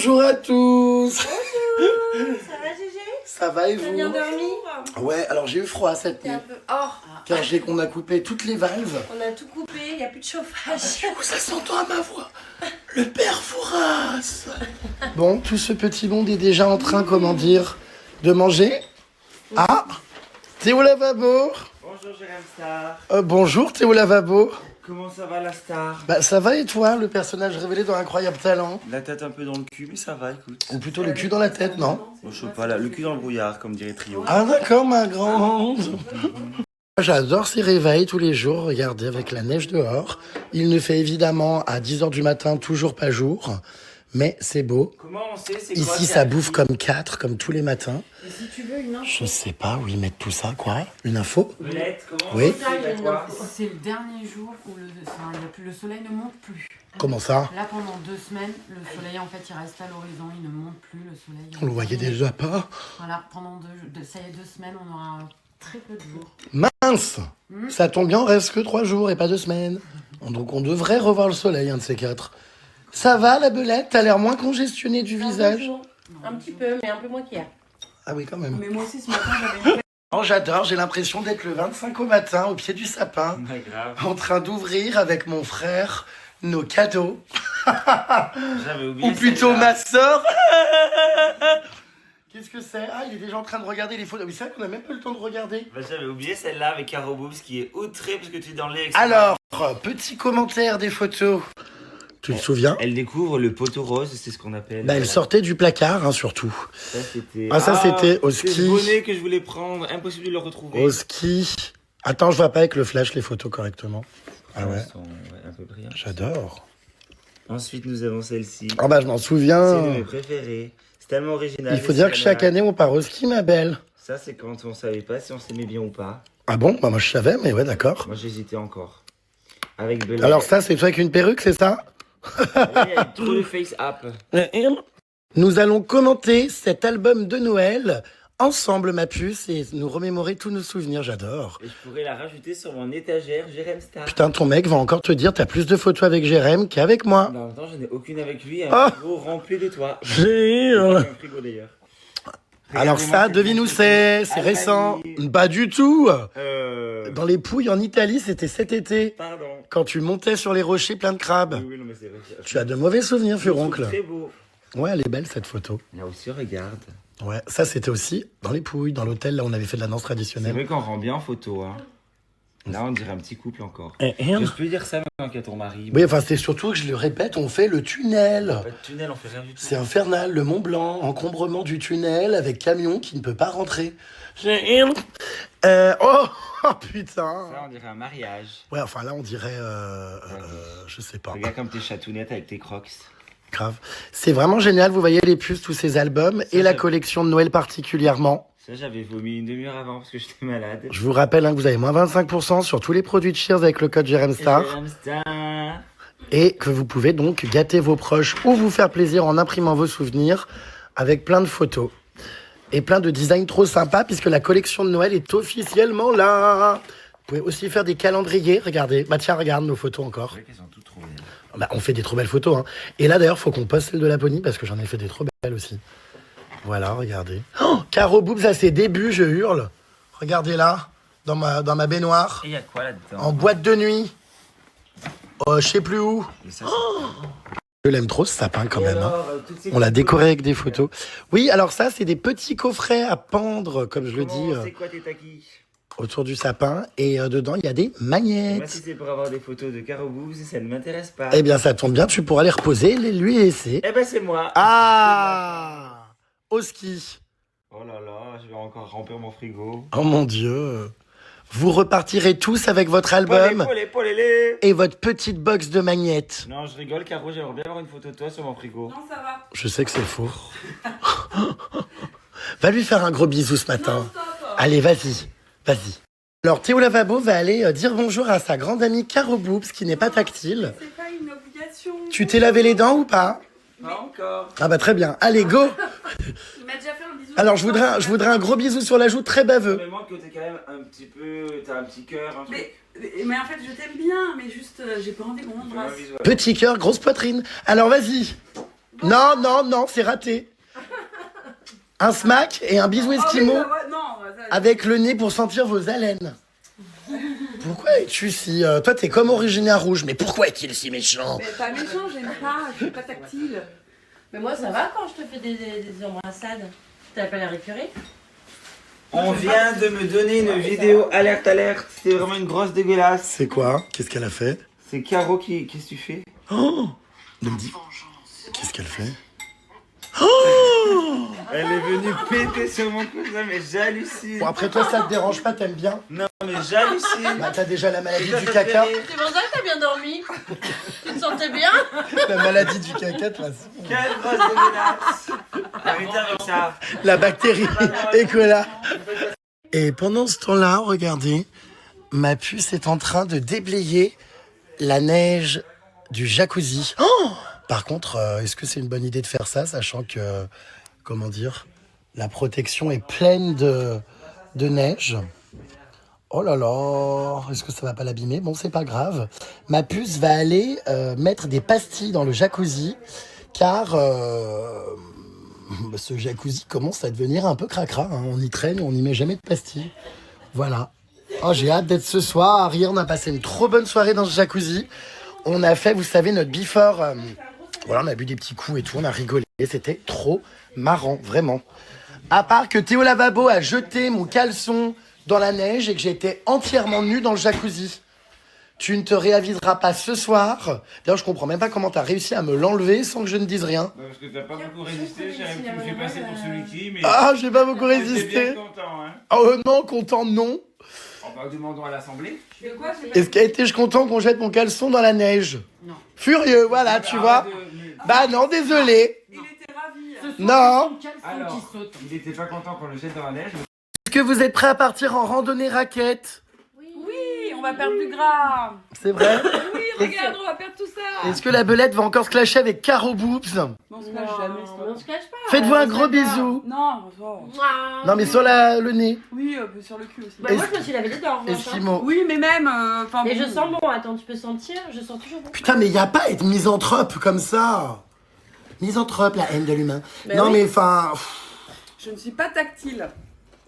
Bonjour à tous. Ça va Gégé? Ça va et T'as vous? bien dormi? Ouais, alors j'ai eu froid cette T'es nuit. un peu... Oh, Car on a coupé toutes les valves. on a tout coupé, il n'y a plus de chauffage. Du coup, ça s'entend à ma voix. Le père Fouras. Bon, tout ce petit monde est déjà en train, comment dire, de manger. Ah, t'es au lavabo? Bonjour Jérém Star. Bonjour, t'es au lavabo? Comment ça va la star? Bah ça va et toi, le personnage révélé dans Incroyable Talent? La tête un peu dans le cul, mais ça va, écoute. Ou plutôt le cul dans la tête, non? Bon, je sais pas, là, le cul dans le brouillard, comme dirait Trio. Ah d'accord, ma grande. J'adore ces réveils tous les jours, regardez, avec la neige dehors. Il ne fait évidemment à 10h du matin toujours pas jour, mais c'est beau. Comment on sait c'est quoi? Ici, ça bouffe comme 4, comme tous les matins. Et si tu veux une info, Je sais pas où ils mettent tout ça, quoi. Une info? Belette, comment Oui. on sait c'est quoi? C'est le dernier jour où le soleil ne monte plus. Comment ça? Là, pendant 2 semaines, le soleil, en fait, il reste à l'horizon, il ne monte plus, le soleil. On le voyait déjà pas. Voilà, pendant ça y est, 2 semaines, on aura très peu de jours. Mince! Ça tombe bien, on reste que 3 jours et pas 2 semaines. Donc on devrait revoir le soleil, un de ces 4. Ça va, la belette? T'as l'air moins congestionnée du visage. un petit peu, mais un peu moins qu'hier. Ah oui, quand même. Mais moi aussi, ce matin, j'avais une... Oh, j'adore, j'ai l'impression d'être le 25 au matin, au pied du sapin, Ouais, grave. en train d'ouvrir avec mon frère nos cadeaux. J'avais oublié. Ou plutôt celle-là. ma sœur. Qu'est-ce que c'est? Ah, il est déjà en train de regarder les photos. Oui, c'est vrai qu'on n'a même pas eu le temps de regarder. Bah, j'avais oublié celle-là avec Caro Boobs qui est outrée parce que tu es dans les. Alors, petit commentaire des photos. Tu te souviens? Elle découvre le poteau rose, c'est ce qu'on appelle. Bah, elle sortait du placard, hein, surtout. Ça, c'était. Ah, ça, c'était au c'est ski. le bonnet que je voulais prendre, impossible de le retrouver. Au ski. Attends, je vois pas avec le flash les photos correctement. Ah ouais, Elles sont, un peu brillantes. j'adore. Ensuite, nous avons celle-ci. Ah bah, je m'en C'est souviens. une de mes préférées. C'est tellement original. Il faut dire que chaque année, on part au ski, ma belle. Ça, c'est quand on savait pas si on s'aimait bien ou pas. Ah bon? Bah, moi, je savais, mais ouais, d'accord. Moi, j'hésitais encore. Avec Bella. Alors ça, c'est toi avec une perruque, c'est ça? Il y a trop de face-up. Nous allons commenter cet album de Noël ensemble, ma puce, et nous remémorer tous nos souvenirs. J'adore. Et je pourrais la rajouter sur mon étagère Jérém Star. Putain, ton mec va encore te dire t'as plus de photos avec Jérém qu'avec moi. Mais en même temps, je n'ai aucune avec lui. Un Ah. frigo rempli de toi. J'ai... Un frigo d'ailleurs. Alors ça, devine où c'est récent. Pas du tout. Dans les Pouilles en Italie, c'était cet été. Pardon. Quand tu montais sur les rochers pleins de crabes. Oui, non, mais c'est vrai. Tu as de mauvais souvenirs, furoncle. Très beau. Ouais, elle est belle cette photo. Là aussi, regarde. Ouais, ça c'était aussi dans les Pouilles, dans l'hôtel, là où on avait fait de la danse C'est traditionnelle. vrai qu'on rend bien en photo. Hein. Là, on dirait un petit couple encore. Et Je peux dire ça maintenant qu'à ton mari. oui, enfin, c'est surtout que je le répète, on fait le tunnel. Pas de tunnel, on fait rien du tout. C'est infernal, le Mont Blanc, encombrement du tunnel avec camion qui ne peut pas rentrer. Oh putain. Ça, on dirait un mariage. Ouais, enfin là, on dirait, je sais pas, Regarde comme t'es chatounette avec tes crocs. grave. C'est vraiment génial, vous voyez les puces, tous ces albums, et la collection de Noël particulièrement. Ça, j'avais vomi une demi-heure avant parce que j'étais malade. Je vous rappelle hein, que vous avez moins 25% sur tous les produits de Cheers avec le code Jérém Star. Jérém Star. Et que vous pouvez donc gâter vos proches ou vous faire plaisir en imprimant vos souvenirs avec plein de photos. Et plein de designs trop sympas puisque la collection de Noël est officiellement là. Vous pouvez aussi faire des calendriers, regardez. Bah tiens, regarde nos photos encore. C'est vrai qu'elles sont toutes trop belles. Bah, on fait des trop belles photos. Hein. Et là d'ailleurs, faut qu'on poste celle de Laponie parce que j'en ai fait des trop belles aussi. Voilà, regardez. Oh, Caro Boobs à ses débuts, je hurle. Regardez là, dans ma baignoire, Et il y a quoi là-dedans? en boîte de nuit. Je sais plus où. Et ça, Je l'aime trop ce sapin quand même. Hein. toutes ces On l'a photos- décoré avec des photos. Oui, alors ça, c'est des petits coffrets à pendre, comme je le Comment dis, C'est quoi tes taquis? autour du sapin. Et dedans, il y a des Moi, si magnettes. c'est pour avoir des photos de Caro Boobs, ça ne m'intéresse pas. Eh bien, ça tombe bien, tu pourras les reposer, les lui laisser. Eh ben, c'est moi. Ah! Au ski. Oh là là, je vais encore remplir mon frigo. Oh mon Dieu. Vous repartirez tous avec votre album Polé. et votre petite box de magnettes. Non, je rigole, Caro, j'aimerais bien avoir une photo de toi sur mon frigo. Non, ça va. Je sais que c'est faux. Va lui faire un gros bisou ce matin. Allez, vas-y. Alors, Théo Lavabo va aller dire bonjour à sa grande amie Caro Boobs, qui n'est pas tactile. C'est pas une obligation. Tu t'es lavé les dents ou pas? Pas encore. Ah bah très bien. Allez, go. Il m'a déjà fait un bisou. Alors, je voudrais un gros bisou sur la joue, très baveux. Mais moi que t'es quand même un petit peu... T'as un petit cœur, un truc. Mais en fait, je t'aime bien, mais juste, j'ai pas envie qu'on Fais-moi m'embrasse. un bisou. Petit cœur, grosse poitrine. Alors, vas-y. Non, non, non, c'est raté. Un smack et un bisou esquimau avec le nez pour sentir vos haleines. Pourquoi es-tu si... toi, t'es comme originaire rouge, mais pourquoi est-il si méchant? Mais pas méchant, j'aime pas, je suis pas tactile. Mais moi, ça va quand je te fais des embrassades. T'as pas l'air écœuré? On vient de me donner une vidéo alerte. C'est vraiment une grosse dégueulasse. C'est quoi? Qu'est-ce qu'elle a fait? C'est Caro qui... Qu'est-ce que tu fais? Oh, ne me dis... Qu'est-ce qu'elle fait? Oh, Elle est venue péter sur mon cousin, mais j'hallucine. bon, après toi, ça te dérange pas, t'aimes bien? Non, mais j'hallucine. Bah, t'as déjà la maladie Ça du te caca. fait rire. C'est pour ça que t'as bien dormi. Tu te sentais bien? La maladie du caca, de toute façon. Quelle grosse dégueulasse. Arrêtez avec ça. La bactérie E. coli. Et pendant ce temps-là, regardez, ma puce est en train de déblayer la neige du jacuzzi. Oh, par contre, est-ce que c'est une bonne idée de faire ça, sachant que, comment dire, la protection est pleine de neige? Oh là là, est-ce que ça va pas l'abîmer? Bon, c'est pas grave. Ma puce va aller mettre des pastilles dans le jacuzzi, car ce jacuzzi commence à devenir un peu cracra. Hein. On y traîne, on n'y met jamais de pastilles. Voilà. Oh, j'ai hâte d'être ce soir. Harry, on a passé une trop bonne soirée dans ce jacuzzi. On a fait, vous savez, notre before. Voilà, on a bu des petits coups et tout, on a rigolé. C'était trop marrant, vraiment. À part que Théo Lavabo a jeté mon caleçon dans la neige et que j'étais entièrement nu dans le jacuzzi. Tu ne te réaviseras pas ce soir. D'ailleurs, je comprends même pas comment t'as réussi à me l'enlever sans que je ne dise rien. Bah parce que t'as pas beaucoup résisté, tu me fais passer pour celui qui, mais... Ah, j'ai pas beaucoup J'étais résisté. bien content, hein. Oh non, content, non. En va demandons à l'Assemblée. De quoi j'ai pas... Est-ce qu'étais-je content qu'on jette mon caleçon dans la neige? Non. Furieux, voilà, tu vois. Bah non, désolé. Il était ravi. Non. Alors, il était pas content qu'on le jette dans la neige. Est-ce que vous êtes prêts à partir en randonnée raquette? Oui, on va perdre du gras. C'est vrai? Oui, regarde, on va perdre tout ça. Est-ce que la belette va encore se clasher avec Caro Boobs? On se cache jamais. On se cache pas. Faites-vous un gros bisou. Non, Non, mais sur le nez. oui, sur le cul aussi. Bah, moi, je me suis lavé les dents. en revanche, hein. Esquimau. Oui, mais même, enfin. Et bon. je sens bon. Attends, tu peux sentir? Je sens toujours bon. Putain, mais y a pas à être misanthrope comme ça. Misanthrope, la haine de l'humain. Ben Non, oui. mais enfin, Je ne suis pas tactile.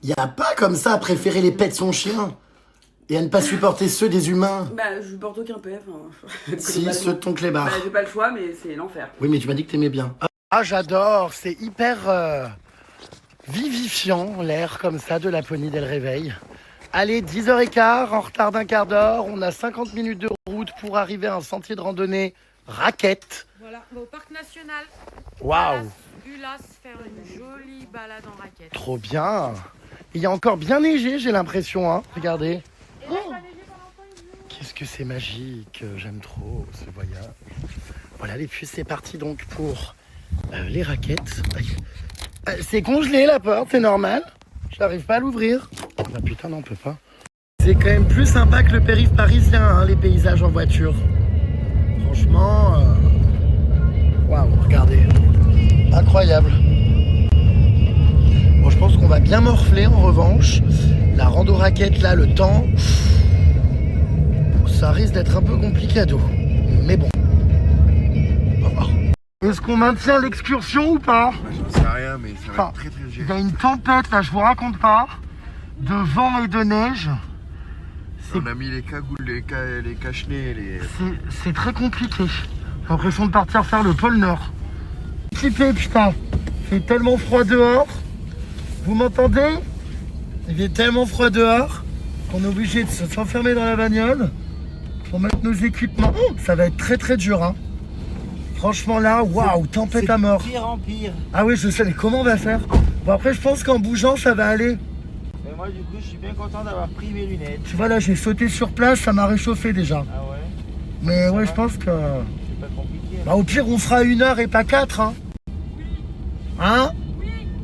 y a pas comme ça à préférer les pets de son chien et à ne pas supporter ceux des humains. Bah, je porte aucun PF. Hein. Si, ceux de ton clébard. Bah, j'ai pas le choix, mais c'est l'enfer. Oui, mais tu m'as dit que t'aimais bien. Ah, j'adore. C'est hyper vivifiant, l'air comme ça de Laponie dès le réveil. Allez, 10h15, en retard d'un quart d'heure. On a 50 minutes de route pour arriver à un sentier de randonnée raquette. Voilà, on va au parc national. Waouh, Ulas, faire une jolie balade en raquette. trop bien. Il y a encore bien neigé, j'ai l'impression. Hein. Regardez. Oh, qu'est-ce que c'est magique. J'aime trop ce voyage. Voilà, les puces, c'est parti donc pour les raquettes. C'est congelé la porte, c'est normal. J'arrive pas à l'ouvrir. Ah putain, non, on peut pas. C'est quand même plus sympa que le périph' parisien, hein, les paysages en voiture. Franchement, waouh, regardez. Incroyable. Bon, je pense qu'on va bien morfler en revanche. La rando raquette, là, le temps, ça risque d'être un peu compliqué à dos. Mais bon, on va voir. Est-ce qu'on maintient l'excursion ou pas? J'en sais rien, mais ça va Enfin, être très très il léger. y a une tempête, là, je vous raconte pas, de vent et de neige. On a mis les cagoules, les cache-nez, les... C'est très compliqué. J'ai l'impression de partir faire le pôle Nord. Typé, putain. Il fait tellement froid dehors. Vous m'entendez? Il fait tellement froid dehors qu'on est obligé de s'enfermer dans la bagnole pour mettre nos équipements. Oh, ça va être très très dur, hein. Franchement là, waouh, tempête à mort. Pire en pire. Ah oui, je sais, mais comment on va faire? Bon après, je pense qu'en bougeant, ça va aller. Et moi du coup, je suis bien content d'avoir pris mes lunettes. Tu vois là, j'ai sauté sur place, ça m'a réchauffé déjà. Ah ouais? Mais ouais, je pense que... C'est pas compliqué. Bah, au pire, on fera 1 heure et pas 4, hein. Hein?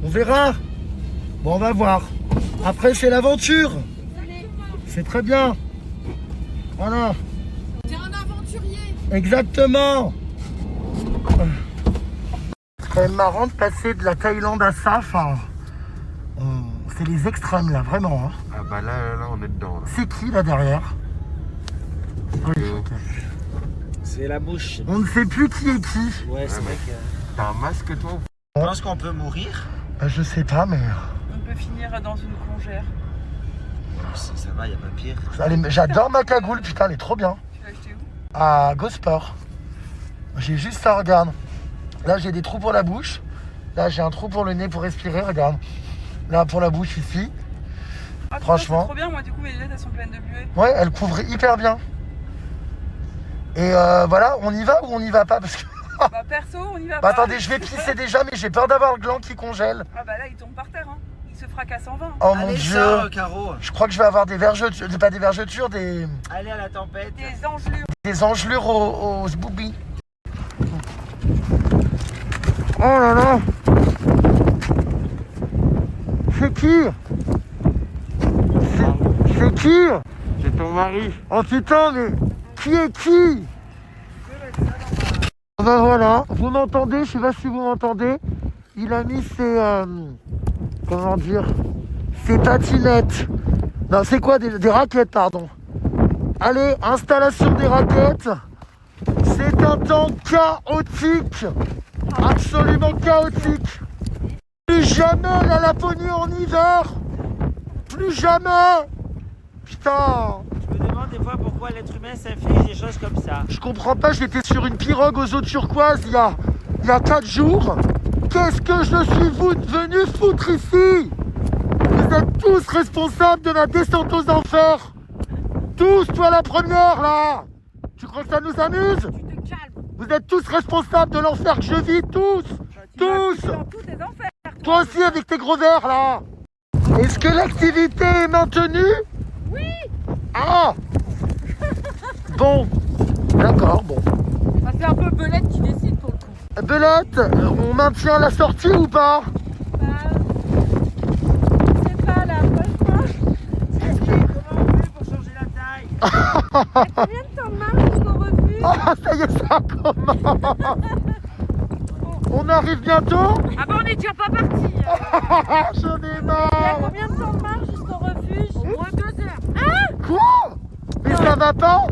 On verra. Bon, on va voir. Après, c'est l'aventure. C'est très bien. Voilà. T'es un aventurier. Exactement. C'est quand même marrant de passer de la Thaïlande à ça. Enfin, c'est les extrêmes, là, vraiment. Hein. Ah bah là, on est dedans. Là. C'est qui, là, derrière? Oui, ok. C'est la bouche. On ne sait plus qui est qui. Ouais, c'est vrai que... T'as un masque toi? Tu penses qu'on peut mourir? Je sais pas, mais. On peut finir dans une congère. Ça va, y a pas pire. J'adore ma cagoule, putain, elle est trop bien. Tu l'as acheté où? À Gosport. J'ai juste ça, regarde. Là, j'ai des trous pour la bouche. Là, j'ai un trou pour le nez pour respirer, regarde. Là, pour la bouche, ici. Ah, Franchement. c'est trop bien, moi du coup mes lunettes elles sont pleines de buée. Ouais, elle couvre hyper bien. Et voilà, on y va ou on y va pas parce que... Bah perso, on y va Bah, pas. attendez, je vais pisser déjà, mais j'ai peur d'avoir le gland qui congèle. Ah bah là il tombe par terre, hein. Il se fracasse en vain. Oh mon Allez, dieu. sors, Caro. Je crois que je vais avoir des vergetures, pas des vergetures, des Allez à la tempête. Des engelures. engelures au zboubi. Oh là là. C'est qui? C'est qui? C'est ton mari. Oh putain, mais qui est qui? Ben voilà, vous m'entendez, je sais pas si vous m'entendez. Il a mis ses... comment dire? Ses patinettes. Non, c'est quoi? Des raquettes, pardon. Allez, installation des raquettes. C'est un temps chaotique. Absolument chaotique. Plus jamais la Laponie en hiver. Plus jamais. Putain. Je me demande des fois pourquoi l'être humain s'inflige des choses comme ça. Je comprends pas, j'étais sur une pirogue aux eaux turquoises il y a 4 jours. Qu'est-ce que je suis venu foutre ici? Vous êtes tous responsables de ma descente aux enfers. Tous, toi la première là. Tu crois que ça nous amuse? Tu te calmes. Vous êtes tous responsables de l'enfer que je vis, tous. Tous. Dans tous tes enfers. Toi aussi avec tes gros verres là. Est-ce que l'activité est maintenue? Oui. Ah. Bon. D'accord, bon. Bah, c'est un peu Belette qui décide pour le coup. Belette, on maintient la sortie ou pas? Bah, je sais pas là, franchement. Comment on fait pour changer la taille? Combien de temps de marche jusqu'au refuge? Ah, ça y est, ça commence. On arrive bientôt? Ah bah on est déjà pas parti. J'en ai Il y a marre. combien de temps de marche jusqu'au refuge? Moins 2 heures. Quoi? Mais ça va pas?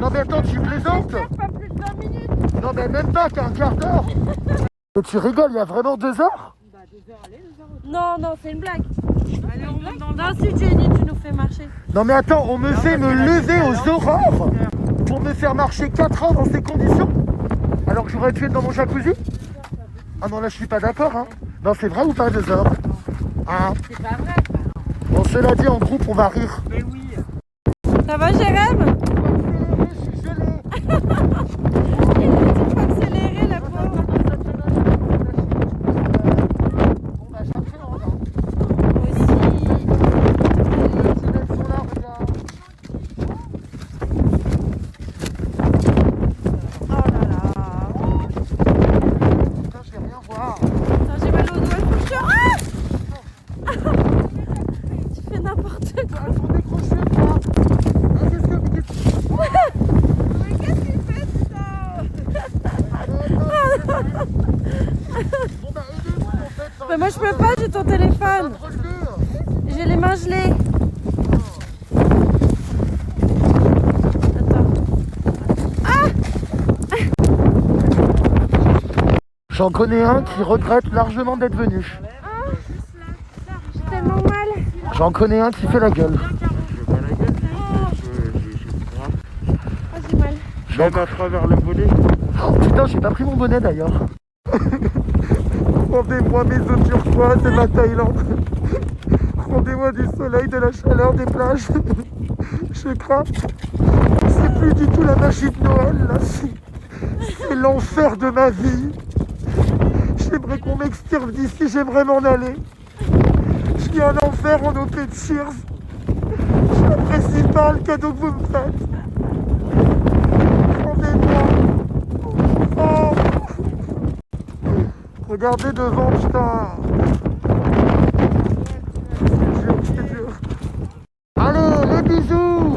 Non mais attends, tu plaisantes? Pas plus de 20 minutes. Non mais même pas qu'un quart d'heure. Mais tu rigoles, il y a vraiment 2 heures? Non, non, c'est une blague. Allez, on monte dans le Non, si Jenny, tu nous fais marcher. Non mais attends, on me fait me lever aux aurores pour me faire marcher 4 heures dans ces conditions? Alors que j'aurais pu être dans mon jacuzzi? Ah non, là je suis pas d'accord, hein. Non, c'est vrai ou pas 2 heures? Hein? C'est pas vrai. Bon, cela dit, en groupe, on va rire. Mais oui. Ça va, Jérém? Je suis gelé. Il faut accélérer la pauvre. Bon bah, j'appréhende. Moi aussi. Les petites sont là, regarde. Oh là là. Putain, je vais rien voir. Attends, j'ai mal au doigt, il faut que je... Ah. Tu fais n'importe quoi. Faut décrocher, moi. Ah, qu'est-ce que... Mais qu'est-ce qu'il fait, putain? Bon bah, aidez-moi, en fait. Mais moi je peux pas, j'ai ton téléphone. J'ai les mains gelées. Attends. J'en connais un qui regrette largement d'être venu. J'ai tellement mal. J'en connais un qui fait la gueule. Je vois la gueule. Oh, j'ai mal. Même à travers le bonnet. Oh, putain, j'ai pas pris mon bonnet d'ailleurs. Rendez-moi mes eaux turquoises et ma Thaïlande. Rendez-moi du soleil, de la chaleur, des plages. Je crains. C'est plus du tout la magie de Noël là. C'est l'enfer de ma vie. J'aimerais qu'on m'extirpe d'ici, j'aimerais m'en aller. Je vis un enfer en OP de Cheers. J'apprécie pas le cadeau que vous me faites. Rendez-moi. Oh. Regardez devant, putain. C'est dur. Allez, les bisous.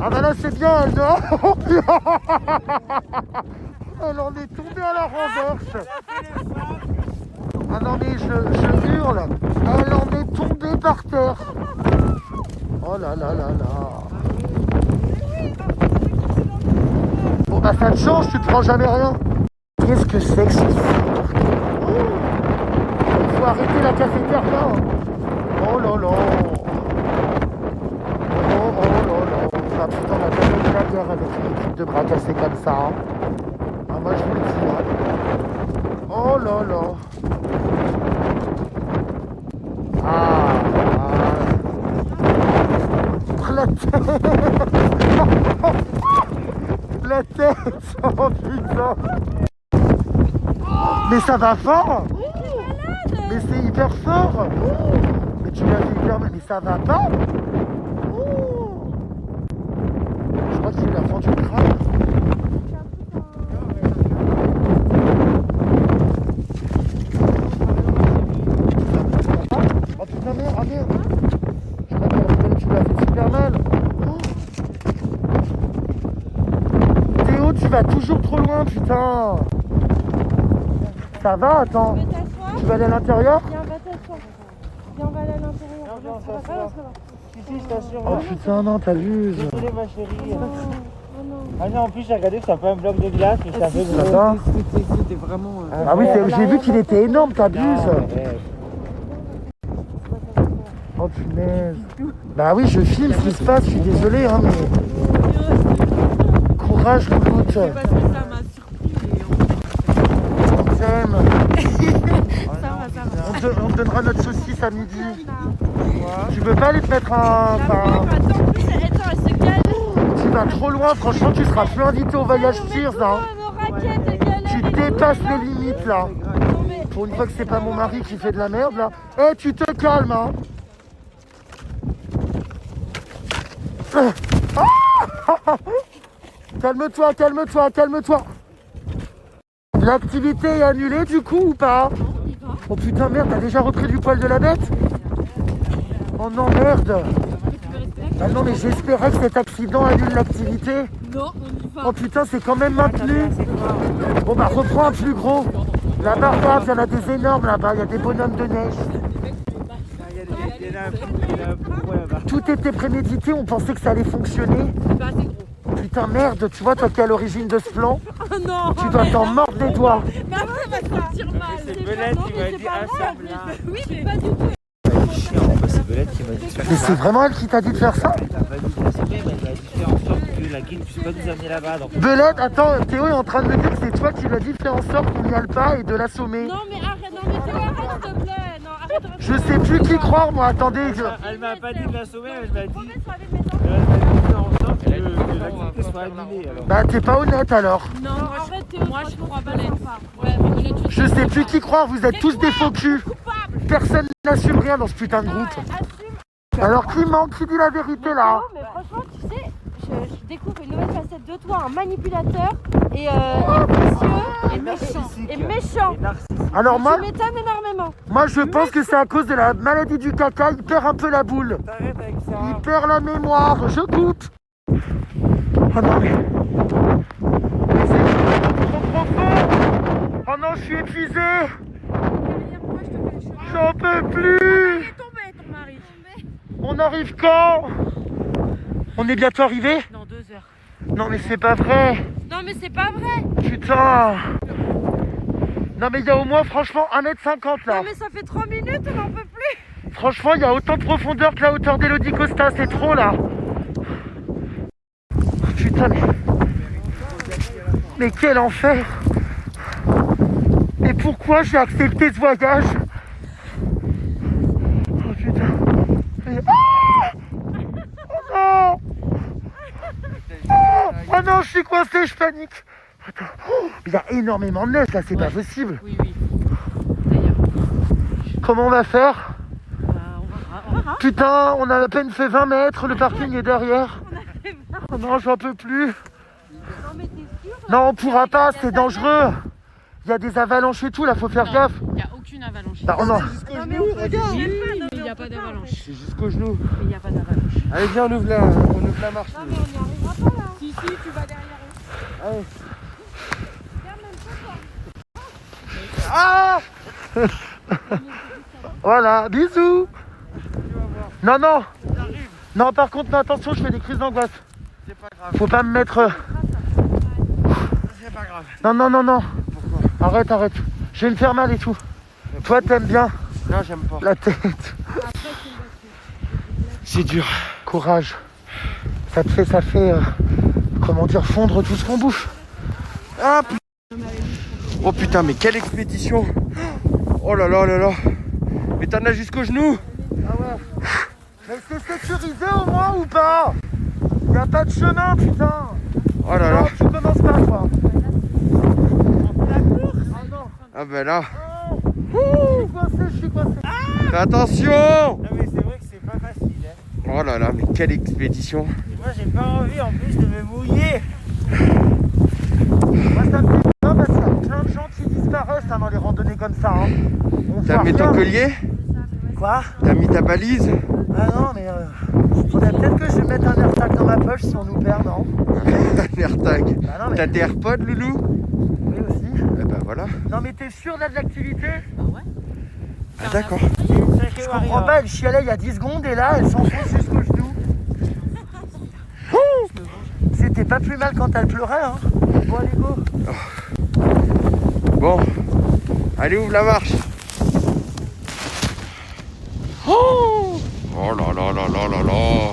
Ah bah là c'est bien, elle dort. Elle en est tombée à la renverse. Ah non mais je hurle. Elle en est tombée par terre. Oh là là là là. Bon bah ça te change, tu te prends jamais rien. Qu'est-ce que c'est que ce cirque? Il faut arrêter la cafétéria. Oh là là. Oh là là. Ah putain, on a jamais eu la guerre avec une équipe de bras cassés comme ça. Hein. Ah, moi je vous le dis. Hein. Oh là là. Ah. La tête. La tête. Oh putain. Mais ça va fort. Mais c'est hyper fort. Mais tu l'as fait hyper mal. Mais ça va pas. Je crois qu'il a fendu le crâne. Oh putain merde, ah merde. Je crois que tu l'as fait super mal. Théo, tu vas toujours trop loin, putain. Ça va, attends. Tu veux t'asseoir? Tu vas aller à l'intérieur? Viens, va t'asseoir. Viens, on va aller à l'intérieur. Ça va pas, ça va. Si, je t'assure. Oh putain, non, t'abuses. Désolé, ma chérie. Oh non. Ah non, en plus, j'ai regardé que ça fait un bloc de glace et ça fait Ça gros. va? C'était vraiment. Ah oui, j'ai vu qu'il était énorme, t'abuses. Oh punaise. Bah oui, je filme ce qui se passe, je suis désolé, hein, mais... Courage, Louloute. Parce que ça m'a surpris. On t'aime. Ça va. On te donnera notre saucisse à midi. Tu veux pas aller te mettre un... Attends, en plus, attends, elle se calme. Tu vas trop loin, franchement, tu seras plus invité au voyage Cheers, hein. Nos raquettes, elles galèrent. Tu dépasses les limites, là. Non, mais... Pour une fois que c'est pas mon mari qui fait de la merde, là. Eh, tu te calmes, hein. Calme-toi, calme-toi, calme-toi. L'activité est annulée du coup ou pas? Oh putain merde, t'as déjà repris du poil de la bête? Oh non merde. Ah non mais j'espérais que cet accident annule l'activité. Non, on y va. Oh putain c'est quand même maintenu. Bon bah reprends un plus gros. Là-bas, regarde, il y en a des énormes là-bas, il y a des bonhommes de neige. Il y en a un peu là-bas. Tout était prémédité, on pensait que ça allait fonctionner. Bah, c'est gros. Oh putain merde, tu vois toi qui es à l'origine de ce plan, Oh non. tu dois t'en mordre les doigts. Mais ça va te sentir mal. C'est Belette qui m'a dit assemble là. Oui, mais pas du tout. C'est Belette qui m'a dit de faire Mais c'est vraiment elle qui t'a dit de faire ça? Elle t'a pas dit de la sauver, mais elle m'a dit de faire en sorte que la guide puisse pas nous amener là-bas. Donc... Belette, attends, Théo est en train de me dire que c'est toi qui lui as dit de faire en sorte qu'on n'y aille pas et de l'assommer. Non, mais arrête, non, mais Théo, arrête, s'il te plaît. Non, arrête. Je sais plus qui croire moi, attendez. Elle m'a pas dit de la sauver, elle m'a dit Promets sur la vie de mes enfants. de faire en sorte que l'activité soit annulée. Alors. Bah t'es pas honnête alors. Non, Arrête, Théo. moi je crois pas l'être. Ouais, Je sais plus qui croire, vous êtes tous des faux culs. Personne n'assume rien dans ce putain de groupe. Assume. Alors qui ment, qui dit la vérité là? Mais franchement, tu sais, je découvre une nouvelle facette de toi, un manipulateur et vicieux et méchant. Et méchant. Alors moi, Tu m'étonnes énormément. moi je pense que c'est à cause de la maladie du caca, il perd un peu la boule. T'arrêtes avec ça. Il perd la mémoire, je coupe. Oh non mais... Mais c'est trop profond. Oh non, je suis épuisé. J'en peux plus. tombé ton mari. On arrive quand? On est bientôt arrivé? Dans 2 heures. Non mais c'est pas vrai. Non, mais c'est pas vrai. Putain. Non mais il y a au moins franchement 1m50 là. Non, mais ça fait 3 minutes, on n'en peut plus. Franchement il y a autant de profondeur que la hauteur d'Elodie Costa, c'est trop là. Putain mais quel enfer. Mais pourquoi j'ai accepté ce voyage? Oh putain. Ah oh non. Oh non, je suis coincé, je panique. Attends. Oh, il y a énormément de neige là, c'est pas possible. Oui, oui. D'ailleurs, Comment on va faire? on verra. Putain, on a à peine fait 20 mètres, le parking est derrière. Oh non, j'en peux plus. Non, mais t'es sûr? Non, on pourra pas, c'est dangereux. Il y a des avalanches et tout, là, faut faire gaffe. Il n'y a aucune avalanche. Bah, oh non. Jusqu'au Non, mais genou, on peut regarde. Mais il n'y a pas d'avalanche. C'est jusqu'au genou. Mais il n'y a pas d'avalanche. Allez, viens, on ouvre la marche. Non, mais on n'y arrivera pas là. Si, tu vas derrière eux. Allez. Ah voilà, bisous. Non, non. Non, par contre, non, attention, je fais des crises d'angoisse. C'est pas grave. Faut pas me mettre... C'est pas grave. Non, non, non, non. Pourquoi? Arrête, arrête. Je vais me faire mal et tout. Toi, t'aimes bien Non, j'aime pas. la tête. C'est dur. Courage. Ça fait, comment dire, fondre tout ce qu'on bouffe. Ah putain. Oh putain, mais quelle expédition. Oh là là là là. Mais t'en as jusqu'au genou. Ah ouais. Mais c'est sécurisé au moins ou pas? Y'a pas de chemin, putain. Oh là là. Non, tu commences pas, toi. Ah ben là. Je suis coincé. Fais attention. Non mais c'est vrai que c'est pas facile. Hein. Oh là là, mais quelle expédition. Et moi j'ai pas envie en plus de me mouiller. Moi, ça me fait peur parce qu'il y a plein de gens qui disparaissent hein, dans les randonnées comme ça. Hein. On T'as voit mis ton rien. collier? Quoi? T'as mis ta balise? Ah non, mais faudrait peut-être que je vais mettre un AirTag dans ma poche si on nous perd, non? Un AirTag. Bah non, mais T'as tes AirPods, Loulou? oui aussi. Eh ben voilà. Non, mais t'es sûr là de l'activité? Ah d'accord. Je comprends pas, elle chialait il y a 10 secondes et là, elle s'enfonce jusqu'au genou. C'était pas plus mal quand elle pleurait, hein. Bon, allez, go. Bon. Allez, ouvre la marche. Oh là là là là là là.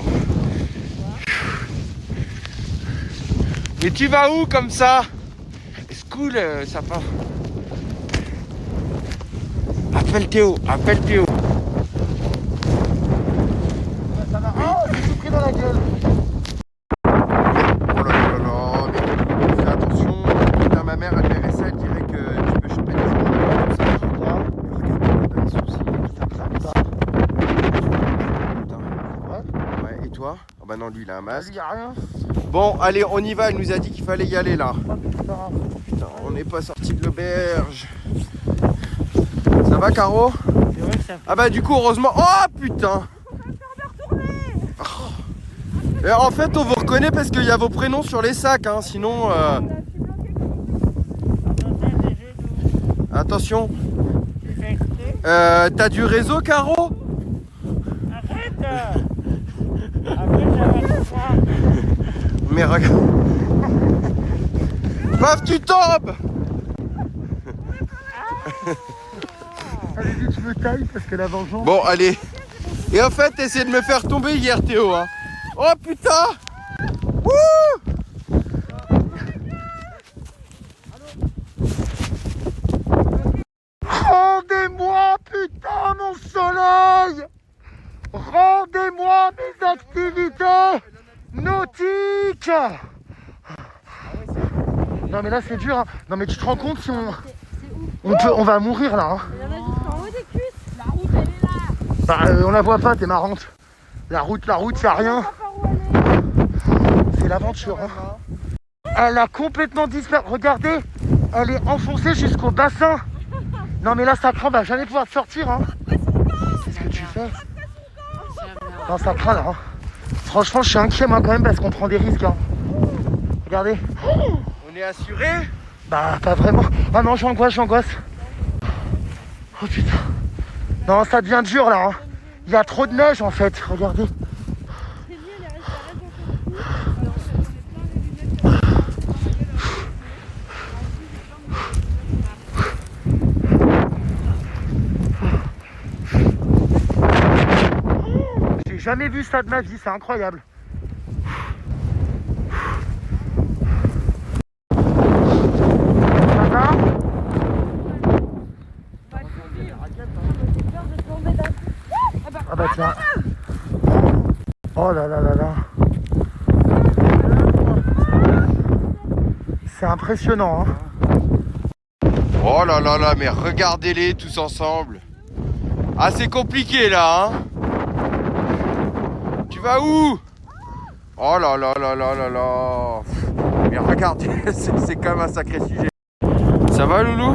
Mais tu vas où comme ça? C'est cool, ça part. Appelle Théo, appelle Théo. Ça va. Oh, j'ai tout pris dans la gueule. Oh là là là, mais fais attention. Putain, ma mère, elle verrait ça, elle dirait que tu peux choper des animaux comme ça. Regarde, pas de soucis. Putain. Ouais, et toi? Oh bah non, lui, il a un masque. Il y a rien. Bon, allez, on y va. Elle nous a dit qu'il fallait y aller là. Oh, putain. Putain, on n'est pas sorti de l'auberge. Ça va, Caro? C'est vrai que ça Ah bah du coup, heureusement... Oh putain! Oh. Et en fait, on vous reconnaît parce qu'il y a vos prénoms sur les sacs, hein. Sinon... Attention. tu fais exprès. T'as du réseau, Caro? Arrête. Après ça va te voir. Mais regarde... Paf, tu tombes! Allez, vite, je me taille parce que la vengeance. Bon, allez. Et en fait, t'essayais de me faire tomber hier, Théo, hein. Oh putain! Wouh! Rendez-moi, putain, mon soleil! Rendez-moi mes activités nautiques! Non mais là c'est dur, hein. Non mais tu te rends compte si on va mourir là, hein. Il y en a jusqu'en haut des cuisses. La route, elle est là. Bah on la voit pas, t'es marrante. La route, y'a rien. C'est l'aventure, hein. Elle a complètement disparu. Regardez, elle est enfoncée jusqu'au bassin. Non mais là ça craint, on va jamais pouvoir sortir, hein. Qu'est-ce que tu fais? Non ça craint là, hein. Franchement je suis inquiet moi quand même parce qu'on prend des risques, hein. Regardez. On est assuré? Bah pas vraiment. Ah non j'angoisse. Oh putain. Non ça devient dur là, hein. Il y a trop de neige en fait, regardez. J'ai jamais vu ça de ma vie, c'est incroyable. Ça va? Ah bah tiens. Oh là là là là. C'est impressionnant, hein. Oh là là là, mais regardez-les tous ensemble. Ah, c'est compliqué là, hein. Tu vas où? Oh là là là là là là. Mais regardez, c'est quand même un sacré sujet. Ça va, Loulou?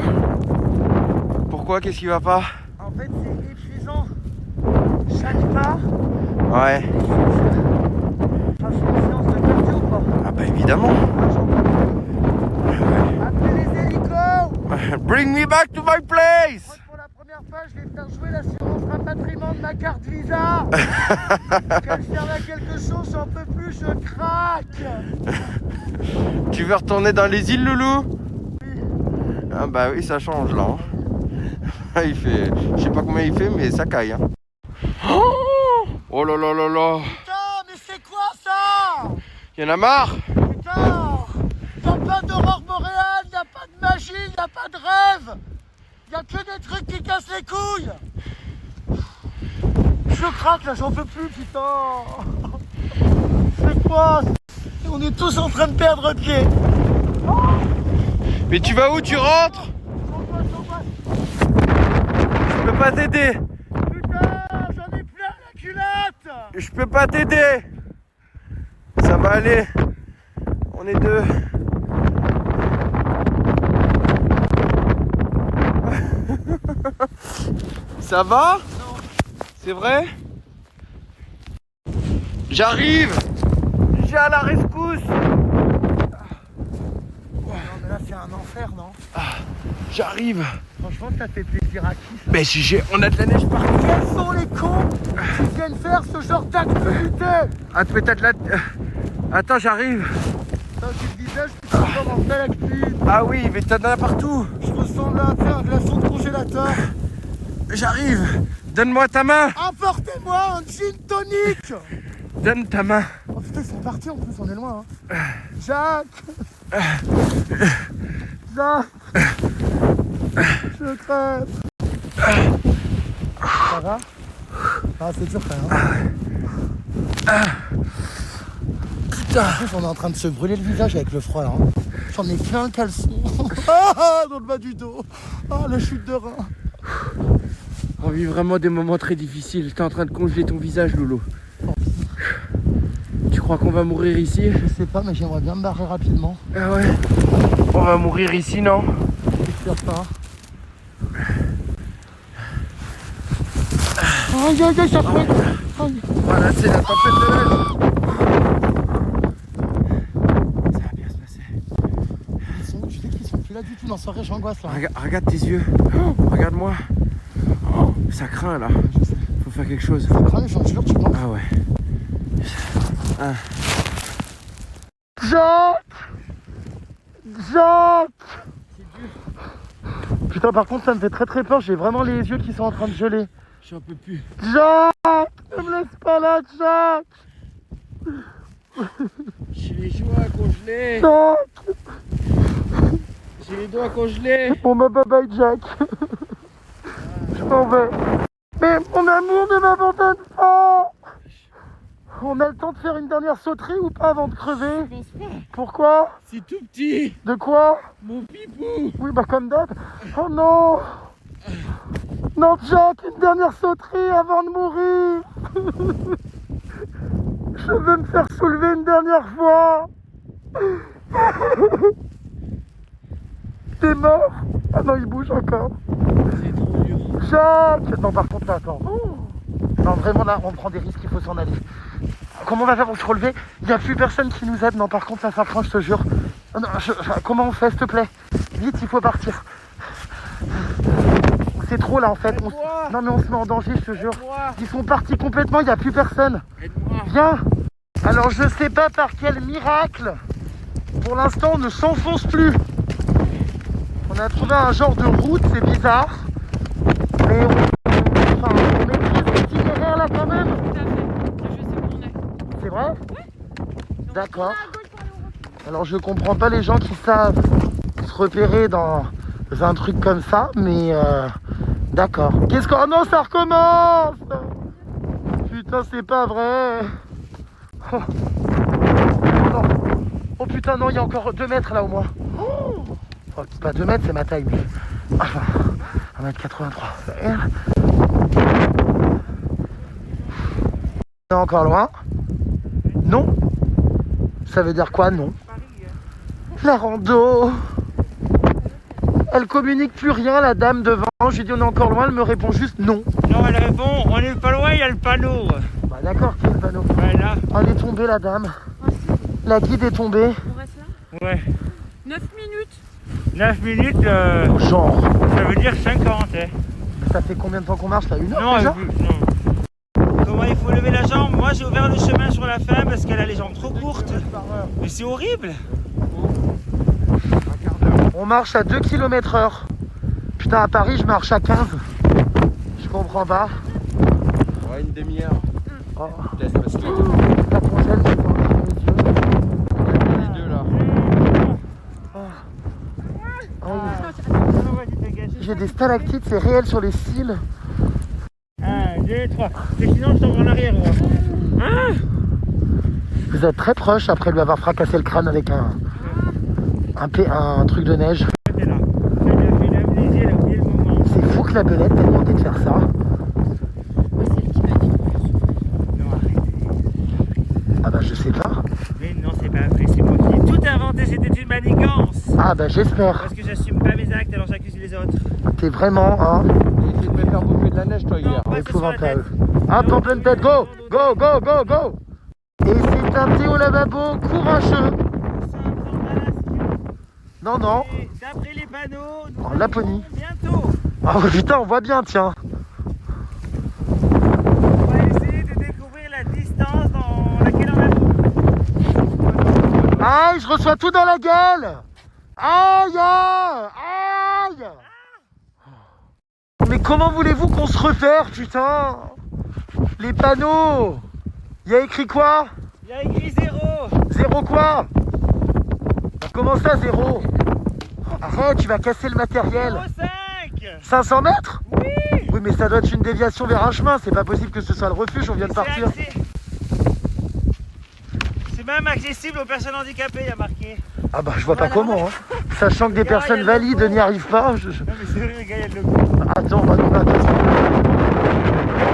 Pourquoi? Qu'est-ce qui va pas? En fait, c'est épuisant. Chaque pas. Ouais. Passe une séance de cardio, quoi. Ah bah évidemment. Appelez les hélicos. Bring me back to my place. Pour la première fois, je vais faire jouer l'assurance rapatriement de ma carte Visa. Qu'elle serve à quelque chose, j'en peux plus, je craque. Tu veux retourner dans les îles, Loulou? Ah bah oui, ça change là. Hein. Il fait, je sais pas combien il fait, mais ça caille. Hein. Oh là là là là. Putain, mais c'est quoi ça? Il y en a marre. Putain, y'a pas d'aurore boréale, y'a pas de magie, y'a pas de rêve. Y'a que des trucs qui cassent les couilles. Je craque là, j'en peux plus, putain. C'est quoi? On est tous en train de perdre pied. Mais tu vas où? Tu rentres? Je peux pas t'aider. Putain, j'en ai plein la culotte. Je peux pas t'aider. Ça va aller. On est deux. Ça va? Non. C'est vrai? J'arrive. J'ai à la rescousse. Non mais là c'est un enfer, non? J'arrive. Franchement ça fait plaisir à qui? Mais si on a de la neige partout. Quels sont les cons qui viennent faire ce genre d'activité? Ah, peut-être là. Attends, j'arrive. Putain, j'ai le visage qui se transforme en stalactite. Ah oui, mais t'en as partout. Je ressemble à un glaçon de congélateur. J'arrive. Donne-moi ta main. Apportez-moi un gin tonic. Donne ta main. Oh putain, ils sont partis en plus, on est loin. Hein. Jacques. Jacques. Je crève. Ça va? Ah, c'est dur quand même. Putain. En plus, on est en train de se brûler le visage avec le froid là. Hein. J'en ai plein le caleçon. Ah, dans le bas du dos. Ah, la chute de rein. On vit vraiment des moments très difficiles. T'es en train de congeler ton visage, Loulou. Tu crois qu'on va mourir ici? Je sais pas, mais j'aimerais bien me barrer rapidement. Ah ouais? On va mourir ici, non? J'espère pas. Aïe aïe aïe, ça fait. Voilà, c'est la tempête de neige. Ça va bien se passer. Ils sont où? Tu sais qu'ils sont plus là du tout dans la soirée, j'angoisse là. Regarde tes yeux. Oh, regarde-moi. Oh, ça craint là. Faut faire quelque chose. Ça craint, j'en jure, tu penses? Ah ouais. Ah. Jacques! Jacques! Putain, par contre, ça me fait très très peur. J'ai vraiment les yeux qui sont en train de geler. J'en peux plus. Jacques! Ne me laisse pas là, Jacques! J'ai les doigts congelés. Jacques! J'ai les doigts congelés. Bon, bah bye bye, Jacques. Je m'en vais. Mais mon amour, ne m'abandonne pas! On a le temps de faire une dernière sauterie ou pas avant de crever? Je pense pas. Pourquoi? C'est tout petit. De quoi? Mon pipou. Oui, bah comme d'hab. Oh non! Non, Jack, une dernière sauterie avant de mourir! Je veux me faire soulever une dernière fois! T'es mort? Ah non, il bouge encore. C'est trop dur. Jacques! Non, par contre, là, attends. Non, vraiment, là, on prend des risques, il faut s'en aller. Comment on va faire pour se relever? Il n'y a plus personne qui nous aide. Non, par contre, ça craint, je te jure. Non, comment on fait, s'il te plaît? Vite, il faut partir. C'est trop, là, en fait. Non, mais on se met en danger, je te jure. Ils sont partis complètement, il n'y a plus personne. Viens. Alors, je sais pas par quel miracle. Pour l'instant, on ne s'enfonce plus. On a trouvé un genre de route, c'est bizarre. Mais on maîtrise l'itinéraire là quand même. Tout à fait. Je sais où on est. C'est vrai? D'accord. Alors je comprends pas les gens qui savent se repérer dans un truc comme ça, mais d'accord. Qu'est-ce qu'on... Oh non, ça recommence! Putain, c'est pas vrai. Oh. Non. Oh putain, non, il y a encore 2 mètres là au moins. Oh, pas 2 mètres, c'est ma taille, mais... Enfin, 1m83. On est encore loin? Non? Ça veut dire quoi, non? La rando! Elle communique plus rien, la dame devant. Je lui dis on est encore loin, elle me répond juste non. Non, elle répond, on est pas loin, il y a le panneau. Bah d'accord, qui est le panneau? Voilà. Elle est tombée, la dame. La guide est tombée. On reste là? Ouais. 9 minutes. 9 minutes, Genre. ça veut dire 50. Hein. Ça fait combien de temps qu'on marche là? 1 heure Non, déjà? non. Comment il faut lever la jambe? Moi j'ai ouvert le chemin sur la fin parce qu'elle a les jambes trop courtes. Mais c'est horrible. On marche à 2 km/h. Putain, à Paris, je marche à 15. Je comprends pas. Ouais, une demi-heure. Oh. Test parce que La prochaine, je prends les yeux. les deux là. J'ai des stalactites, c'est réel sur les cils. 1, 2, 3. Et sinon, je tombe en arrière. Moi. Hein? Vous êtes très proche après lui avoir fracassé le crâne avec un truc de neige. T'es là. J'ai une amnésie, elle a oublié le moment. C'est fou que la belette t'ait demandé de faire ça. Moi, c'est elle qui m'a dit. Non, arrêtez. Ah bah je sais pas. Mais non, c'est pas vrai, c'est moi qui ai tout inventé, c'était une manigance. Ah bah j'espère. Parce que j'assume pas mes actes, alors j'accuse les autres. T'es vraiment un Essayez de me faire bouffer de la neige toi hier. Non, pas ce soir, la tête. épouvantable. Hop en pleine tête, go, go, go, go, go. Et c'est un thé au lavabo courageux. Non, non. Et d'après les panneaux, nous En Laponie. bientôt. Ah putain, on voit bien, tiens. On va essayer de découvrir la distance dans laquelle on a. Aïe, je reçois tout dans la gueule. Aïe, aïe. Mais comment voulez-vous qu'on se repère, putain? Les panneaux. Il y a écrit quoi? Il y a écrit 0. Zéro quoi? Comment ça, zéro? Arrête, tu vas casser le matériel. 0,5. 500 mètres? Oui. Oui, mais ça doit être une déviation vers un chemin. C'est pas possible que ce soit le refuge, on vient de partir. C'est même accessible aux personnes handicapées, il y a marqué. Ah bah, je vois pas Voilà. comment, hein. Sachant que des Regarde, personnes il y a le valides logo. n'y arrivent pas. Non mais c'est vrai, regarde, il y a le logo. Attends, bah non, mais attends.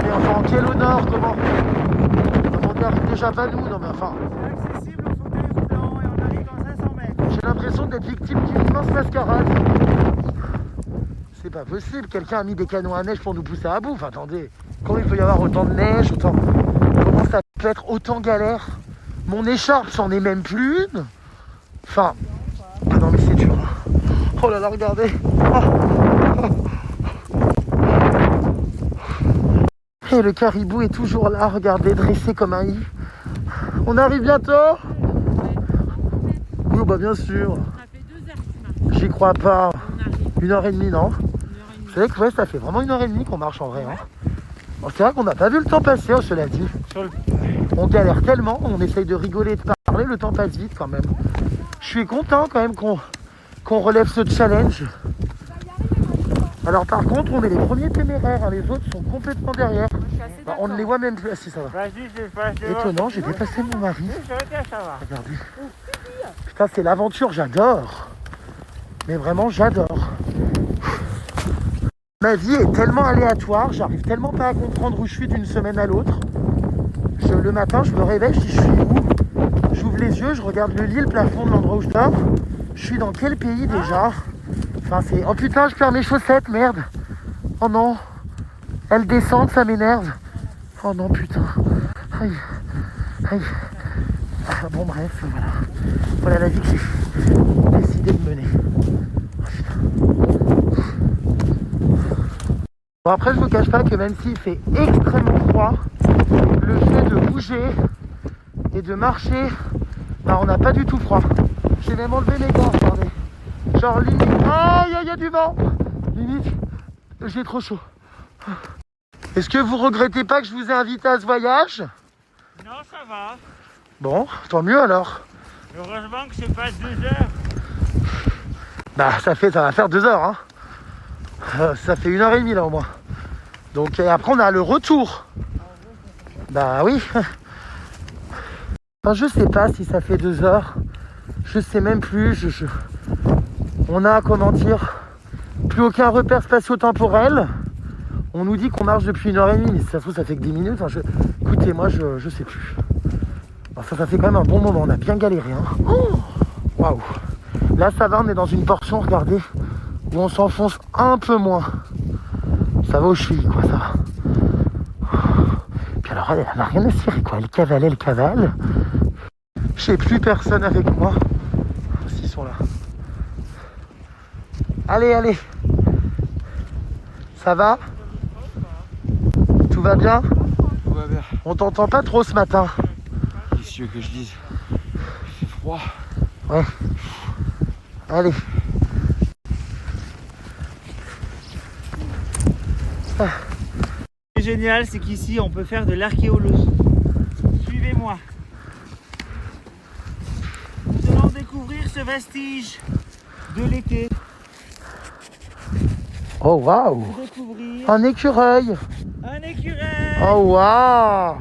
Mais enfin, en quel honneur, comment? Non, mais on n'y arrive déjà pas, nous. Non, mais enfin, C'est accessible au fauteuil roulant et on arrive dans 500 mètres. j'ai l'impression d'être victime d'une immense mascarade. C'est pas possible. Quelqu'un a mis des canons à neige pour nous pousser à bout. Enfin, attendez. Comment il peut y avoir autant de neige, autant... Comment ça peut être autant galère? Mon écharpe, c'en est même plus une. Enfin... Ah non, mais c'est dur. Oh là là, regardez. Et le caribou est toujours là, regardez, dressé comme un i. On arrive bientôt? Oui, bah bien sûr. Ça fait 2 heures que tu marches. J'y crois pas. On arrive. 1h30, non? 1h30. Vous savez que ouais, ça fait vraiment 1h30 qu'on marche en vrai. Hein. Bon, c'est vrai qu'on n'a pas vu le temps passer, oh, cela dit. On galère tellement, on essaye de rigoler et de parler, le temps passe vite quand même. Je suis content quand même qu'on relève ce challenge. Alors par contre, on est les premiers téméraires, hein. Les autres sont complètement derrière. Bah, on ne les voit même plus. Ah si, ça va. Vas-y, je passe devant. Étonnant, j'ai dépassé mon mari. Ça va. Regardez. Putain, c'est l'aventure, j'adore. Mais vraiment, j'adore. Ma vie est tellement aléatoire, j'arrive tellement pas à comprendre où je suis d'une semaine à l'autre. Le matin, je me réveille, je dis je suis où? J'ouvre les yeux, je regarde le lit, le plafond de l'endroit où je dors. Je suis dans quel pays déjà? Enfin, c'est... Oh putain, je perds mes chaussettes, merde. Oh non. Elles descendent, ça m'énerve. Oh non, putain. Aïe. Aïe. Ah, bon, bref, voilà. Voilà la vie que j'ai décidé de mener. Oh, putain. Bon, après, je vous cache pas que même s'il fait extrêmement froid, le fait de bouger et de marcher, bah, on n'a pas du tout froid. J'ai même enlevé mes gants, regardez. Genre limite, aïe, il y a du vent. Limite, j'ai trop chaud. Est-ce que vous regrettez pas que je vous ai invité à ce voyage? Non, ça va. Bon, tant mieux alors. Heureusement que c'est pas 2 heures. Bah ça va faire 2 heures, hein. Ça fait 1h30 là au moins. Donc et après on a le retour. Bah oui. Enfin, je sais pas si ça fait 2 heures. Je sais même plus. On a, comment dire, plus aucun repère spatio-temporel. On nous dit qu'on marche depuis 1h30, mais si ça se trouve ça fait que 10 minutes. Enfin, écoutez, moi je sais plus. Enfin, ça fait quand même un bon moment, on a bien galéré. Hein. Oh, waouh. Là ça va, on est dans une portion, regardez, où on s'enfonce un peu moins. Ça va aux chevilles, quoi, ça va. Puis alors, elle n'a rien à cirer, quoi. Elle cavale. Je sais plus personne avec moi. S'ils sont là. Allez. Ça va? Tout va bien? Tout va bien. On t'entend pas trop ce matin. Qu'est-ce que tu veux que je dise? Il fait froid. Ouais. Allez. Ce qui est génial, c'est qu'ici, on peut faire de l'archéologie. Suivez-moi. Nous allons découvrir ce vestige de l'été. Oh waouh! Découvrir Un écureuil! un écureuil. Oh waouh!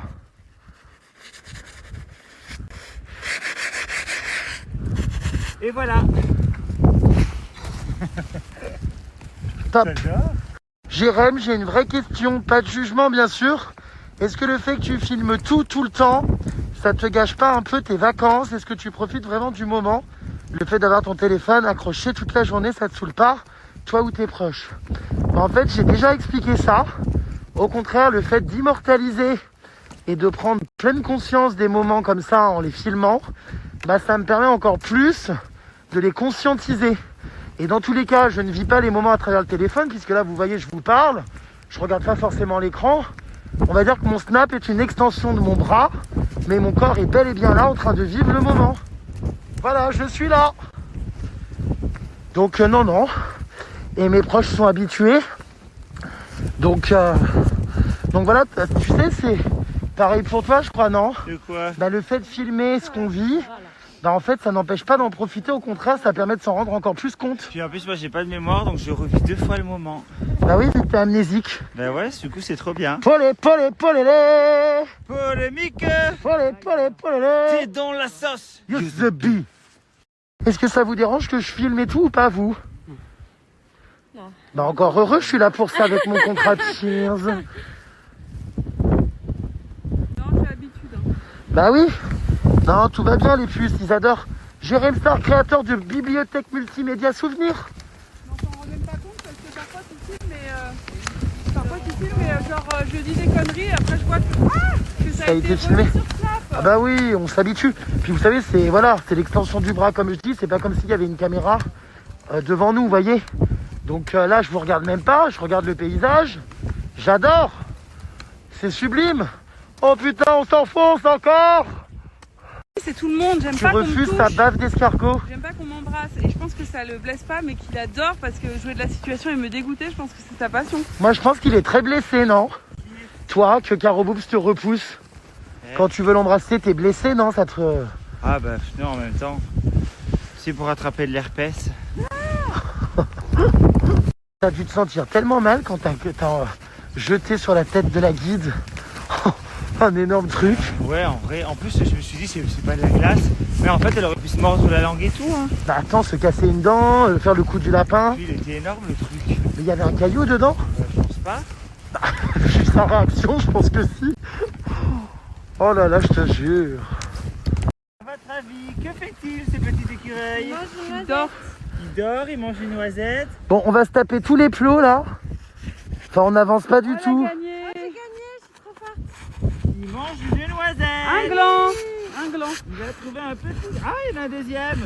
Et voilà. Top! Jérém, j'ai une vraie question, pas de jugement bien sûr. Est-ce que le fait que tu filmes tout le temps, ça te gâche pas un peu tes vacances? Est-ce que tu profites vraiment du moment? Le fait d'avoir ton téléphone accroché toute la journée, ça te saoule pas, toi ou tes proches? En fait, j'ai déjà expliqué ça. Au contraire, le fait d'immortaliser et de prendre pleine conscience des moments comme ça en les filmant, bah ça me permet encore plus de les conscientiser. Et dans tous les cas, je ne vis pas les moments à travers le téléphone, puisque là, vous voyez, je vous parle. Je regarde pas forcément l'écran. On va dire que mon snap est une extension de mon bras, mais mon corps est bel et bien là, en train de vivre le moment. Voilà, je suis là. Donc, non. Et mes proches sont habitués. Donc voilà, tu sais, c'est pareil pour toi, je crois, non? De quoi? Bah, le fait de filmer ce qu'on vit, bah, en fait, ça n'empêche pas d'en profiter. Au contraire, ça permet de s'en rendre encore plus compte. Puis en plus, moi, j'ai pas de mémoire, donc je revis 2 fois le moment. Bah oui, vu que t'es amnésique. Ben ouais, du coup, c'est trop bien. Polé. Polémique. Polé. T'es dans la sauce. Use the bee. Est-ce que ça vous dérange que je filme et tout ou pas, vous? Non. Bah encore heureux, je suis là pour ça avec mon contrat de Cheers. Non, j'ai l'habitude. Hein. Bah oui. Non, tout va bien les puces, ils adorent. Jérém Star, créateur de bibliothèque multimédia souvenirs. On s'en rend même pas compte parce que parfois tu filmes, mais genre je dis des conneries, après je vois que ça a été filmé. remis sur Snap. Ah bah oui, on s'habitue. Puis vous savez, c'est l'extension du bras comme je dis, c'est pas comme s'il y avait une caméra devant nous, vous voyez. Donc là, je vous regarde même pas, je regarde le paysage. J'adore. C'est sublime. Oh putain, on s'enfonce encore. C'est tout le monde, j'aime Tu pas qu'on me refuses touche. sa baffe d'escargot. J'aime pas qu'on m'embrasse et je pense que ça le blesse pas mais qu'il adore parce que jouer de la situation et me dégoûter, je pense que c'est sa passion. Moi, je pense qu'il est très blessé, non? Toi, que Caro Boobs te repousse. Quand tu veux l'embrasser, t'es blessé, non? Ça te... Ah bah non, en même temps, c'est pour attraper de l'herpès. T'as dû te sentir tellement mal quand t'as jeté sur la tête de la guide un énorme truc. Ouais, en vrai, en plus, je me suis dit, c'est pas de la glace, mais en fait, elle aurait pu se mordre la langue et tout. Hein. Bah attends, se casser une dent, faire le coup du lapin. Puis, il était énorme le truc. Mais il y avait un caillou dedans? Je pense pas. Juste en réaction, je pense que si. Oh là là, je te jure. À votre avis, que fait-il ce petit écureuil? Il dort. Il dort, il mange une noisette. Bon, on va se taper tous les plots là. Enfin, on n'avance pas du tout. Gagné. Il mange une noisette. Un gland. Il a trouvé un petit. Ah, il y en a un deuxième.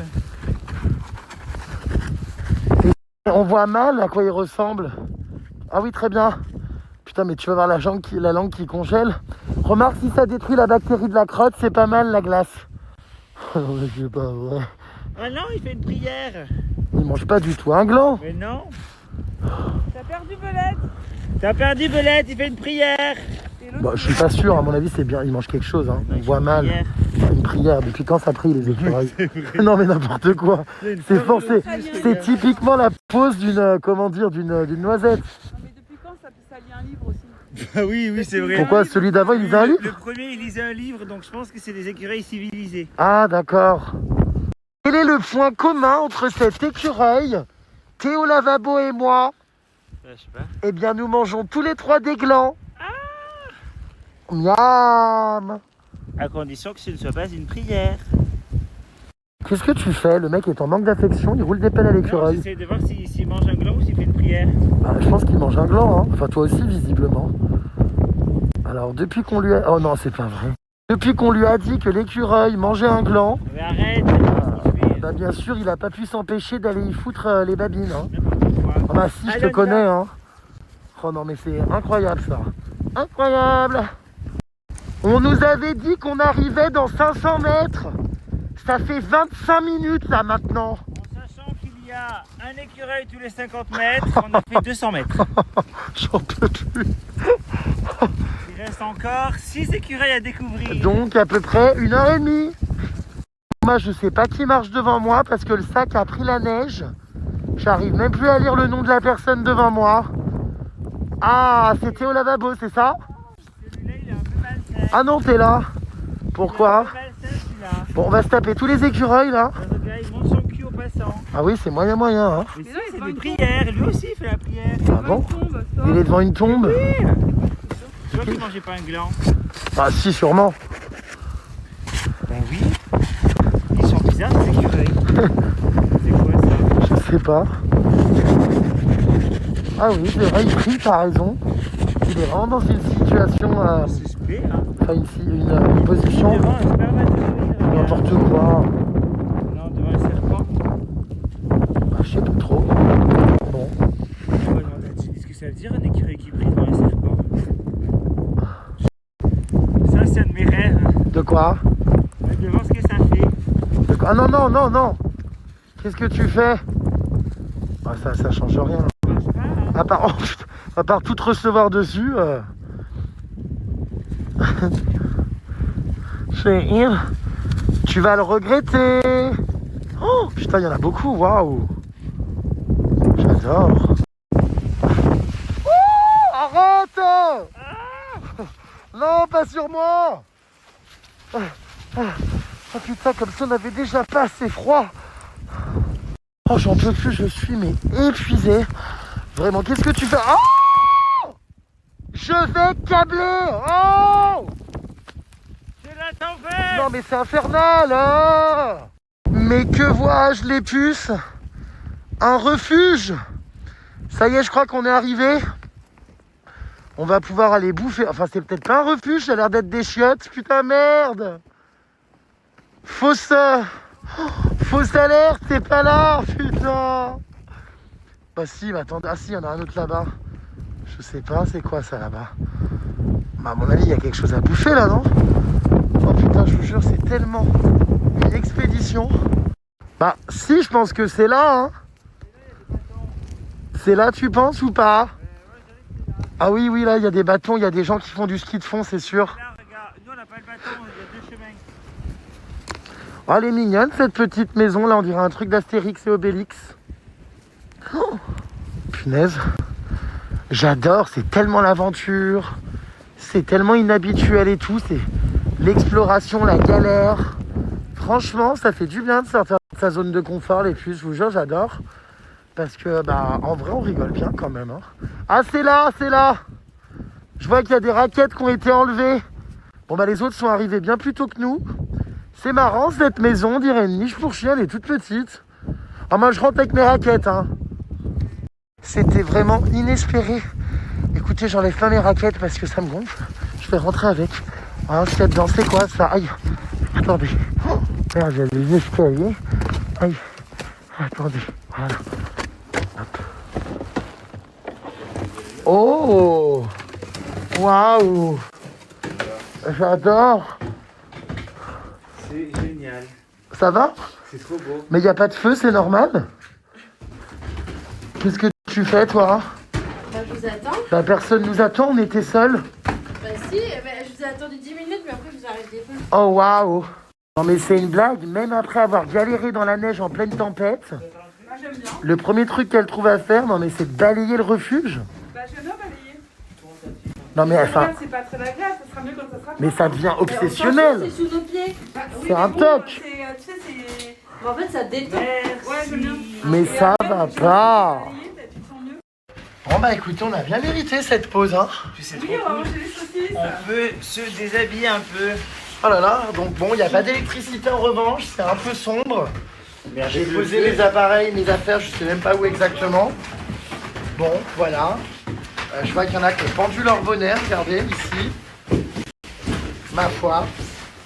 On voit mal à quoi il ressemble. Ah oui, très bien. Putain, mais tu vas voir la langue qui congèle. Remarque, si ça détruit la bactérie de la crotte, c'est pas mal la glace. Non, mais c'est pas vrai. Ah non, il fait une prière. Il mange pas du tout un gland. Mais non. T'as perdu Belette. T'as perdu Belette, il fait une prière. Bah, je suis pas sûr, à mon avis, c'est bien. Il mange quelque chose. Hein. On voit mal. Une prière. Depuis quand ça prie, les écureuils? Non, mais n'importe quoi. C'est forcé. C'est typiquement la pose d'une, d'une noisette. Non mais depuis quand ça lit un livre aussi? Ah oui, c'est vrai. Pourquoi celui d'avant, il lisait un livre? Le premier, il lisait un livre, donc je pense que c'est des écureuils civilisés. Ah, d'accord. Quel est le point commun entre cet écureuil, Théo Lavabo et moi? Je sais pas. Eh bien, nous mangeons tous les 3 des glands. Miam. À condition que ce ne soit pas une prière. Qu'est-ce que tu fais? Le mec est en manque d'affection, il roule des pelles à Non, l'écureuil. j'essaie de voir s'il mange un gland ou s'il fait une prière. Ah, je pense qu'il mange un gland, hein. Enfin, toi aussi, visiblement. Alors, depuis qu'on lui a... Oh non, c'est pas vrai. Depuis qu'on lui a dit que l'écureuil mangeait un gland, Mais arrête, qu'est-ce qu'il fait? bah bien sûr, il a pas pu s'empêcher d'aller y foutre les babines, hein. N'importe quoi. Ah bah si, je te Allez, connais, hein. Oh non, mais c'est incroyable, ça. Incroyable. On nous avait dit qu'on arrivait dans 500 mètres. Ça fait 25 minutes, là, maintenant. En sachant qu'il y a Un écureuil tous les 50 mètres, on a fait 200 mètres. J'en peux plus. Il reste encore 6 écureuils à découvrir. Donc à peu près 1h30. Moi je sais pas qui marche devant moi parce que le sac a pris la neige. J'arrive même plus à lire le nom de la personne devant moi. Ah, c'était au lavabo, c'est ça? Celui-là, il est un peu malsain. Ah non, t'es là. Pourquoi? Il est un peu malsain, celui-là. Bon, on va se taper tous les écureuils là. Le gars, il monte son cul au passant. Ah oui, c'est moyen hein. Mais Mais si, non, il c'est devant des une prières. Lui aussi, il fait la prière. Ah bon? Il est devant une tombe? Tu vois qu'il mangeait pas un gland? Ah si, sûrement. Ben oui. Ils sont bizarres, ces écureuils. C'est quoi ça? Je sais pas. Ah oui, c'est vrai, il prie, t'as raison. Il est vraiment dans une situation, Suspect, hein. enfin une position, Devant un spermatozoïde. regarde. n'importe quoi. Non, devant un serpent. Bah, je sais pas trop. Bon, On va demander à Jimmy ce que ça veut dire un écureuil qui brille devant un serpent. Ça, c'est un de mes rêves. de quoi? De voir ce que ça fait. De quoi? Ah non, non, non, non. Qu'est-ce que tu fais? Ah, ça change rien. Ça marche pas, hein. À part, oh, putain, à part tout recevoir dessus. Chérie, tu vas le regretter. Oh putain, il y en a beaucoup, waouh. J'adore. Oh, arrête. Non, pas sur moi. Oh putain, comme ça on avait déjà pas assez froid. Oh, j'en peux plus, je suis mais épuisé. Vraiment, qu'est-ce que tu fais? Oh, je vais câbler. Oh, C'est la tempête. non mais c'est infernal hein. Mais que vois-je, les puces? Un refuge. Ça y est, je crois qu'on est arrivé. On va pouvoir aller bouffer. Enfin, c'est peut-être pas un refuge, ça a l'air d'être des chiottes. Putain, merde. Fausse alerte, t'es pas là, putain. Bah si, mais attendez. Ah si, il y en a un autre là-bas. Je sais pas, c'est quoi ça là-bas? Bah à mon avis, il y a quelque chose à bouffer là, non? Oh putain, je vous jure, c'est tellement une expédition. Bah si, je pense que c'est là, hein. C'est là, tu penses ou pas? Ah oui, oui, là, il y a des bâtons, il y a des gens qui font du ski de fond, c'est sûr. Là, regarde, nous on n'a pas le bâton, il y a deux chemins. Oh, elle est mignonne, cette petite maison, là, on dirait un truc d'Astérix et Obélix. Oh, punaise. J'adore, c'est tellement l'aventure. C'est tellement inhabituel et tout, c'est l'exploration, la galère. Franchement, ça fait du bien de sortir de sa zone de confort, les puces, je vous jure, j'adore. Parce que, bah, en vrai, on rigole bien quand même. Hein. Ah, c'est là, c'est là. Je vois qu'il y a des raquettes qui ont été enlevées. Bon, bah, les autres sont arrivés bien plus tôt que nous. C'est marrant, cette maison, on dirait une niche pour chien, elle est toute petite. Ah, moi, je rentre avec mes raquettes, hein. C'était vraiment inespéré. Écoutez, j'enlève pas mes raquettes parce que ça me gonfle. Je vais rentrer avec. Ah, ce qu'il y a dedans, c'est quoi, ça? Aïe. Attendez. Oh, merde, il y a des escaliers. Aïe. Attendez. Voilà. Hop. Oh! Waouh! J'adore! C'est génial. Ça va? C'est trop beau. Mais il n'y a pas de feu, c'est normal? Qu'est-ce que tu fais, toi? Bah, je vous attends. Bah, personne nous attend, on était seuls. Bah, si, je vous ai attendu 10 minutes, mais après, vous arrêtez pas. Oh, waouh! Non, mais c'est une blague, même après avoir galéré dans la neige en pleine tempête. Bah, j'aime bien. Le premier truc qu'elle trouve à faire, non, mais c'est de balayer le refuge. Bah, j'aime bien balayer. Non, mais enfin, C'est pas très agréable, ça sera mieux quand ça sera mais ça devient obsessionnel. C'est sous nos pieds. Bah, oui, C'est mais un bon, toc. Tu sais, c'est. Mais en fait, ça détend. Ouais, j'aime bien. Mais Et ça après, va j'ai pas. envie de balayer, tu te sens mieux. Bon, bah écoutez, on a bien mérité cette pause, hein. Puis c'est Oui, trop on va cool. manger les saucisses. On peut se déshabiller un peu. Oh là là, donc bon, il n'y a pas d'électricité en revanche, c'est un peu sombre. J'ai posé les appareils, mes affaires, je sais même pas où exactement. Bon, voilà. Je vois qu'il y en a qui ont pendu leur bonnet, regardez, ici. Ma foi.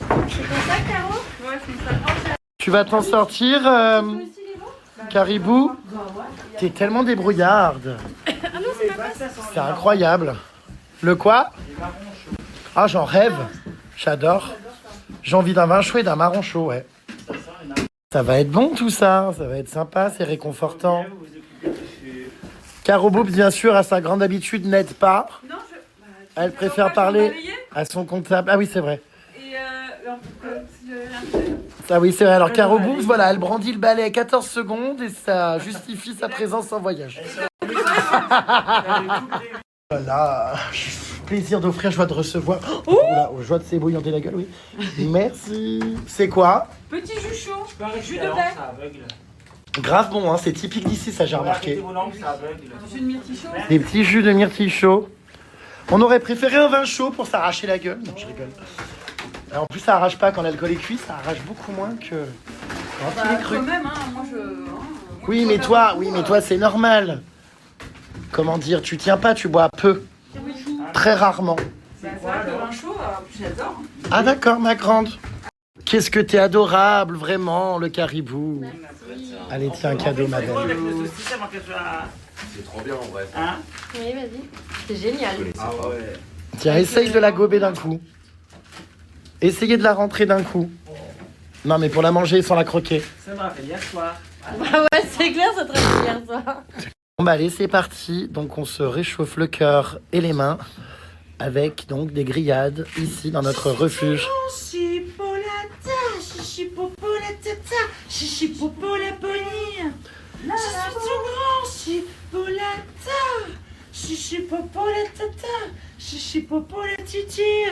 C'est comme ça, Caro? Ouais, c'est ça. Tu vas t'en sortir, Aussi, les bons? Caribou? Bah, ouais. T'es tellement débrouillarde. C'est incroyable. Le quoi? Ah, j'en rêve. J'adore. J'ai envie d'un vin chaud et d'un marron chaud, ouais. Ça va être bon tout ça, ça va être sympa, c'est réconfortant. Caro Boubs, bien sûr, à sa grande habitude, n'aide pas. Non, Elle préfère parler à son comptable. Ah oui, c'est vrai. Et si j'avais rien fait. Ah oui, c'est vrai. Alors, Caro Boubs, voilà, elle brandit le balai 14 secondes et ça justifie sa présence en voyage. Voilà. Plaisir d'offrir, joie de recevoir. Oh là, joie de s'ébouillanter la gueule, oui. Merci. C'est quoi? Petit jus chaud. Jus de Non, paix. ça aveugle. Grave bon, hein, c'est typique d'ici, ça j'ai remarqué. Arrêtez vos lampes, ça aveugle. Jus de myrtille chaud. Des petits jus de myrtille chaud. On aurait préféré un vin chaud pour s'arracher la gueule. Non, je rigole. Et en plus, ça arrache pas quand l'alcool est cuit, ça arrache beaucoup moins que quand il est cru. Quand même, hein, moi je. Oui, mais toi, c'est normal. Comment dire, tu tiens pas, tu bois peu. Très rarement. C'est vrai que le vin chaud, j'adore. Ah d'accord, ma grande. Qu'est-ce que t'es adorable, vraiment, le caribou. Allez, tiens, un cadeau, ma belle. C'est trop bien en vrai. Hein? Oui, vas-y. C'est génial. Ah ouais. Tiens, essaye de la gober d'un coup. Essayez de la rentrer d'un coup. Non, mais pour la manger sans la croquer. Ça me rappelle hier soir. Bah ouais, c'est clair, ça te rappelle hier soir. Bon bah allez, c'est parti. Donc on se réchauffe le cœur et les mains avec donc des grillades ici dans notre refuge. Chipolata, chichipopolata, chichipopolaponi. Je suis tout grand, chipolata, chichipopolata, chichipopolatitir.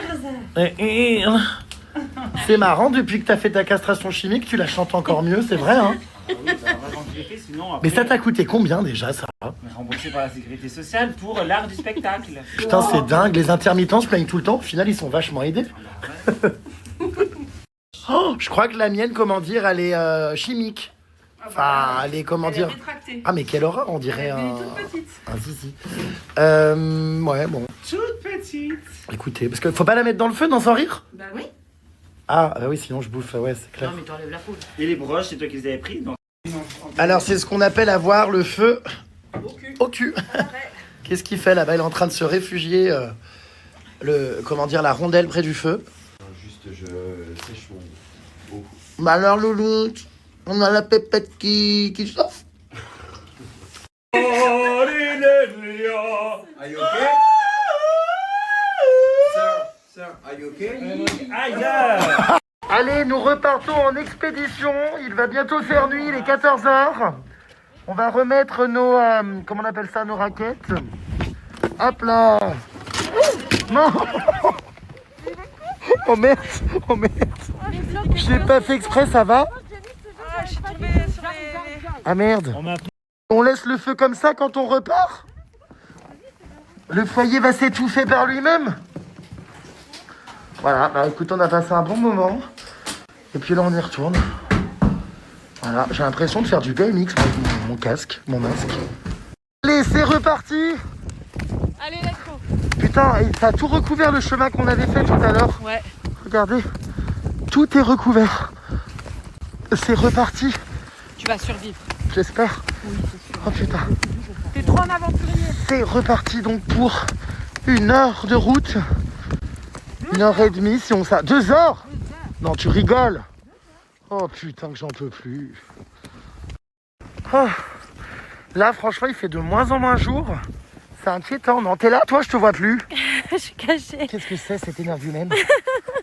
C'est marrant, depuis que t'as fait ta castration chimique, tu la chantes encore mieux, c'est vrai, hein. Ah oui, ça va vraiment cliquer, sinon après, Mais ça t'a coûté combien déjà, ça? on est remboursé par la sécurité sociale pour l'art du spectacle. Putain, c'est dingue, les intermittents se plaignent tout le temps, au final, ils sont vachement aidés. Oh, je crois que la mienne, comment dire, elle est chimique. Enfin, elle est, comment dire... Rétractée. Ah, mais quelle horreur, on dirait Elle est un... toute petite. un zizi. Ouais, bon. Toute petite. Écoutez, parce qu'il faut pas la mettre dans le feu, dans son rire. Bah oui. Ah, bah oui, sinon je bouffe, ouais, c'est clair. Non, mais t'enlèves la poule. Et les broches, c'est toi qui les avais pris. Donc... Alors, c'est ce qu'on appelle avoir le feu Au cul. au cul. Qu'est-ce qu'il fait là-bas? Il est en train de se réfugier, comment dire, la rondelle près du feu. Juste, je sèche mon eau. Bah alors, loulou, on a la pépette qui chauffe. Are you okay? Sir, are you okay? Aïe! Allez, nous repartons en expédition. Il va bientôt faire nuit, il est 14h. On va remettre nos, comment on appelle ça, nos raquettes. Hop là. Non. Oh merde, oh merde. Je l'ai pas fait exprès, ça va? Ah, je suis tombée sur les. Ah merde. On laisse le feu comme ça quand on repart? Le foyer va s'étouffer par lui-même? Voilà, bah écoute, on a passé un bon moment. Et puis là, on y retourne. Voilà, j'ai l'impression de faire du BMX avec mon casque, mon masque. Allez, c'est reparti! Allez, let's go. Putain, et ça a tout recouvert le chemin qu'on avait fait tout à l'heure. Ouais. Regardez, tout est recouvert. C'est reparti, Tu vas survivre. j'espère. Oh putain. T'es trop un aventurier. C'est reparti donc pour 1 heure de route. 1h30 si on ça. 2 heures? Non, tu rigoles. Oh putain que j'en peux plus. Ah. Là franchement il fait de moins en moins jour. C'est inquiétant. Non, t'es là? Toi je te vois plus. Je suis cachée. Qu'est-ce que c'est cet énergumène?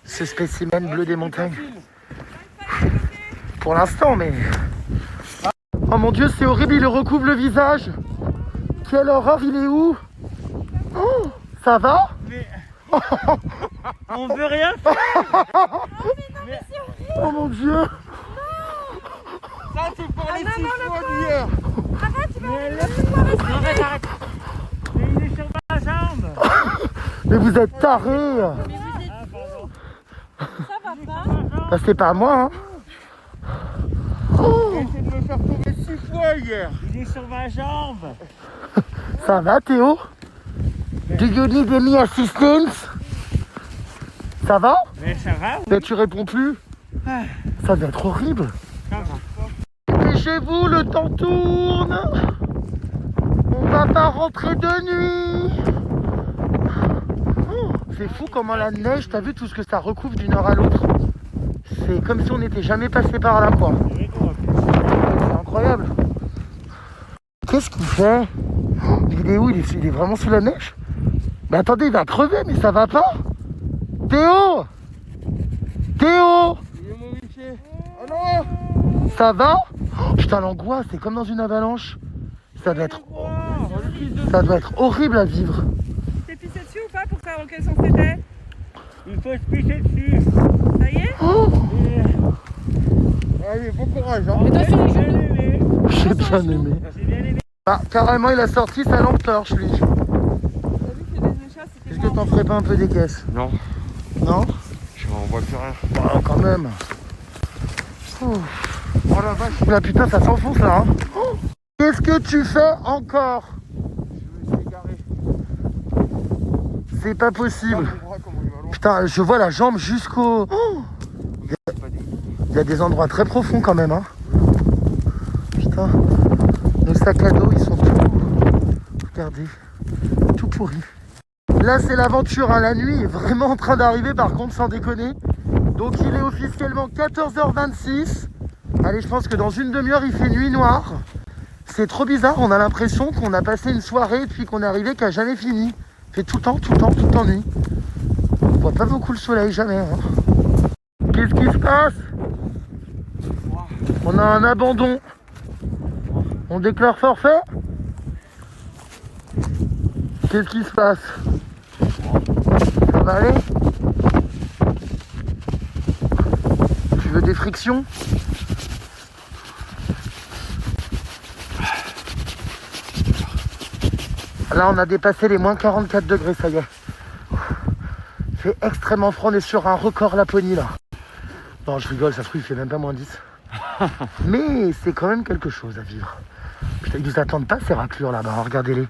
Ce spécimen bleu des montagnes. Pour l'instant mais... Oh mon dieu c'est horrible, il le recouvre le visage. Quelle horreur, il est où? Oh, ça va? On veut rien. Oh mon dieu. Ça, c'est pour les petits fous d'hier. Arrête, arrête. Mais il est sur ma jambe. Mais vous êtes tarés. Bah, c'est pas moi hein. Oh, Essaye de me faire tomber 6 fois hier. Il est sur ma jambe. ça va Théo? Do you need any assistance? Ça va? Mais ça va? Mais tu réponds plus. Ça doit être horrible. Ça va. Dépêchez-vous, le temps tourne. On va pas rentrer de nuit. Oh, c'est fou comment la neige, t'as vu tout ce que ça recouvre d'une heure à l'autre? C'est comme si on n'était jamais passé par là, quoi. C'est incroyable. Qu'est-ce qu'il fait? Il est où? Il est vraiment sous la neige? Mais attendez, il va crever, mais ça va pas? Théo! Théo! Oh non! Ça va? Oh, putain, l'angoisse, c'est comme dans une avalanche. Ça doit être horrible à vivre. T'es pissé dessus ou pas pour savoir dans quel sens t'étais? Il faut se pisser dessus. Ça y est? Oh, Allez, bon courage, hein. Mais toi sur les genoux. j'ai bien aimé. J'ai bien aimé. Ah, carrément, il a sorti sa lampe torche, lui. T'as vu que les échasses c'était Est-ce que t'en ferais pas un peu des caisses? Non, Non? je m'en vois plus rien. Oh, quand même. Oh la vache. Là, putain, ça s'enfonce là. Hein. Oh, qu'est-ce que tu fais encore? Je me suis égaré. C'est pas possible. On voit comment il va loin. Putain, je vois la jambe jusqu'au... Oh, il y a des endroits très profonds quand même. Hein. Putain. Nos sacs à dos, ils sont tout... Regardez. Tout pourris. Là, c'est l'aventure. Hein. La nuit est vraiment en train d'arriver, par contre, sans déconner. Donc, il est officiellement 14h26. Allez, je pense que dans une demi-heure, il fait nuit noire. C'est trop bizarre. On a l'impression qu'on a passé une soirée depuis qu'on est arrivé qui n'a jamais fini. Il fait tout le temps nuit. On voit pas beaucoup le soleil, jamais. Hein. Qu'est-ce qui se passe? On a un abandon. On déclare forfait? Qu'est-ce qui se passe? Ça va aller? Tu veux des frictions? Là, on a dépassé les moins 44 degrés, ça y est. Il fait extrêmement froid, on est sur un record Laponie, là. Non, je rigole, ça se trouve, il fait même pas moins 10. Mais c'est quand même quelque chose à vivre. Putain, ils nous attendent pas, ces raclures, là-bas, regardez-les.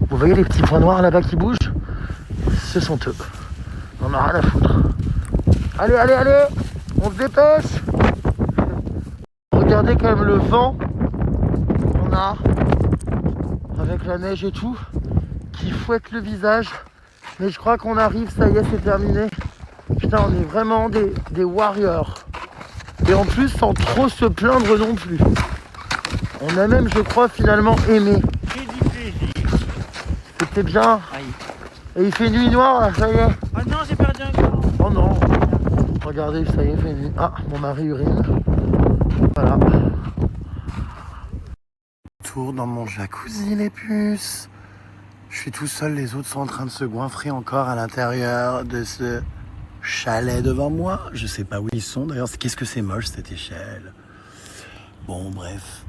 Vous voyez les petits points noirs, là-bas, qui bougent? Ce sont eux. On en a rien à foutre. Allez, allez, allez! On se dépêche! Regardez quand même le vent qu'on a, avec la neige et tout, qui fouette le visage. Mais je crois qu'on arrive, ça y est, c'est terminé. Putain, on est vraiment des warriors. Et en plus, sans trop se plaindre non plus. On a même, je crois, finalement aimé. J'ai du plaisir. C'était bien. Aïe. Et il fait nuit noire, là, ça y est. Oh non, j'ai perdu un gars. Oh non. Regardez, ça y est, il fait nuit. Ah, mon mari urine. Voilà. Tour dans mon jacuzzi, les puces. Je suis tout seul, les autres sont en train de se goinfrer encore à l'intérieur de ce chalet devant moi. Je sais pas où ils sont d'ailleurs. Qu'est-ce que c'est moche cette échelle. Bon, bref.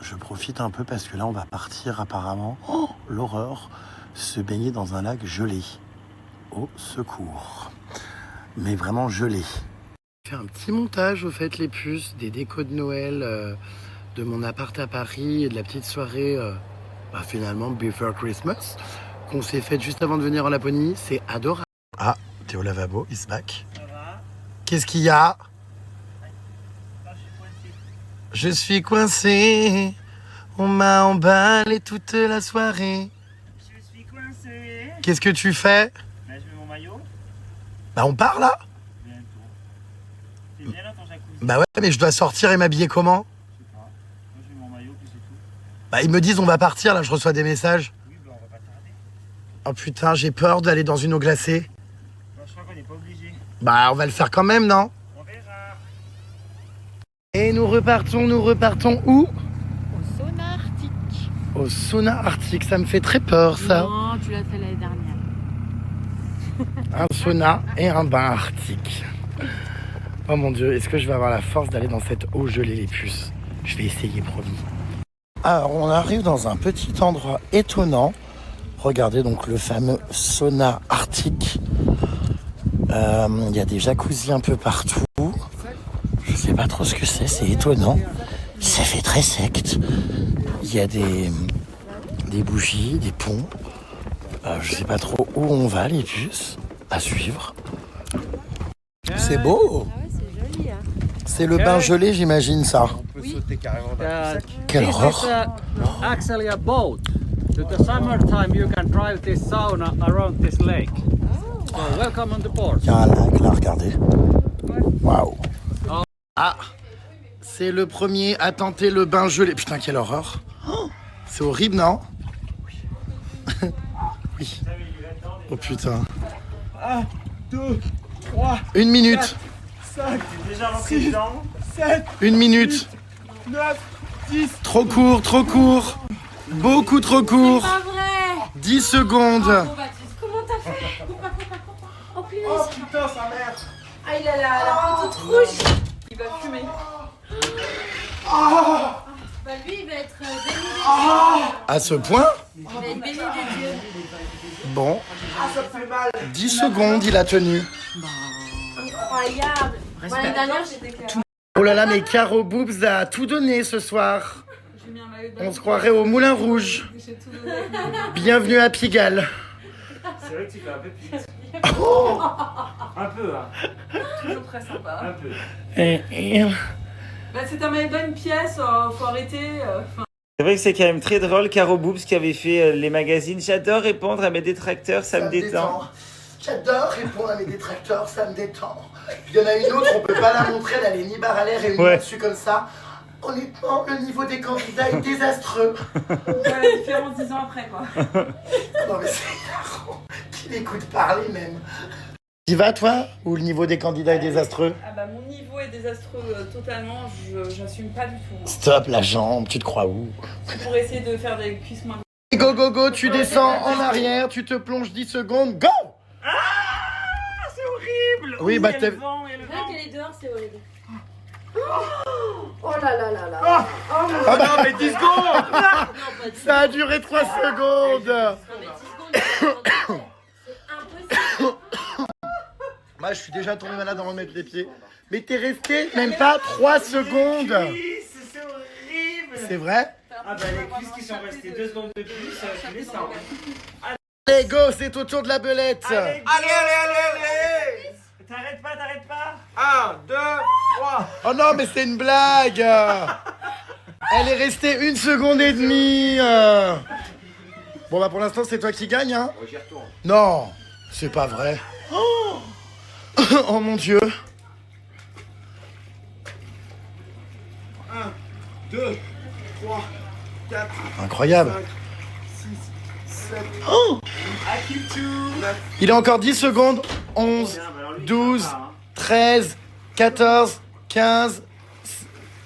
Je profite un peu parce que là, on va partir apparemment. Oh, l'horreur. Se baigner dans un lac gelé. Au secours. Mais vraiment gelé. Faire un petit montage, au fait, les puces, des décos de Noël, de mon appart à Paris et de la petite soirée, finalement, Before Christmas, qu'on s'est faite juste avant de venir en Laponie. C'est adorable. Ah, t'es au lavabo, is back. Ça va? Qu'est-ce qu'il y a? Ah, Je suis coincé. On m'a emballé toute la soirée. Je suis coincé. Qu'est-ce que tu fais? Là, je mets mon maillot. Bah, on part là? Bientôt. C'est bien là ton jacuzzi? Bah ouais, mais je dois sortir et m'habiller comment? Je sais pas. Moi, je mets mon maillot, puis c'est tout. Bah, ils me disent on va partir, là, je reçois des messages. Oui, bah, on va pas tarder. Oh putain, j'ai peur d'aller dans une eau glacée. Bah, je crois qu'on n'est pas obligé. Bah, on va le faire quand même, non? On verra. Et nous repartons où? Au sauna arctique. Au sauna arctique, ça me fait très peur, ça. Non, tu l'as fait l'année dernière. Un sauna et un bain arctique. Oh mon Dieu, est-ce que je vais avoir la force d'aller dans cette eau gelée, les puces? Je vais essayer, promis. Alors, on arrive dans un petit endroit étonnant. Regardez donc le fameux sauna arctique. Il y a des jacuzzis un peu partout. Je sais pas trop ce que c'est étonnant. Ça fait très secte. Il y a des bougies, des ponts. Je sais pas trop où on va, les puces. À suivre. C'est beau. Ah ouais, c'est joli. Hein. C'est le bain gelé, j'imagine, ça. On peut sauter carrément dans le sac. Quelle horreur. This is actually a boat. To the summertime you can drive this sauna around this lake. Il y a un lac là, regardez. Waouh. Ah, c'est le premier à tenter le bain gelé. Putain, quelle horreur. Oh, c'est horrible, non? Oui. Oh putain. 1, 2, 3, 1 minute. 5, Déjà rentré 6, dedans. 7, 1 minute. 9, 10. Trop court, trop court. Beaucoup trop court. Pas vrai. 10 secondes. Oh, Baptiste, comment t'as fait? Oh punaise. Oh putain, sa mère. Ah, il a la peau toute rouge. Il va fumer. Bah lui, il va être béni des dieux. À ce point? Il va être béni des dieux. Bon. 10 secondes, il a tenu. Incroyable. Moi, l'année dernière, j'étais claire. Oh là là, mais Caro Boobs a tout donné ce soir. J'ai mis un maillot de bain. On se croirait au Moulin Rouge. J'ai tout donné avec moi. Bienvenue à Pigalle. C'est vrai que tu fais un peu pute. Oh. Un peu, hein. Toujours très sympa. Un peu. Bah, c'est un maillot de bain, une pièce, faut arrêter. Enfin, C'est vrai que c'est quand même très drôle, Caro Boobs qui avait fait les magazines. J'adore répondre à mes détracteurs, ça me détend. J'adore répondre à mes détracteurs, ça me détend. Il y en a une autre, on peut pas la montrer, elle a les nibards à l'air et une Ouais. dessus comme ça. Honnêtement, le niveau des candidats est désastreux. voilà la différence 10 ans après, quoi. Non mais c'est hilarant. Qui l'écoute parler même. Tu vas toi? Ou le niveau des candidats est désastreux? Ah bah, mon niveau est désastreux totalement, j'assume pas du tout. Stop la jambe, tu te crois où? C'est pour essayer de faire des cuisses moins. Go go go, tu descends en arrière, tu te plonges 10 secondes, go! C'est horrible. Oui, bah il y a t'es... le vent, il y a le Rien vent. qu'elle est dehors, c'est horrible. Oh là là là là. Oh mon Ah bah, Non, mais 10 secondes. Non, pas du ça a duré 3 secondes! Non, mais 10 secondes, c'est impossible. Moi je suis déjà tombé malade avant de mettre les pieds. Mais t'es resté même pas 3 secondes! C'est horrible. C'est vrai? Ah bah les cuisses qui sont restées 2 secondes de plus, tu les sens. Allez go, c'est au tour de la belette! Allez. T'arrêtes pas. 1, 2, 3. Oh non mais c'est une blague! Elle est restée 1 seconde et demie! Bon bah pour l'instant c'est toi qui gagne hein? J'y retourne. Non, c'est pas vrai. Oh, oh mon dieu. 1, 2, 3, 4, Incroyable. 6, 7, Oh, I keep two. il a encore 10 secondes. 11, 12, 13, 14, 15.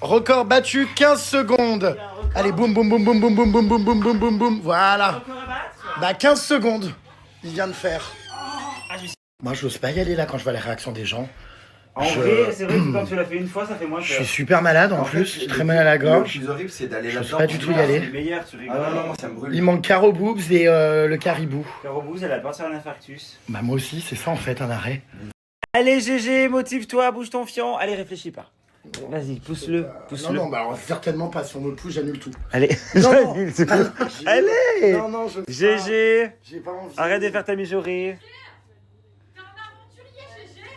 Record battu, 15 secondes. Allez, boum, boum, boum, boum, boum, boum, boum, boum, boum, boum, boum, boum. Voilà. Encore à battre. Bah 15 secondes. Il vient de faire. Moi, j'ose pas y aller là quand je vois les réactions des gens. En Je- vrai, c'est vrai que quand tu l'as fait une fois, ça fait moins Je peur. suis super malade en plus. J'ai très mal à la gorge. Le plus horrible, c'est d'aller J'ose là-dedans. pas du tout y C'est aller. le meilleur, tu rigoles. Ah non, non, ça me brûle. Il manque Caro Boobs et le caribou. Caro Bouz, elle a pensé à un infarctus. Bah moi aussi, c'est ça en fait, un arrêt. Allez GG, motive-toi, bouge ton fion. Allez, réfléchis pas. Vas-y, pousse-le, pousse-le. Non, non, bah alors certainement pas. Si on me le pousse, j'annule tout. Allez, Non, non. j'annule tout. Allez Non, non, je. GG. J'ai pas envie. Arrête de faire ta mijaurée.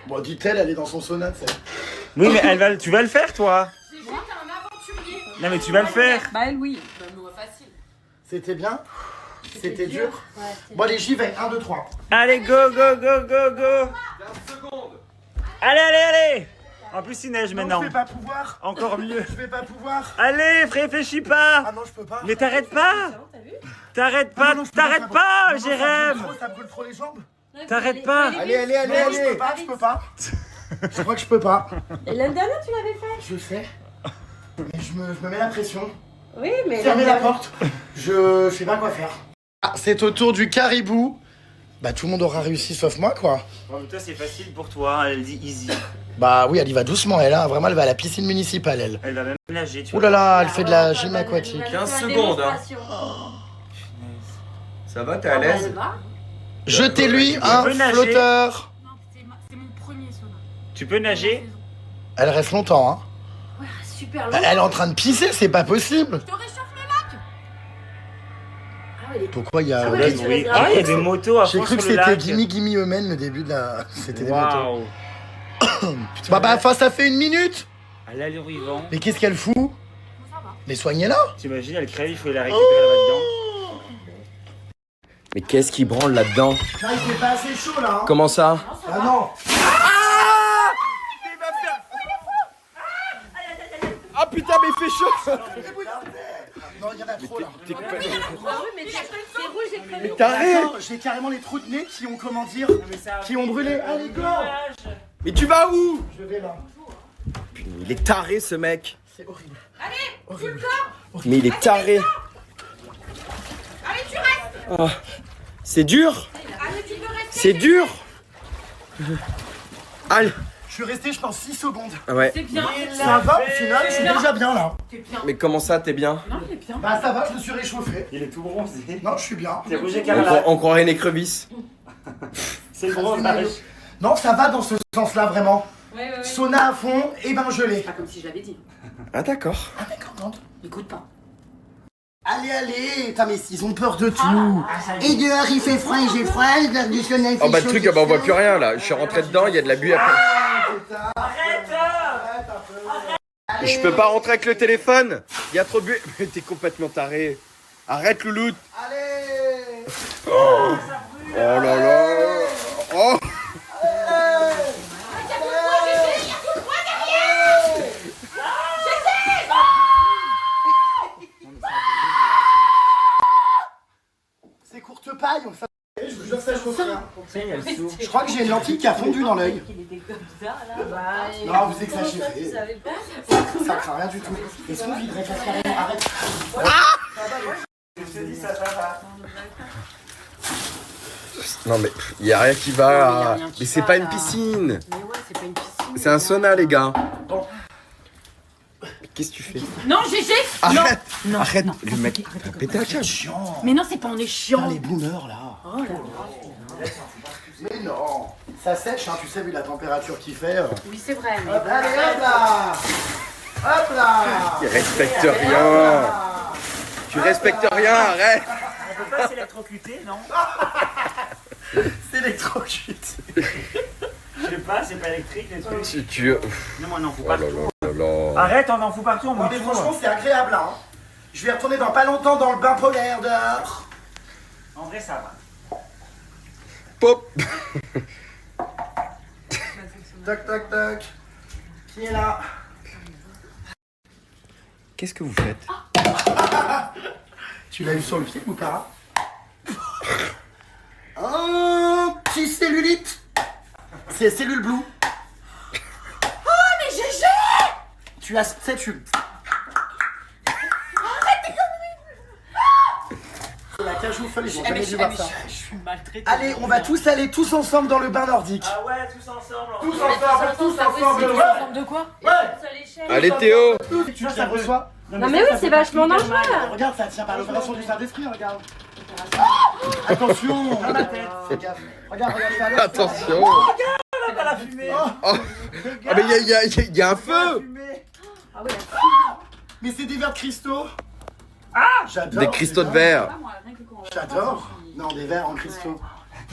Bon, dit-elle, elle est dans son sauna, tu sais. Oui, mais tu vas le faire, toi. GG, t'es un aventurier. Non, mais tu vas le faire. Bah, elle, oui. Bah, nous, facile. C'était bien? C'était dur? Ouais, c'était Bon, allez, j'y vais. 1, 2, 3. Allez, go, go, go, go, go. 15 secondes. Allez. En plus, il neige Non, maintenant. je vais pas pouvoir. Encore mieux. Je vais pas pouvoir. Allez, réfléchis pas. Ah non, je peux pas. Mais t'arrêtes pas. T'arrêtes pas, Non, je peux t'arrêtes pas, Non, non, Jérém. Ça brûle trop les jambes. T'arrêtes pas. Allez, allez, allez, Non, allez. je peux pas, Je peux pas. Je crois que je peux pas. Et l'année dernière, tu l'avais fait. Je sais. Mais je me mets la pression. Oui, mais. Fermez la porte. Je sais pas quoi faire. Ah, c'est au tour du caribou. Bah, tout le monde aura réussi sauf moi, quoi. Bon, mais toi, c'est facile pour toi, elle dit easy. Bah oui, elle y va doucement, elle. Hein. Vraiment, elle va à la piscine municipale, elle. Elle va même nager, tu Ouh vois. là là, elle fait de la gym aquatique. 15 secondes, hein. Ça va, t'es à l'aise? Jetez-lui un peux nager. flotteur. Non, c'est mon premier sauna. Tu peux nager? Elle reste longtemps, hein. Ouais, super long. Elle est en train de pisser, c'est pas possible. Je te réchauffe le lac. Ah ouais, les- Pourquoi il y a... Ah ouais, Ouais, tu Oui. regardes. Ah, il y a des motos à j'ai fond cru que sur le c'était lac. Gimme Gimme Human, le début de la... C'était des motos. Waouh. Bah bah, enfin, ça fait 1 minute. À l'allure vivant. Mais qu'est-ce qu'elle fout? Bon, ça va. Mais soignez-la. T'imagines, elle crève, il faut la récupérer là-dedans. Mais qu'est-ce qui branle là-dedans? Là, il fait pas assez chaud, là. Hein. Comment ça? Ah non. Ah putain, mais il fait chaud! Non, il y en a trop, là. Ah oui, mais c'est rouge et crevé. Attends, j'ai carrément les trous de nez qui ont, comment dire, qui ont brûlé. Allez, go. Mais tu vas où? Je vais là. Putain, il est taré ce mec. C'est horrible. Allez, tout le corps. Mais il est taré. Allez, tu restes. Ah, c'est dur. Allez, tu peux rester. C'est dur. Allez. Je suis resté, je pense, 6 secondes. Ouais. C'est bien. Ça va, au final, je suis déjà bien, là. T'es bien. Mais comment ça, t'es bien? Non, t'es bien. Bah, ça va, je me suis réchauffé. Il est tout bronzé. Non, je suis bien. C'est rouge écarlate. On croirait une écrevisse. C'est le bronzage. Non, ça va dans ce sens-là, vraiment. Ouais. Sauna à fond et bain gelé. Pas comme si je l'avais dit. Ah d'accord. Ah, d'accord, non. Écoute pas. Allez, putain, mais ils ont peur de tout. Et dehors, il fait froid et j'ai froid, le du soleil fait Oh bah le chaud, truc, j'ai ah bah on voit chaud. plus rien là. Je suis rentré dedans, il y a de la buée après. Je peux pas rentrer avec le téléphone. Il y a trop de buée. Mais t'es complètement taré. Arrête louloute. Allez. Oh là là. Oh. C'est courte paille, ça. Je vous jure que ça chauffe rien. Il y a le sou. Je crois que j'ai une lentille qui a fondu dans l'œil. Il était comme ça, là. Non, vous exagérez. savez pas. Ça craint rien du tout. Est-ce qu'on viderait ça carrément? Arrête. Je te dis, ça va. Non mais il y a rien qui va. Non, mais y a rien qui Mais c'est va, pas une là. piscine. Mais ouais, c'est pas une piscine. C'est un sauna les gars. Qu'est-ce que tu fais? Non, GG. Arrête. Non, Arrête. non, Le mec. arrête. Pétez un câble. Chiant. Mais non, c'est pas on est chiant. Putain, les boomers, là. Oh là là. Mais non. Ça sèche, hein, tu sais, vu la température qu'il fait. Oui, c'est vrai, mais Hop, allez, hop là. Hop là. Il respecte rien. Tu respectes rien, arrête. On peut pas s'électrocuter, non? C'est électrocuté. Je sais pas, c'est pas électrique les trucs. Si tu. Non, on en fout Oh là partout. là là là. Arrête, on en fout partout, on Non, mais mouille tout. franchement, c'est agréable, là. Hein. Je vais retourner dans pas longtemps dans le bain polaire dehors. En vrai, ça va. Pop. Toc, toc, toc. Qui est là? Qu'est-ce que vous faites? Tu l'as eu sur le pied ou pas? Un petit cellulite. C'est cellule blue. Oh, mais GG! Tu as... Tu sais, tu... C'est la cajou folle, j'ai jamais dû voir ça. Je suis maltraité. Allez, on va tous aller tous ensemble dans le bain nordique. Ah ouais, tous ensemble. Tous ensemble, tous ensemble. Ouais. forme de quoi? Ouais. Allez Théo. Tu te la reçois. Non, mais oui, c'est vachement dangereux. Regarde, ça tient par l'opération du Saint-Esprit, regarde. Attention. Fais gaffe. Regarde, ça alors. Attention. Pas la fumée. Oh. Ah mais il y a un feu. Ah oui, Mais c'est des verres de cristaux. Ah. J'adore. Des cristaux de verre. J'adore. Non, des verres en cristaux.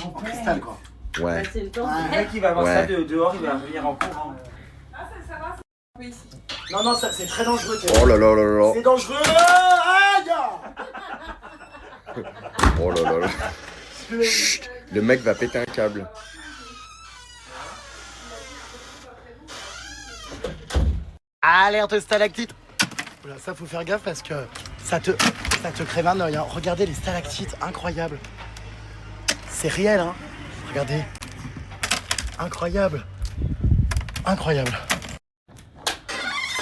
En cristal, quoi. Ouais. c'est le temps. Le mec, il va voir Ouais. ça dehors, il va venir en courant. Ah, ça va, c'est ici. Non, non, ça, c'est très dangereux. Oh là là là là. C'est dangereux. Aïe. Oh là là là. Chut. Le mec va péter un câble. Alerte stalactite. Voilà, ça faut faire gaffe parce que ça te crève un œil. Hein. Regardez les stalactites, incroyable. C'est réel, hein. Regardez. Incroyable. Incroyable.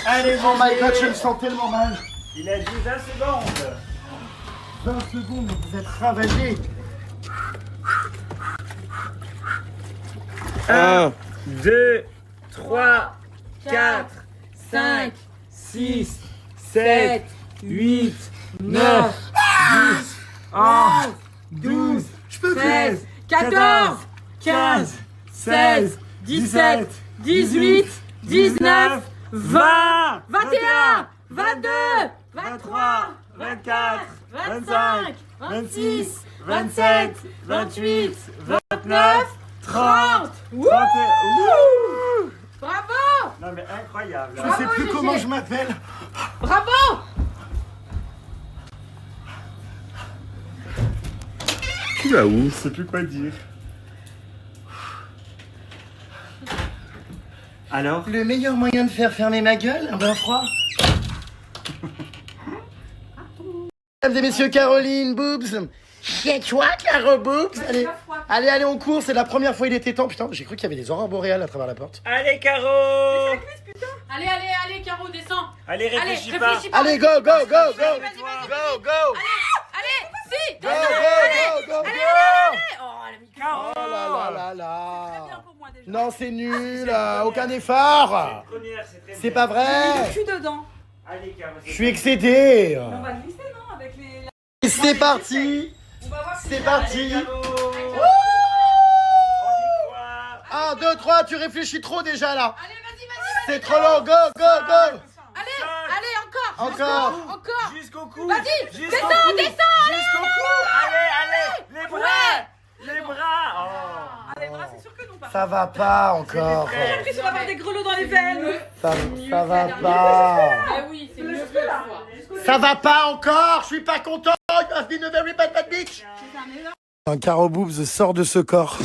Allez, oh my god, je me sens tellement mal. Il a dit 20 secondes. 20 secondes, mais vous êtes ravagés. 1, 2, 3, 4, 5, 6, 7, 8, 9, 10, 11, 12, Je peux plus. 13, 14, 15, 16, 17, 18, 19, 20, 21, 22, 23, 24, 25, 26, 27, 28, 29, 30, 31. Bravo! Non mais incroyable. Je sais plus GG. comment je m'appelle. Bravo! Tu vas où? Je sais plus quoi dire. Alors? Le meilleur moyen de faire fermer ma gueule, un bain froid. Mesdames et messieurs, Caroline Boobs. C'est toi, Caro Boobs. Allez, on court. C'est la première fois il était temps. Putain, j'ai cru qu'il y avait des aurores boréales à travers la porte. Allez, Caro! Allez, Caro, descends. Allez, réfléchis pas. Allez, go. Allez, si, Go. Oh, elle a mis Caro! Oh là là. Très bien pour moi déjà. Non, c'est nul. Aucun effort. Première, c'est très C'est bien. pas vrai. Je suis dedans. Allez, Caro. Je suis excédé. On va glisser, non? Avec les. Et c'est parti. On va voir si C'est parti. Caro! On y croit. 1, 2, 3, tu réfléchis trop déjà là. Allez, vas-y. C'est trop long. Go. Allez, Encore. Jusqu'au cou. Vas-y, Jusqu'au descends, cou. descends, Jusqu'au cou. Allez. Les bras. Les bras. Oh. Ah, les bras, c'est sûr que non. Par Ça va pas encore. J'ai l'impression d'avoir des grelots dans les veines. Ça va pas. Ah oui, c'est mieux que la fois. Ça va pas encore. Je suis pas content. You have been a very bad bitch. Un Caro Boobs sort de ce corps.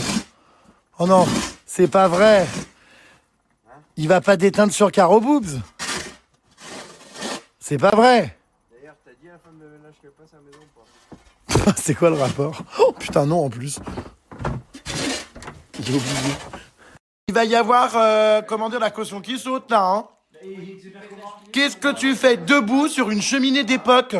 Oh non, c'est pas vrai. Il va pas déteindre sur Caro Boobs. C'est pas vrai. D'ailleurs, t'as dit à la femme de ménage qu'elle passe à la maison ou pas? C'est quoi le rapport? Oh putain, non en plus. J'ai oublié. Il va y avoir, comment dire, la caution qui saute là, hein. Qu'est-ce que tu fais debout sur une cheminée d'époque?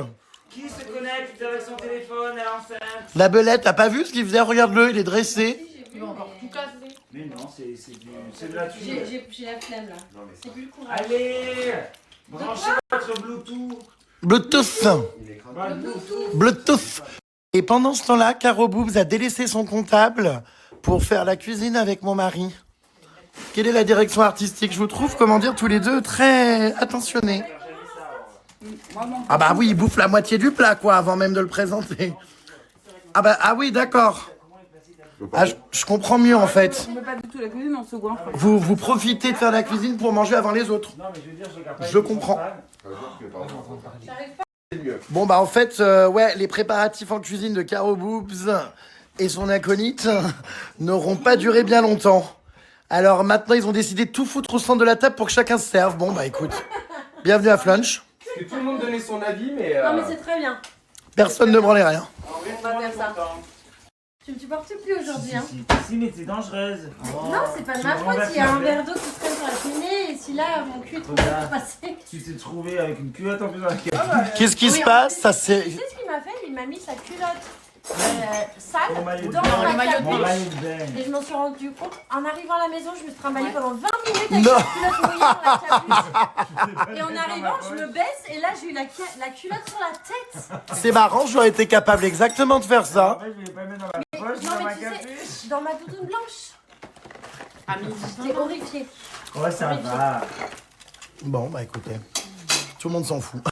Qui se connecte avec son téléphone à l'enceinte? La belette, t'as pas vu ce qu'il faisait? Regarde-le, il est dressé. Il va encore tout casser. Mais non, c'est de la thune. J'ai la flemme là. C'est plus le courage. Allez, branchez votre Bluetooth. Bluetooth. Et pendant ce temps-là, Caro Boobs a délaissé son comptable pour faire la cuisine avec mon mari. Quelle est la direction artistique? Je vous trouve, comment dire, tous les deux très attentionnés. Ah bah oui, il bouffe la moitié du plat, quoi, avant même de le présenter. Ah oui, d'accord. Ah, je comprends mieux, en fait. On fait pas du tout la cuisine, on se goinfre. Vous profitez de faire la cuisine pour manger avant les autres. Non, mais je veux dire, je regarde pas. Je comprends. Bon, bah en fait, ouais, les préparatifs en cuisine de Caro Boobs et son acolyte n'auront pas duré bien longtemps. Alors maintenant, ils ont décidé de tout foutre au centre de la table pour que chacun se serve. Bon, bah écoute, bienvenue à Flunch. Parce que tout le monde donnait son avis, mais... Non, mais c'est très bien. Personne ne branlait rien. On va faire ça. Tu me supportes plus aujourd'hui, hein? Si, mais c'est dangereuse. Non, c'est pas de ma faute. Il y a un verre d'eau qui se traîne sur la cheminée et si là, mon cul est trop bien passé. Tu t'es trouvé avec une culotte en plus dans la gueule. Qu'est-ce qui se passe? Ça c'est. Tu sais ce qu'il m'a fait? Il m'a mis sa culotte sale Mon maillot de dans bain. ma Mon capuche. maillot de bain. Et je m'en suis rendu compte en arrivant à la maison, je me suis trimballée pendant 20 minutes avec Non. la culotte mouillée dans la capuche. Et en arrivant, je me baisse et là j'ai eu la culotte sur la tête. C'est marrant, j'aurais été capable exactement de faire ça. Après, je vais pas mettre dans ma poche, Non dans ma mais tu capuche. sais, dans ma doudoune blanche. J'étais horrifiée. Ouais, ça va. Bon, bah écoutez, tout le monde s'en fout.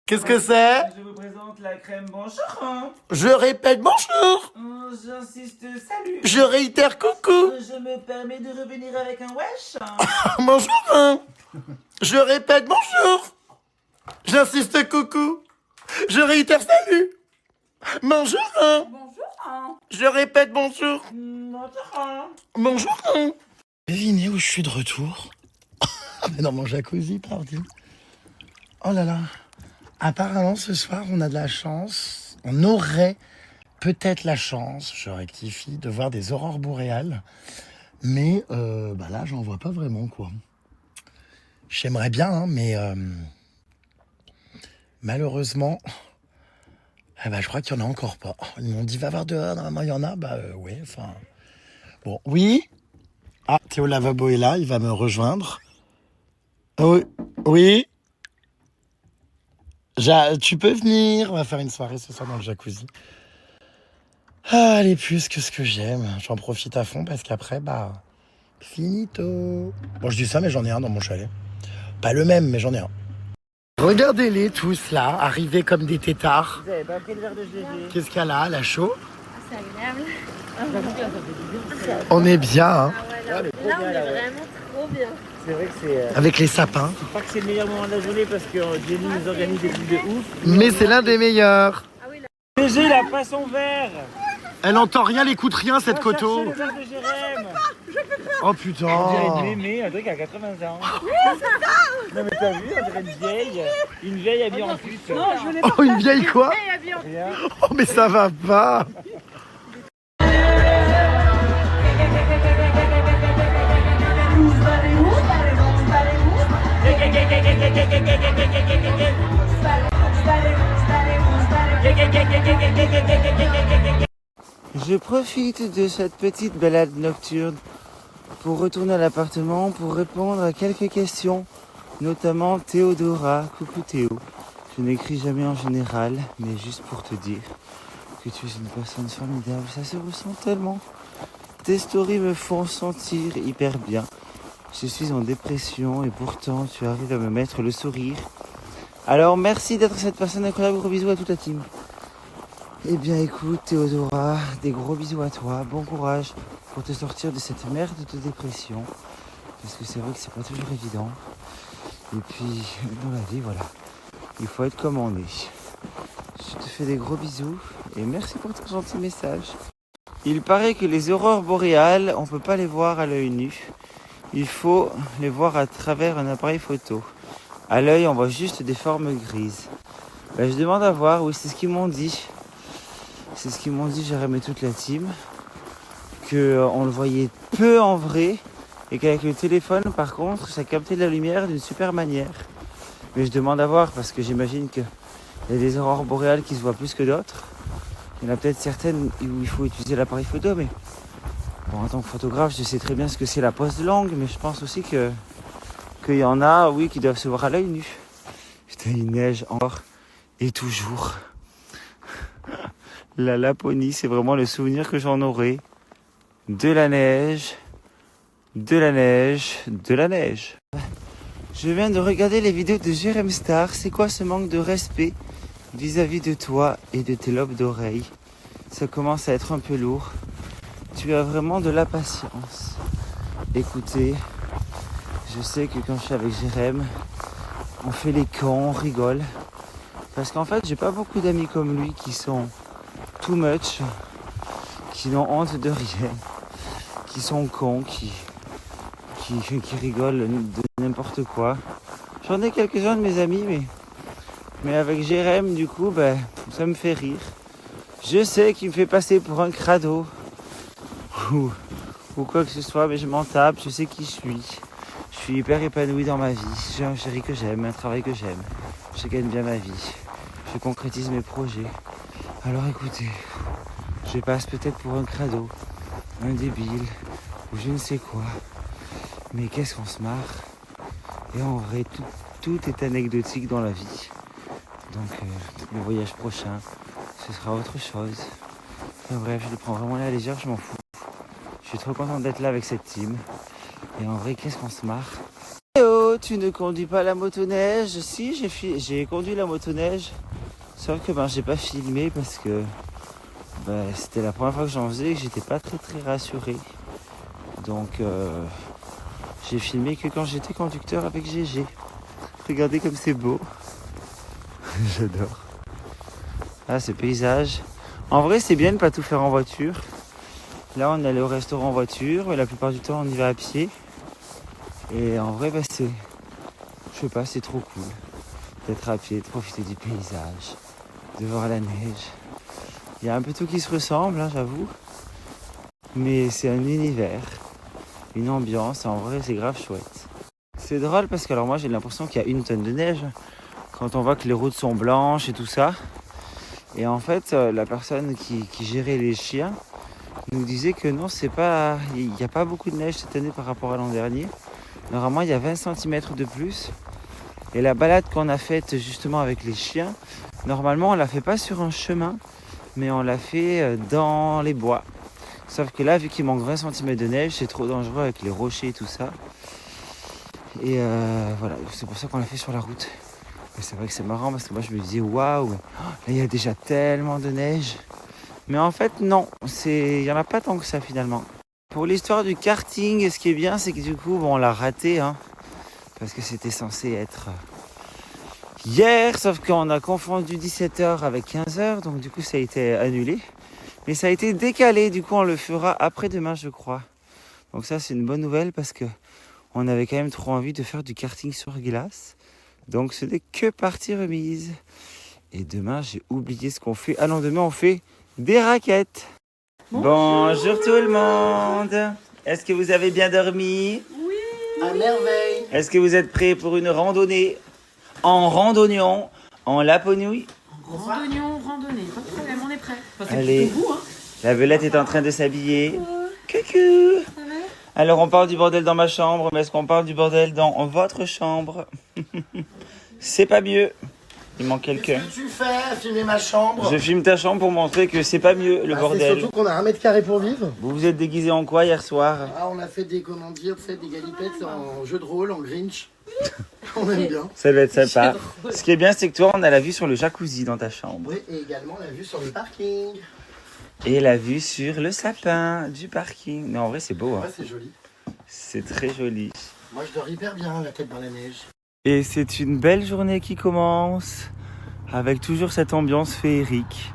Qu'est-ce que c'est? Je vous présente la crème bonjour. Je répète bonjour. J'insiste, salut. Je réitère coucou. Je me permets de revenir avec un wesh. Bonjour. Je répète bonjour. J'insiste coucou. Je réitère salut. Bonjour. Bonjour. Je répète bonjour. Bonjour. Bonjour. Devinez où je suis de retour. Mais dans mon jacuzzi, pardi. Oh là là. Apparemment, ce soir, on a de la chance. On aurait peut-être la chance, je rectifie, de voir des aurores boréales. Mais bah là, j'en vois pas vraiment, quoi. J'aimerais bien, hein, mais malheureusement, je crois qu'il y en a encore pas. Ils m'ont dit, va voir dehors, normalement, il y en a. Bah ouais, enfin... Bon, oui. Ah, Théo Lavabo est là, il va me rejoindre. Oui. Oui. Tu peux venir, on va faire une soirée ce soir dans le jacuzzi. Ah, les puces, que ce que j'aime. J'en profite à fond parce qu'après, bah, finito. Bon, je dis ça, mais j'en ai un dans mon chalet. Pas le même, mais j'en ai un. Regardez-les tous là, arrivés comme des têtards. Vous avez pas pris le verre de GG. Qu'est-ce qu'il y a là, la chaud? C'est agréable. On est bien, hein. Là, on est vraiment trop bien. C'est vrai que c'est. Avec les sapins. Je crois que c'est le meilleur moment de la journée parce que Jenny nous organise des trucs de ouf. Mais c'est l'un des meilleurs. Ah oui, là. GG, il a pas son verre. Elle entend rien, elle écoute rien cette Coto. Le verre de Jérém. Oh On putain. dirait une mémé, un truc à 80 ans. Oui, c'est ça. Non mais t'as vu, on dirait une vieille habillée en pute. Non, je l'ai pas. Oh, une vieille quoi? Rien. Oh mais ça va pas. Je profite de cette petite balade nocturne pour retourner à l'appartement pour répondre à quelques questions, notamment Théodora. Coucou Théo. Je n'écris jamais en général, mais juste pour te dire que tu es une personne formidable. Ça se ressent tellement. Tes stories me font sentir hyper bien. Je suis en dépression et pourtant tu arrives à me mettre le sourire. Alors merci d'être cette personne incroyable. Gros bisous à toute la team. Eh bien écoute Théodora, des gros bisous à toi. Bon courage pour te sortir de cette merde de dépression. Parce que c'est vrai que c'est pas toujours évident. Et puis dans la vie, voilà. Il faut être comme on est. Je te fais des gros bisous et merci pour ton gentil message. Il paraît que les aurores boréales, on peut pas les voir à l'œil nu. Il faut les voir à travers un appareil photo. À l'œil, on voit juste des formes grises. Ben, je demande à voir, oui, c'est ce qu'ils m'ont dit. C'est ce qu'ils m'ont dit, Jérém et toute la team. Qu'on le voyait peu en vrai. Et qu'avec le téléphone, par contre, ça captait la lumière d'une super manière. Mais je demande à voir, parce que j'imagine qu'il y a des aurores boréales qui se voient plus que d'autres. Il y en a peut-être certaines où il faut utiliser l'appareil photo, mais... Bon, en tant que photographe, je sais très bien ce que c'est la pose longue, mais je pense aussi qu'il y en a, oui, qui doivent se voir à l'œil nu. Putain, il neige encore et toujours. La Laponie, c'est vraiment le souvenir que j'en aurai. De la neige, de la neige, de la neige. Je viens de regarder les vidéos de Jérém Star. C'est quoi ce manque de respect vis-à-vis de toi et de tes lobes d'oreilles? Ça commence à être un peu lourd. Tu as vraiment de la patience. Écoutez, je sais que quand je suis avec Jérém, on fait les cons, on rigole. Parce qu'en fait, j'ai pas beaucoup d'amis comme lui qui sont too much, qui n'ont honte de rien, qui sont cons, qui rigolent de n'importe quoi. J'en ai quelques-uns de mes amis, mais avec Jérém, du coup, ben, ça me fait rire. Je sais qu'il me fait passer pour un crado. Ou quoi que ce soit, mais je m'en tape, je sais qui je suis. Je suis hyper épanoui dans ma vie. J'ai un chéri que j'aime, un travail que j'aime. Je gagne bien ma vie. Je concrétise mes projets. Alors écoutez, je passe peut-être pour un crado, un débile, ou je ne sais quoi. Mais qu'est-ce qu'on se marre. Et en vrai, tout est anecdotique dans la vie. Donc le voyage prochain, ce sera autre chose. Enfin, bref, je le prends vraiment à la légère, je m'en fous. Je suis trop content d'être là avec cette team. Et en vrai, qu'est-ce qu'on se marre. Oh, tu ne conduis pas la motoneige? Si, j'ai conduit la motoneige. Sauf que j'ai pas filmé parce que c'était la première fois que j'en faisais et que j'étais pas très rassuré. Donc j'ai filmé que quand j'étais conducteur avec GG. Regardez comme c'est beau. J'adore. Ah, ce paysage. En vrai, c'est bien de pas tout faire en voiture. Là, on est allé au restaurant en voiture, mais la plupart du temps, on y va à pied. Et en vrai, c'est... Je sais pas, c'est trop cool d'être à pied, de profiter du paysage, de voir la neige. Il y a un peu tout qui se ressemble, hein, j'avoue. Mais c'est un univers, une ambiance, en vrai, c'est grave chouette. C'est drôle parce que, alors moi, j'ai l'impression qu'il y a 1 tonne de neige quand on voit que les routes sont blanches et tout ça. Et en fait, la personne qui gérait les chiens nous disait que non, il n'y a pas beaucoup de neige cette année par rapport à l'an dernier. Normalement, il y a 20 cm de plus. Et la balade qu'on a faite justement avec les chiens, normalement, on ne la fait pas sur un chemin, mais on l'a fait dans les bois. Sauf que là, vu qu'il manque 20 cm de neige, c'est trop dangereux avec les rochers et tout ça. Et voilà, c'est pour ça qu'on l'a fait sur la route. Mais c'est vrai que c'est marrant parce que moi, je me disais, waouh, là, il y a déjà tellement de neige. Mais en fait, non, il n'y en a pas tant que ça finalement. Pour l'histoire du karting, ce qui est bien, c'est que du coup, on l'a raté, hein, parce que c'était censé être hier, sauf qu'on a confondu 17h avec 15h, donc du coup ça a été annulé. Mais ça a été décalé, du coup on le fera après-demain je crois. Donc ça c'est une bonne nouvelle parce que on avait quand même trop envie de faire du karting sur glace. Donc ce n'est que partie remise. Et demain j'ai oublié ce qu'on fait. Ah non, demain on fait des raquettes. Bonjour tout le monde. Est-ce que vous avez bien dormi? À merveille. Est-ce que vous êtes prêts pour une randonnée en randonnion, en Laponouille? Randonnée, pas de problème, on est prêts. Enfin, c'est Allez, plutôt vous, hein. la Belette est en train de s'habiller. Coucou. Alors on parle du bordel dans ma chambre, mais est-ce qu'on parle du bordel dans votre chambre? C'est pas mieux. Il manque quelqu'un. Qu'est-ce que tu fais? Filmer ma chambre? Je filme ta chambre pour montrer que c'est pas mieux le C'est bordel. surtout qu'on a 1 mètre carré pour vivre. Vous vous êtes déguisé en quoi hier soir? Ah, on a fait des, comment dire, des galipettes en jeu de rôle, en Grinch. On aime bien. Ça va être sympa. Ce qui est bien, c'est que toi, on a la vue sur le jacuzzi dans ta chambre. Oui, et également la vue sur le parking. Et la vue sur le sapin du parking. Mais en vrai, c'est beau. Hein. Ouais, c'est joli. C'est très joli. Moi, je dors hyper bien, la tête dans la neige. Et c'est une belle journée qui commence. Avec toujours cette ambiance féerique.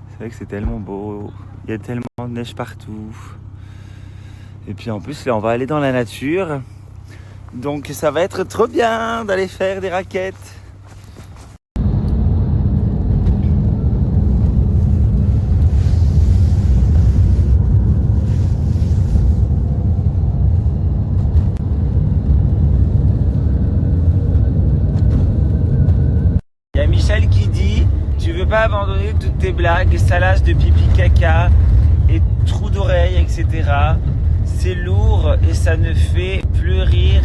C'est vrai que c'est tellement beau. Il y a tellement de neige partout. Et puis en plus, là, on va aller dans la nature. Donc ça va être trop bien d'aller faire des raquettes. Il y a Michel qui dit: tu veux pas abandonner toutes tes blagues, salages de pipi caca et trous d'oreilles, etc. C'est lourd et ça ne fait plus rire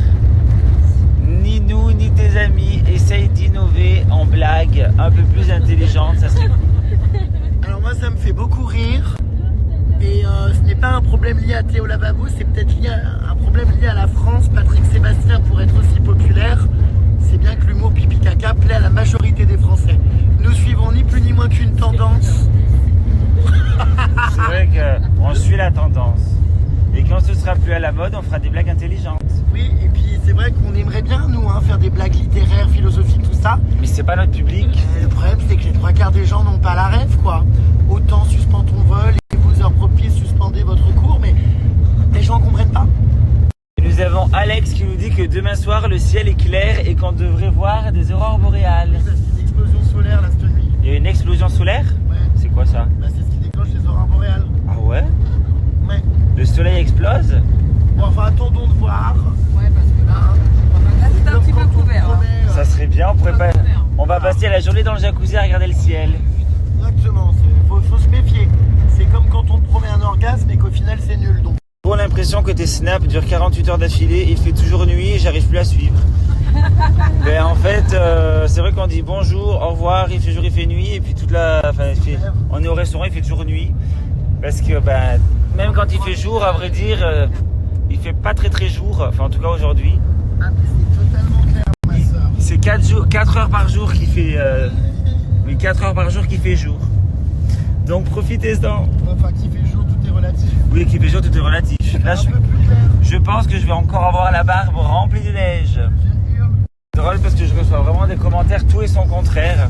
ni nous ni tes amis. Essaye d'innover en blagues un peu plus intelligentes, ça serait cool. Alors moi, ça me fait beaucoup rire. Et ce n'est pas un problème lié à Théo Lavabo, c'est peut-être lié à un problème lié à la France. Patrick Sébastien, pour être aussi populaire, c'est bien que l'humour pipi caca plaît à la majorité des Français. Nous suivons ni plus ni moins qu'une tendance. C'est vrai qu'on suit la tendance. Et quand ce sera plus à la mode, on fera des blagues intelligentes. Oui, et puis c'est vrai qu'on aimerait bien, nous, faire des blagues littéraires, philosophiques, tout ça. Mais c'est pas notre public. Et le problème, c'est que les 3/4 des gens n'ont pas la rêve, quoi. Autant suspend ton vol et vous heures propices, suspendez votre cours, mais les gens comprennent pas. Et nous avons Alex qui nous dit que demain soir, le ciel est clair et qu'on devrait voir des aurores boréales. C'est une explosion solaire, là, cette nuit. Il y a une explosion solaire? Ouais. C'est quoi ça? Bah, c'est ce qui déclenche les aurores boréales. Ah ouais? Ouais. Le soleil explose? Bon, enfin, attendons de voir. Ouais, parce que là, Là, c'est un petit peu couvert. Hein. Ça serait bien, on va passer la journée dans le jacuzzi à regarder le ciel. Exactement, faut se méfier. C'est comme quand on te promet un orgasme et qu'au final c'est nul. Donc. J'ai l'impression que tes snaps durent 48 heures d'affilée, il fait toujours nuit et j'arrive plus à suivre. Ben en fait, c'est vrai qu'on dit bonjour, au revoir, il fait jour, il fait nuit, et puis on est au restaurant, il fait toujours nuit. Parce que même quand il fait jour, à vrai dire, il fait pas très jour, enfin en tout cas aujourd'hui. Ah, mais c'est totalement clair, ma soeur. C'est 4 heures par jour qui fait 4 heures par jour qui fait jour. Donc profitez-en. Enfin, qui fait jour, tout est relatif. Oui, qui fait jour, tout est relatif. Là, Un peu plus clair. je pense que je vais encore avoir la barbe remplie de neige. C'est drôle parce que je reçois vraiment des commentaires tout et son contraire.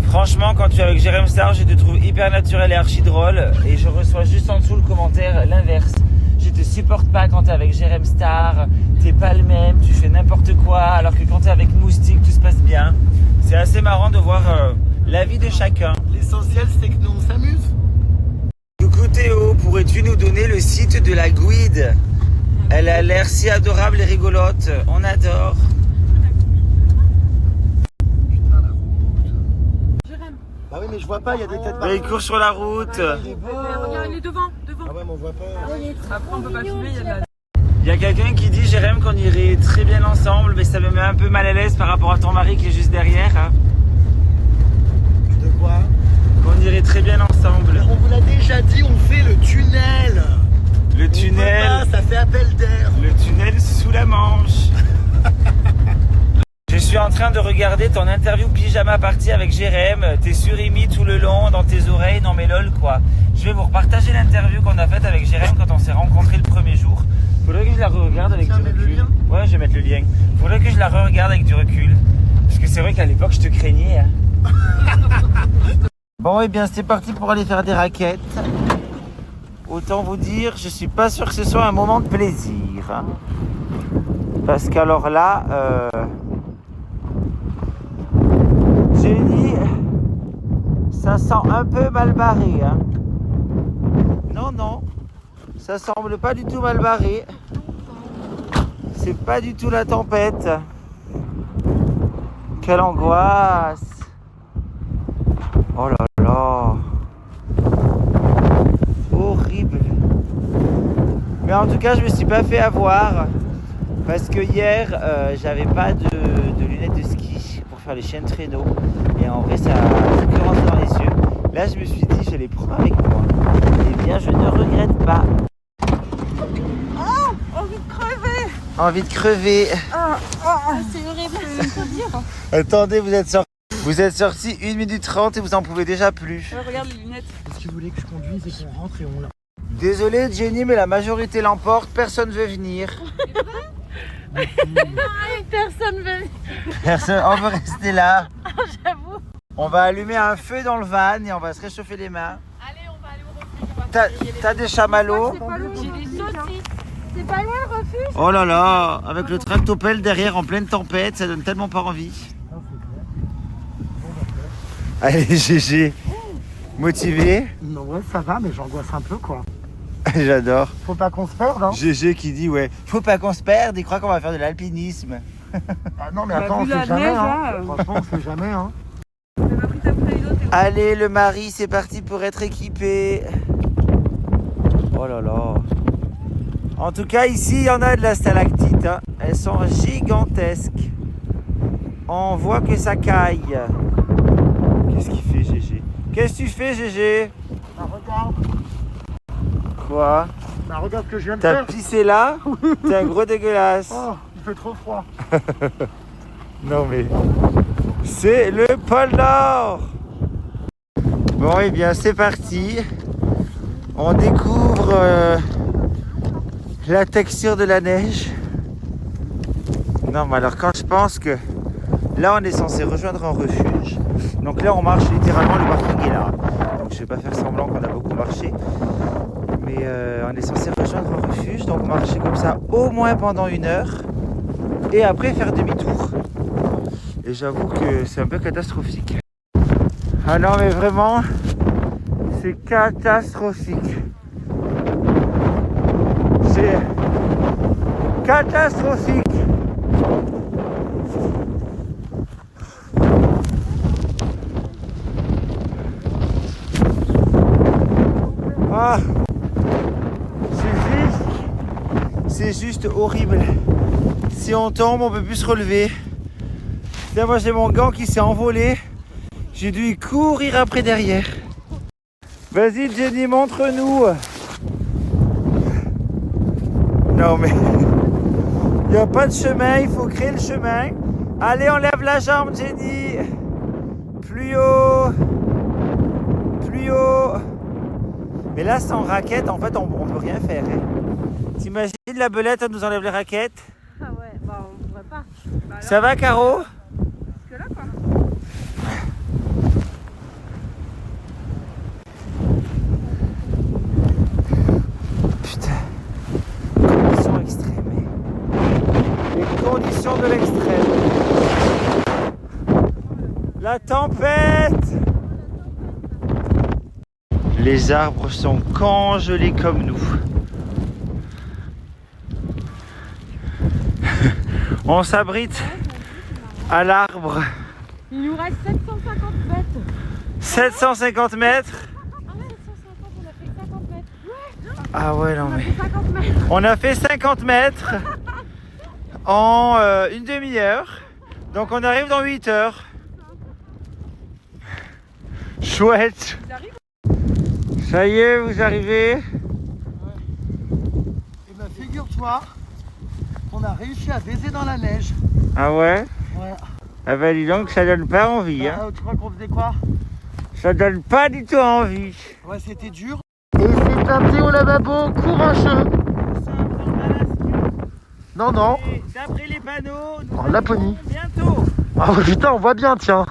Franchement, quand tu es avec Jérém Star, je te trouve hyper naturel et archi drôle. Et je reçois juste en dessous le commentaire l'inverse. Je te supporte pas quand t'es avec Jérém Star, t'es pas le même, tu fais n'importe quoi, alors que quand t'es avec Moustique, tout se passe bien. C'est assez marrant de voir l'avis de chacun. L'essentiel, c'est que nous, on s'amuse. Coucou Théo, pourrais-tu nous donner le site de la guide? Elle a l'air si adorable et rigolote, on adore. Putain, la route. Bah oui, mais je vois pas, il y a des têtes Il court sur la route. Il est beau. Regarde, il est devant. Ah ouais, mais on voit pas. Après, on peut pas filmer, il y a de la... Il y a quelqu'un qui dit, Jérém, qu'on irait très bien ensemble, mais ça me met un peu mal à l'aise par rapport à ton mari qui est juste derrière. Hein. De quoi? Qu'on irait très bien ensemble. On vous l'a déjà dit, on fait le tunnel. Le On tunnel, peut pas, ça fait appel d'air. le tunnel sous la Manche. Je suis suis en train de regarder ton interview pyjama party avec Jérém. T'es surémis tout le long dans tes oreilles. Non mais lol quoi. Je vais vous repartager l'interview qu'on a faite avec Jérém quand on s'est rencontrés le premier jour. Faudrait que je la regarde avec du recul. Ouais, je vais mettre le lien. Faudrait que je la regarde avec du recul. Parce que c'est vrai qu'à l'époque, je te craignais. Hein. Bon, et bien, c'est parti pour aller faire des raquettes. Autant vous dire, je suis pas sûr que ce soit un moment de plaisir. Hein. Parce qu'alors là, Jenny, ça sent un peu mal barré. Hein. Non, non. Ça semble pas du tout mal barré. C'est pas du tout la tempête. Quelle angoisse. Oh là là. Horrible. Mais en tout cas, je me suis pas fait avoir. Parce que hier, j'avais pas de lunettes de ski pour faire les chaînes traîneau. Et en vrai, ça a rentré dans les yeux. Là, je me suis dit, je les prends avec moi. Eh bien, je ne regrette pas. Envie de crever. Envie de crever. C'est horrible, c'est dire. Attendez, vous êtes sorti 1 minute 30 et vous en pouvez déjà plus. Ouais, regarde les lunettes. Est-ce que vous voulez que je conduise et qu'on rentre et on... Désolé Jenny, mais la majorité l'emporte, personne veut venir. Personne veut. Personne, on veut rester là. J'avoue. On va allumer un feu dans le van et on va se réchauffer les mains. Allez, on va aller au refuge. T'as des chamallows? J'ai des saucisses. C'est pas loin le refuge? Oh là là, avec le tractopelle derrière en pleine tempête, ça donne tellement pas envie. Allez GG, motivé? Non, ouais, ça va, mais j'angoisse un peu, quoi. J'adore. Faut pas qu'on se perde, hein. GG qui dit ouais, faut pas qu'on se perde, il croit qu'on va faire de l'alpinisme. Ah non, mais Bah, attends, on vu sait la jamais, neige, hein. là, Franchement, on sait jamais, hein. T'as pas pris ta bouteille d'eau, t'es où? Allez le mari, c'est parti pour être équipé. Oh là là. En tout cas ici il y en a de la stalactite, hein. Elles sont gigantesques. On voit que ça caille. Qu'est-ce qu'il fait GG? Qu'est-ce que tu fais GG? Bah, regarde. Quoi? Bah, regarde ce que je viens de T'as faire. pissé là? T'es un gros dégueulasse. Oh, il fait trop froid. Non mais... C'est le pôle Nord. Bon et bien c'est parti. On découvre la texture de la neige. Non mais alors quand je pense que là on est censé rejoindre un refuge. Donc là on marche littéralement, le parking est là. Donc je vais pas faire semblant qu'on a beaucoup marché. Mais on est censé rejoindre un refuge. Donc marcher comme ça au moins pendant 1 heure. Et après faire demi-tour. Et j'avoue que c'est un peu catastrophique. Ah non mais vraiment, c'est catastrophique. C'est catastrophique. Ah, c'est juste horrible. Si on tombe, on peut plus se relever. Là, moi j'ai mon gant qui s'est envolé. J'ai dû y courir après derrière. Vas-y Jenny, montre-nous. Non mais... Il n'y a pas de chemin, il faut créer le chemin. Allez, on lève la jambe Jenny. Plus haut. Plus haut. Mais là sans raquette, en fait on peut rien faire. Hein. T'imagines la belette, elle nous enlève les raquettes? Ah ouais, bah on pourrait pas. Bah, Ça va Caro? que là, quoi. Putain, conditions extrêmes. Les conditions de l'extrême. La tempête. Les arbres sont congelés comme nous. On s'abrite à l'arbre. Il nous reste 750 mètres. 750 mètres. Ah ouais, 150, on a fait 50 mètres. Ouais, Ah ouais, non on a mais... fait 50 mètres. On a fait 50 mètres en 1 demi-heure. Donc on arrive dans 8 heures. Chouette. Ça y est, vous arrivez. Et ben, figure-toi qu'on a réussi à baiser dans la neige. Ah ouais? Ouais. Ah bah dis donc, ça donne pas envie. Hein. Tu crois qu'on faisait quoi? Ça donne pas du tout envie. Ouais, c'était dur. Et c'est un thé au lavabo courageux. Non, non. D'après les panneaux, nous En Laponie. bientôt. Ah putain, on voit bien, tiens.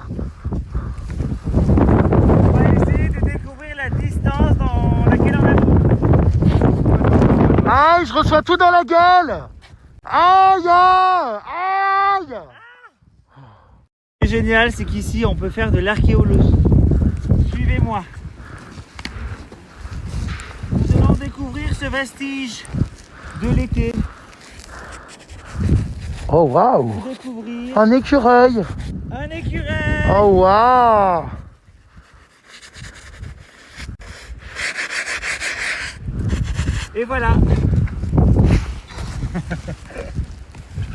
On va essayer de découvrir la distance dans laquelle on a tout. Aïe, je reçois tout dans la gueule. Aïe, aïe. Ce qui est génial, c'est qu'ici, on peut faire de l'archéologie. Suivez-moi. Nous allons découvrir ce vestige de l'été. Oh waouh. Découvrir Un écureuil. un écureuil. Oh waouh. Et voilà.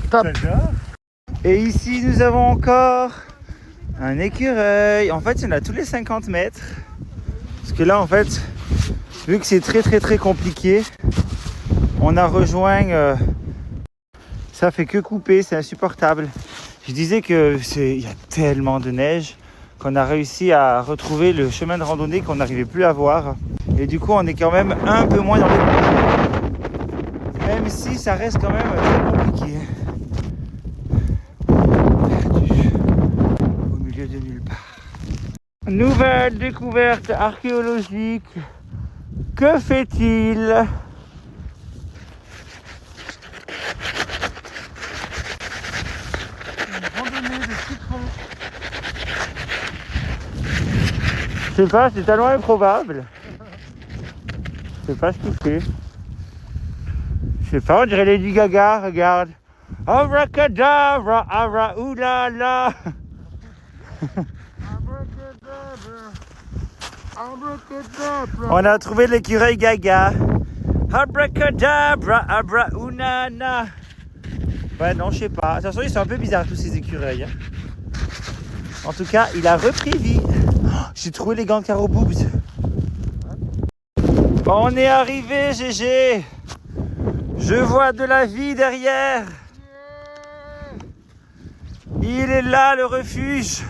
Top. Et ici, nous avons encore un écureuil. En fait, il y en a tous les 50 mètres. Parce que là, en fait, vu que c'est très compliqué, on a rejoint... ça fait que couper, c'est insupportable. Je disais que il y a tellement de neige qu'on a réussi à retrouver le chemin de randonnée qu'on n'arrivait plus à voir. Et du coup, on est quand même un peu moins dans les... Même si ça reste quand même très compliqué. Perdu au milieu de nulle part. Nouvelle découverte archéologique. Que fait-il ? Je sais pas, c'est tellement improbable. Je sais pas ce qu'il fait. Je sais pas, on dirait Lady Gaga, regarde. Abracadabra, abra, oulala. On a trouvé l'écureuil Gaga. Abracadabra, abra, ounana. Ouais, non, je sais pas. De toute façon, ils sont un peu bizarres tous ces écureuils. Hein. En tout cas, il a repris vie. J'ai trouvé les gants de Caro Boobs. On est arrivé, GG. Je vois de la vie derrière. Il est là, le refuge.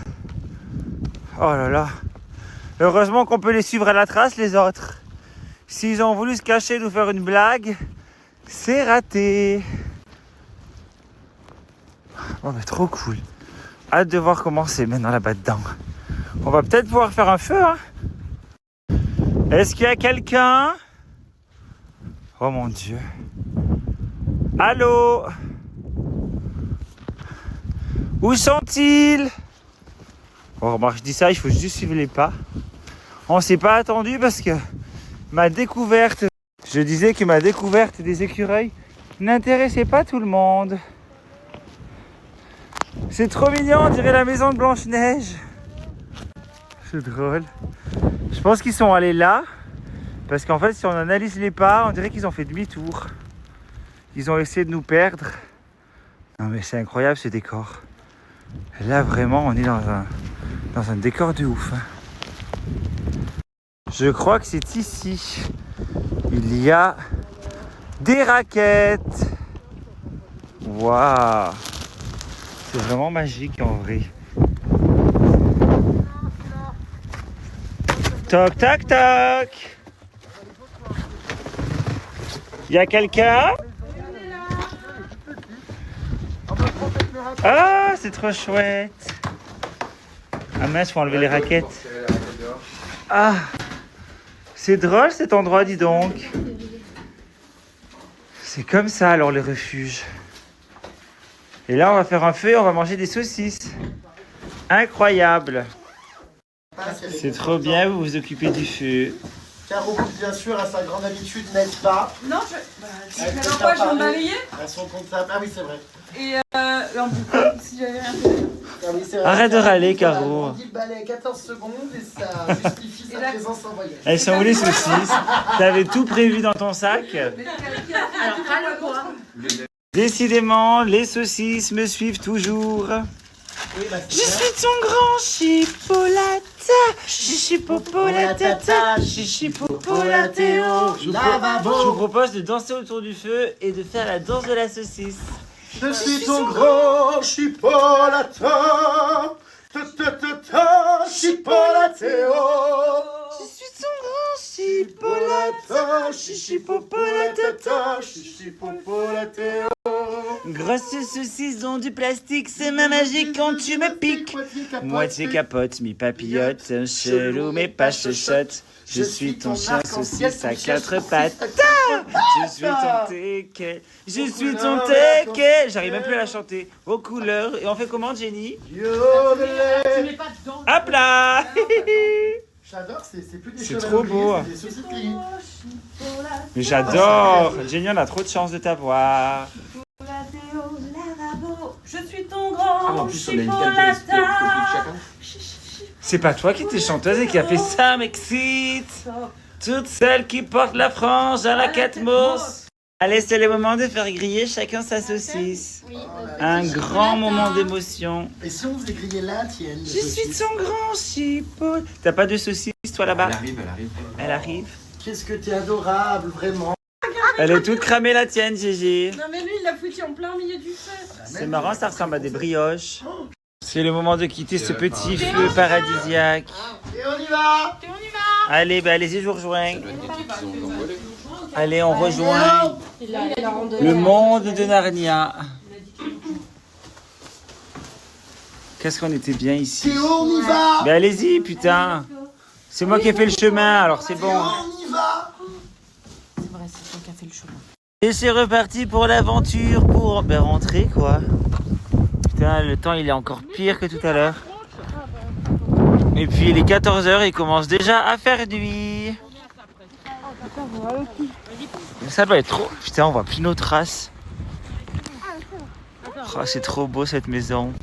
Oh là là. Heureusement qu'on peut les suivre à la trace, les autres. S'ils ont voulu se cacher, nous faire une blague, c'est raté. Oh, mais trop cool. Hâte de voir comment c'est maintenant là-bas dedans. On va peut-être pouvoir faire un feu, hein. Est-ce qu'il y a quelqu'un? Oh mon Dieu. Allô? Où sont-ils? Oh, remarque, je dis ça, il faut juste suivre les pas. On s'est pas attendu parce que je disais que ma découverte des écureuils n'intéressait pas tout le monde. C'est trop mignon, on dirait la maison de Blanche-Neige. C'est drôle. Je pense qu'ils sont allés là. Parce qu'en fait, si on analyse les pas, on dirait qu'ils ont fait demi-tour. Ils ont essayé de nous perdre. Non mais c'est incroyable ce décor. Là vraiment, on est dans un décor de ouf. Je crois que c'est ici. Il y a des raquettes. Waouh! C'est vraiment magique en vrai. Toc toc toc. Il y a quelqu'un? Ah, c'est trop chouette. Ah mince, faut enlever les raquettes. Ah, c'est drôle cet endroit, dis donc. C'est comme ça alors les refuges. Et là, on va faire un feu et on va manger des saucisses. Incroyable. C'est trop bien, vous vous occupez du feu. Caro, bien sûr, à sa grande habitude, n'est-ce pas? Non, la dernière fois, je m'en balayais. À son comptable. Ah oui, c'est vrai. Et si j'avais rien fait. Ah oui, c'est vrai. Arrête de râler, Caro. On dit le balai 14 secondes et ça justifie sa présence en voyage. Elles sont où les saucisses? T'avais tout prévu dans ton sac? Décidément, les saucisses me suivent toujours. Oui, bah, Je suis ton grand chipolata, chichipopolatata, chichipopolateo. Je vous propose de danser autour du feu et de faire la danse de la saucisse. Je suis ton grand chipolatin. Chipolatéo. Je suis ton grand chipolatin. Chichipopolatin, chichipopolatéo. Grosse saucisse dans du plastique, c'est ma magie quand tu me piques. Moitié capote, mi-papillote, chelou mais pas chuchote. Je suis ton chien saucisse à quatre pattes. Je suis ton teke, je suis ton teke. J'arrive même plus à la chanter. Aux couleurs. Et on fait comment, Jenny? Tu mets pas dedans. Hop là. J'adore, c'est plus des C'est cheveux trop gris, beau. c'est des saucisses grillées. Mais j'adore. Jenny, on a trop de chance de t'avoir. Je suis ton grand chipolatin. chipolatin. C'est pas toi qui étais chanteuse et qui a fait ça m'excite. Toutes celles qui portent la frange à la Catmos. Allez, c'est le moment de faire griller chacun sa saucisse. Un grand moment d'émotion. Et si on faisait griller la tienne? Je suis son grand chipot. T'as pas de saucisse, toi, là-bas? Elle arrive. Elle arrive. Qu'est-ce que t'es adorable, vraiment. Elle est toute cramée, la tienne, Gégé. Non mais lui il l'a foutu en plein milieu du feu. C'est marrant, ça ressemble à des brioches. C'est le moment de quitter ce petit feu paradisiaque. Et on y va. Allez, bah allez-y, je vous rejoins. Allez, on rejoint le monde de Narnia. Qu'est-ce qu'on était bien ici. Théo, on y va. Mais allez-y, putain. C'est moi qui ai fait le chemin, alors c'est bon. On y va. C'est vrai, c'est toi qui as fait le chemin. Et c'est reparti pour l'aventure, pour rentrer quoi. Putain, le temps il est encore pire que tout à l'heure. Et puis il est 14h et il commence déjà à faire nuit. Ça doit être trop. Putain, on voit plus nos traces. Oh, c'est trop beau cette maison.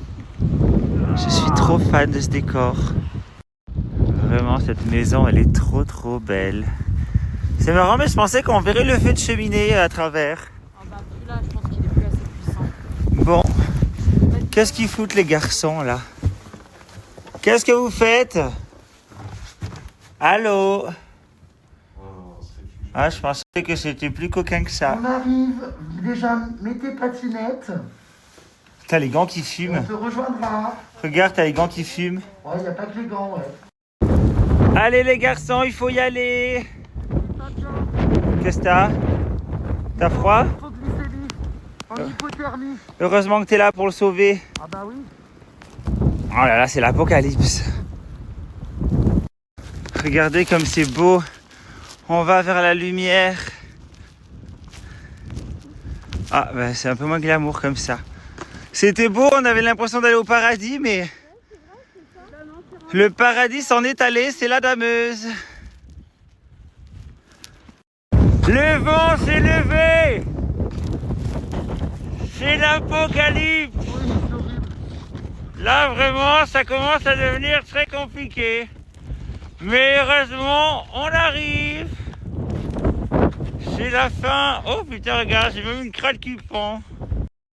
Je suis trop fan de ce décor. Vraiment, cette maison, elle est trop belle. C'est marrant, mais je pensais qu'on verrait le feu de cheminée à travers. Ah bah plus là, je pense qu'il est plus assez puissant. Bon, qu'est-ce qu'ils foutent les garçons là? Qu'est-ce que vous faites? Allô? Ah, je pensais que c'était plus coquin que ça. On arrive. Déjà, mets tes patinettes. T'as les gants qui On fument. te rejoindra. Regarde, t'as les gants qui fument. Ouais, y a pas que les gants, ouais. Allez les garçons, il faut y aller. Qu'est-ce que t'as? T'as froid? En hypothermie. Heureusement que t'es là pour le sauver. Ah bah oui. Oh là là, c'est l'apocalypse. Regardez comme c'est beau. On va vers la lumière. Ah, bah c'est un peu moins glamour comme ça. C'était beau, on avait l'impression d'aller au paradis, mais... Le paradis s'en est allé, c'est la dameuse. Le vent s'est levé. C'est l'apocalypse. Là, vraiment, ça commence à devenir très compliqué. Mais heureusement, on arrive. C'est la fin. Oh putain, regarde, j'ai même une crâne qui pend.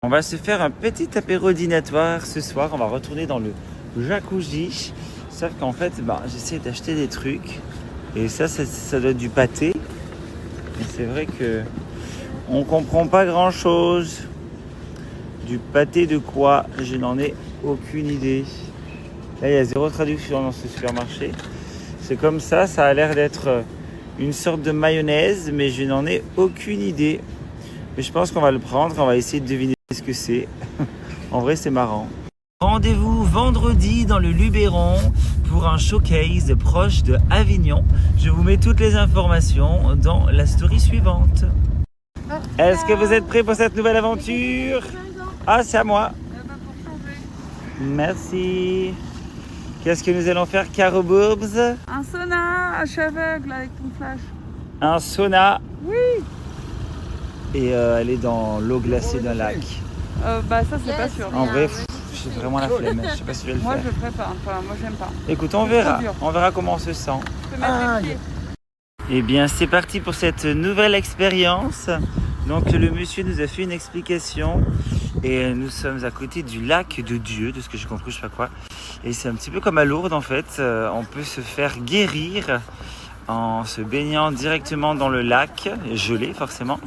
On va se faire un petit apéro dînatoire ce soir. On va retourner dans le jacuzzi. Sauf qu'en fait, j'essaie d'acheter des trucs. Et ça doit être du pâté. Et c'est vrai que on comprend pas grand chose. Du pâté de quoi? Je n'en ai aucune idée. Là, il y a zéro traduction dans ce supermarché. C'est comme ça, ça a l'air d'être une sorte de mayonnaise, mais je n'en ai aucune idée. Mais je pense qu'on va le prendre, on va essayer de deviner ce que c'est. En vrai, c'est marrant. Rendez-vous vendredi dans le Luberon pour un showcase proche de Avignon. Je vous mets toutes les informations dans la story suivante. Est-ce que vous êtes prêts pour cette nouvelle aventure? Ah, c'est à moi. Merci. Qu'est-ce que nous allons faire, Caro Bourbs? Un sauna, je suis aveugle avec ton flash. Un sauna. Oui. Et aller dans l'eau glacée d'un lac. Bah ça c'est pas sûr. En vrai, j'ai vraiment la flemme. Je sais pas si je vais le Moi faire. je ferais pas, enfin moi j'aime pas. Écoute, on C'est verra. trop dur. On verra comment on se sent. Je peux mettre les pieds. Eh bien, c'est parti pour cette nouvelle expérience. Donc, le monsieur nous a fait une explication. Et nous sommes à côté du lac de Dieu, de ce que j'ai compris, je sais pas quoi. Et c'est un petit peu comme à Lourdes, en fait. On peut se faire guérir en se baignant directement dans le lac, gelé forcément.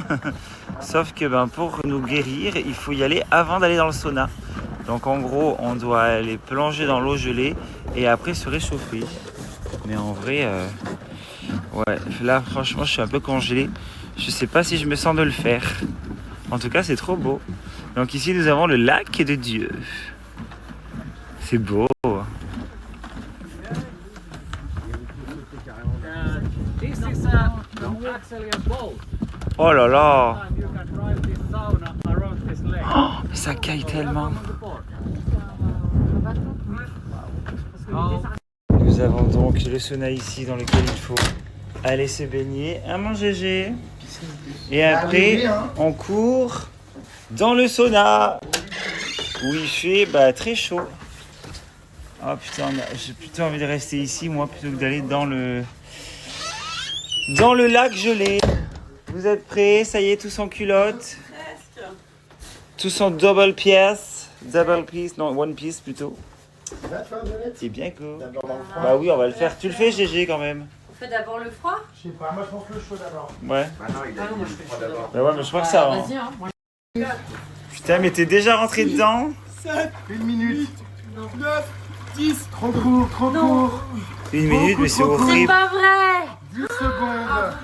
Sauf que pour nous guérir, il faut y aller avant d'aller dans le sauna. Donc en gros, on doit aller plonger dans l'eau gelée et après se réchauffer. Mais en vrai, ouais, là franchement, je suis un peu congelé. Je sais pas si je me sens de le faire. En tout cas, c'est trop beau. Donc ici, nous avons le lac de Dieu. C'est beau. Oh là là. Oh, mais ça caille tellement. Nous avons donc le sauna ici dans lequel il faut aller se baigner. Un mon GG. Et après, on court dans le sauna où il fait très chaud. Oh putain, j'ai plutôt envie de rester ici moi plutôt que d'aller dans le lac gelé. Vous êtes prêts? Ça y est, tous en culotte? Presque. Tous en double pièce. Double piece, non, one piece plutôt. C'est bien cool. Bah oui, on va le faire. Tu le fais, GG, quand même? On fait d'abord le froid? Je sais pas, moi je pense le chaud d'abord. Ouais. Ah non, moi je fais chaud d'abord. Bah ouais, mais je crois que ça va. Vas-y, hein. Moi, Putain, mais t'es déjà rentré dedans? 1 minute. 9, 10. Trop court, trop court. 1 minute, mais c'est C'est horrible. pas vrai! 10 secondes.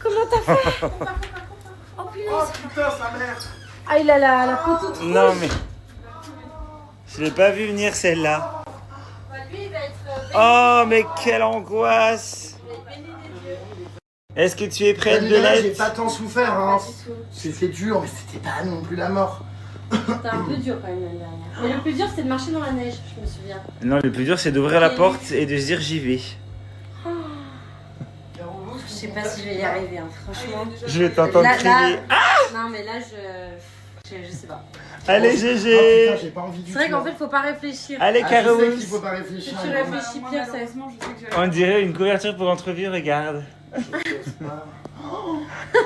Comment t'as fait? Oh punaise! Oh putain, sa mère. Ah, il a la peau toute rouge. Non, mais. Je l'ai pas vu venir celle-là. Lui, il va être Oh, mais quelle angoisse! Est-ce que tu es prête, J'ai Belette? pas tant souffert, hein. C'était dur, mais c'était pas non plus la mort. C'était un peu dur quand même l'année dernière. Mais le plus dur, c'était de marcher dans la neige, je me souviens. Non, le plus dur, c'est d'ouvrir la porte et de se dire j'y vais. Je sais pas si je vais y arriver, hein, franchement. Je vais t'entendre Là, crier. non, mais là, je sais pas. Allez, Oh GG! putain, j'ai pas envie du C'est vrai tout. qu'en fait, faut pas réfléchir. Allez, Ah, je sais Caro! qu'il faut pas réfléchir. Si tu réfléchis pire, ça Malheureusement, je sais que j'allais. On dirait une couverture pour entrevue, regarde. Oh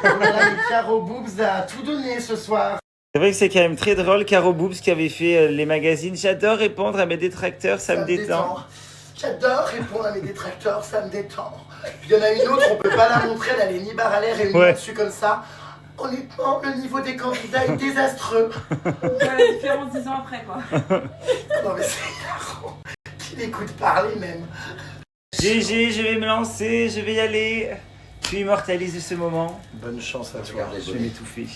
là, les Caro Boobs a tout donné ce soir. C'est vrai que c'est quand même très drôle, Caro Boobs qui avait fait les magazines. J'adore répondre à mes détracteurs, ça me détend. J'adore répondre à mes détracteurs, ça me détend. Il y en a une autre, on peut pas la montrer, elle a les nibards à l'air et une Ouais. dessus comme ça. Honnêtement, le niveau des candidats est désastreux. Voilà la différence 10 ans après, quoi. Non mais c'est hilarant. Qui l'écoute parler même. GG, je vais me lancer, je vais y aller. Tu immortalises ce moment. Bonne chance à toi. Je vais m'étouffer.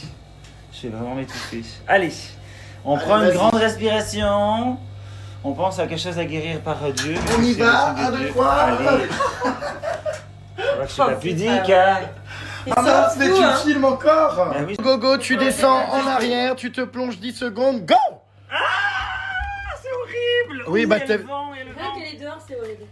Je vais vraiment m'étouffer. Allez, on Allez, prend une vas-y. grande respiration. On pense à quelque chose à guérir par Dieu. On y C'est va, le truc de 1, 2, Dieu. 3. Allez. Je crois que je suis pas pudique, hein. Ah mince, mais tu hein. filmes encore. Bah oui. Gogo, tu descends en arrière, tu te plonges 10 secondes, go. Ah, c'est horrible. Oui, bah, il y a t'es- le vent, il y a le Rien vent. qu'elle est dehors, c'est horrible.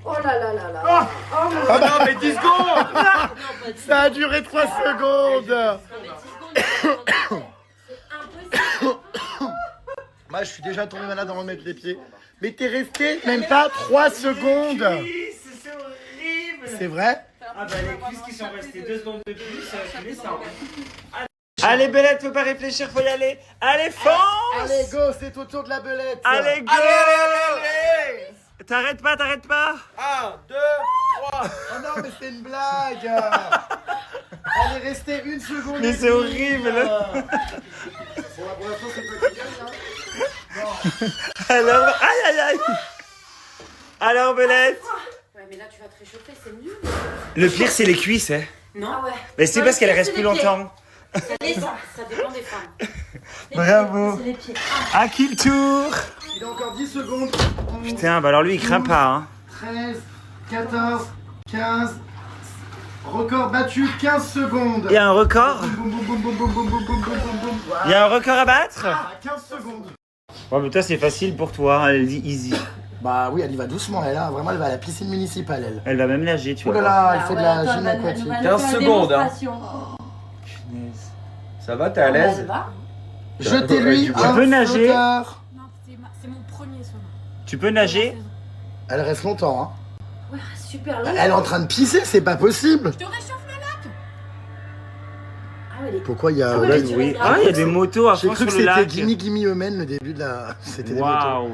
Oh là là là là. Oh mon Ah non, mais 10 secondes. non, pas 10 Ça a duré 3 secondes. Non, mais 10 secondes, c'est impossible. Moi, je suis déjà tombé malade avant de mettre les pieds. Mais t'es resté même pas 3 secondes. Cuisse, c'est horrible. C'est vrai? Ah bah les cuisses qui sont restées 2 secondes de plus, tu les sens. Allez Belette, faut pas réfléchir, faut y aller. Allez, fonce. Allez, go, c'est au tour de la belette. Allez, go. Allez. T'arrêtes pas, t'arrêtes pas. 1, 2, 3. Oh non, mais c'est une blague. Elle est restée 1 seconde. Mais et c'est demie. horrible. Bon, là, pour l'instant, c'est toi qui gagne, hein. Non. Alors, aïe aïe aïe. Alors Belette. Ouais, mais là, tu vas te réchauffer, c'est nul. Le pire c'est les cuisses, hein. Ah ouais. Mais c'est Non, parce le qu'elles pire, restent c'est plus les pieds. longtemps. Ça dépend des femmes. Les Bravo. pieds, c'est les pieds. À qui le tour? Il a encore 10 secondes. 11, Putain, bah alors lui il craint pas, hein. 13, 14, 15. Record battu, 15 secondes. Il y a un record? Boum, boum, boum, boum, boum, boum, boum, boum, boum, boum. Il y a un record à battre? Ah, 15 secondes. Bon, mais toi c'est facile pour toi, elle dit easy. Bah oui, elle y va doucement, elle, hein. Vraiment, elle va à la piscine municipale, elle. Elle va même nager, tu Oh vois. là là, elle Ah fait de ouais, la attends, gym elle va aquatique. nous faire 15 une secondes, hein. démonstration. Punaise. Ça va, t'es à l'aise? Elle va. Jetez-lui Tu un peux nager flotteur. Non, c'est mon premier sauna. Tu peux nager? Elle reste longtemps, hein. Ouais, super long. Elle est en train de pisser, c'est pas possible. Je te réchauffe le lac. Ah ouais, les... Pourquoi il y a... Ah ouais, ouais, mais tu Oui. restes Ah, il y a des motos à j'ai fond cru sur que le c'était lac. Gimme Gimme Human, le début de la... C'était des motos. Waouh.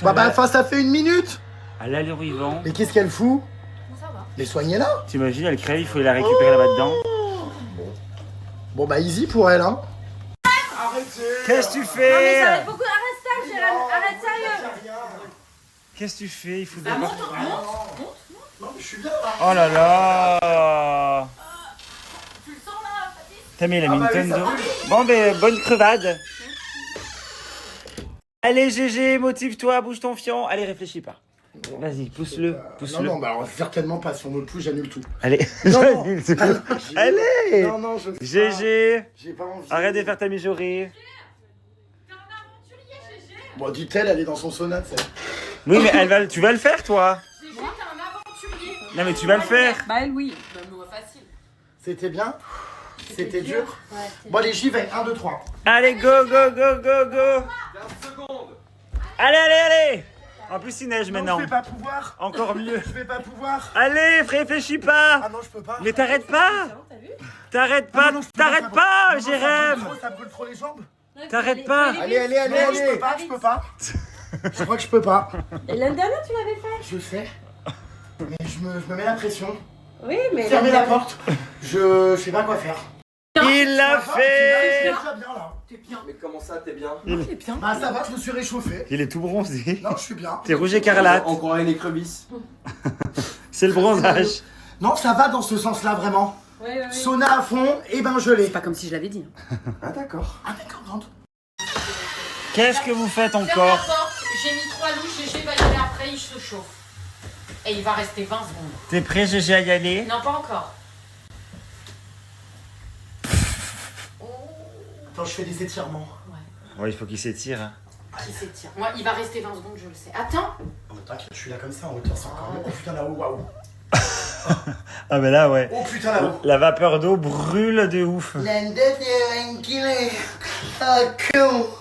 Bah, enfin, ça fait 1 minute. À l'allure vivant. Mais qu'est-ce qu'elle fout? Bon, ça va. Mais soignez-la. T'imagines, elle crève, il faut la récupérer là-bas dedans. Bon bah easy pour elle, hein. Qu'est-ce que tu Non mais ça va fais? être beaucoup. Arrête ça, Jérém. Arrête sérieux. Qu'est-ce que tu fais? Il faut Bah, d'abord. Non mais je suis bien là. Oh là là! Tu le sens là, Patrice? T'as mis la mine bah oui, tonne ça d'eau. va. Bon, ben, bonne crevade. Allez, GG, motive-toi, bouge ton fion. Allez, réfléchis pas. Vas-y, pousse-le, Non, pousse-le. non, bah alors certainement pas. Si on me le pousse, j'annule tout. Allez, Non, non. j'annule tout. Allez! Non, non, je sais pas. GG! J'ai pas envie. Arrête de faire ta mijaurée. Bon, dit-elle, elle est dans son sauna, tu sais. Oui, mais tu vas le faire, toi. GG, t'es un aventurier. Non, mais tu vas le faire. Bah elle oui. Bah, moi, facile. C'était bien? C'était dur? Bon, allez, j'y vais. 1, 2, 3. Allez, go, go, go, go, go. 15 secondes. Allez, allez, allez. En plus, il neige Non, maintenant. je vais pas pouvoir. Encore mieux. Je vais pas pouvoir. Allez, réfléchis Ah pas. non, je peux pas. Mais t'arrêtes pas. T'arrêtes pas, Non, je peux t'arrêtes ça pas, brûle- Jérém. non, ça brûle trop les jambes. T'arrêtes pas. Allez, allez, allez, Non, allez. Je peux pas, je peux pas. Je crois que je peux pas. Et l'année dernière, tu l'avais fait. Je sais. Mais je me mets la pression. Oui, mais. Fermez la porte. Je sais pas quoi faire. Il l'a Je fait. suis déjà bien là. T'es bien. Mais comment ça, t'es bien? T'es bien. Bah ça va, je me suis réchauffé. Il est tout bronzé. Non, je suis bien. T'es rouge écarlate. On croirait une écrevisse. C'est le bronzage. Non, ça va dans ce sens-là, vraiment. Ouais, ouais, ouais. Sauna à fond, et ben je l'ai. Pas comme si je l'avais dit. Ah d'accord. Ah d'accord, grande. Qu'est-ce que vous faites Ferme la encore? porte, j'ai mis 3 louches, GG va y aller après, il se chauffe. Et il va rester 20 secondes. T'es prêt, GG, à y aller? Non, pas encore. Attends, je fais des étirements. Ouais, il faut qu'il s'étire. Hein. Qui s'étire? Moi, il va rester 20 secondes, je le sais. Attends. Oh, t'inquiète, je suis là comme ça en hauteur, c'est encore mieux. Oh putain là-haut, waouh. Ah, mais là, ouais. Oh putain là-haut. La vapeur d'eau brûle de ouf.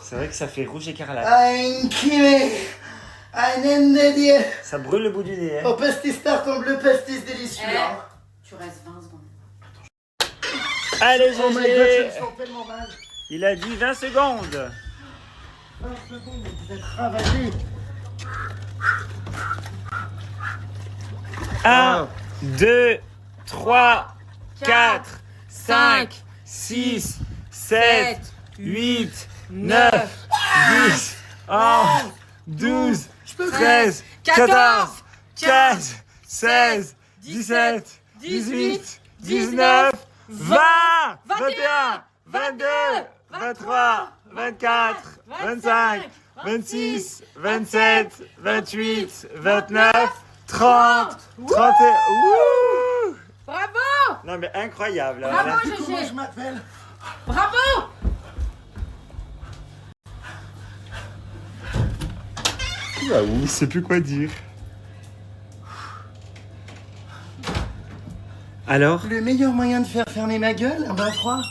C'est vrai que ça fait rouge écarlate. Ça brûle le bout du nez. Hein. Oh, pastis tartan bleu, pastis délicieux. Eh. Hein. Tu restes 20 secondes. Allez, Oh my god, je GG. me sens tellement mal. Il a dit 20 secondes. 20 secondes, vous êtes ravagés. 1, 2, 3, 4, 5, 6, 7, 8, 9, 10, 11, 12, 13, 14, 15, 16, 17, 18, 19, 20, 21, 22, 23, 24, 25, 26, 27, 28, 29, 30, 31. Wouh! Bravo. Non mais incroyable. Là, Bravo, là. Du coup, GG. moi je m'appelle. Bravo. Il sait plus quoi dire. Alors? Le meilleur moyen de faire fermer ma gueule, un bain froid.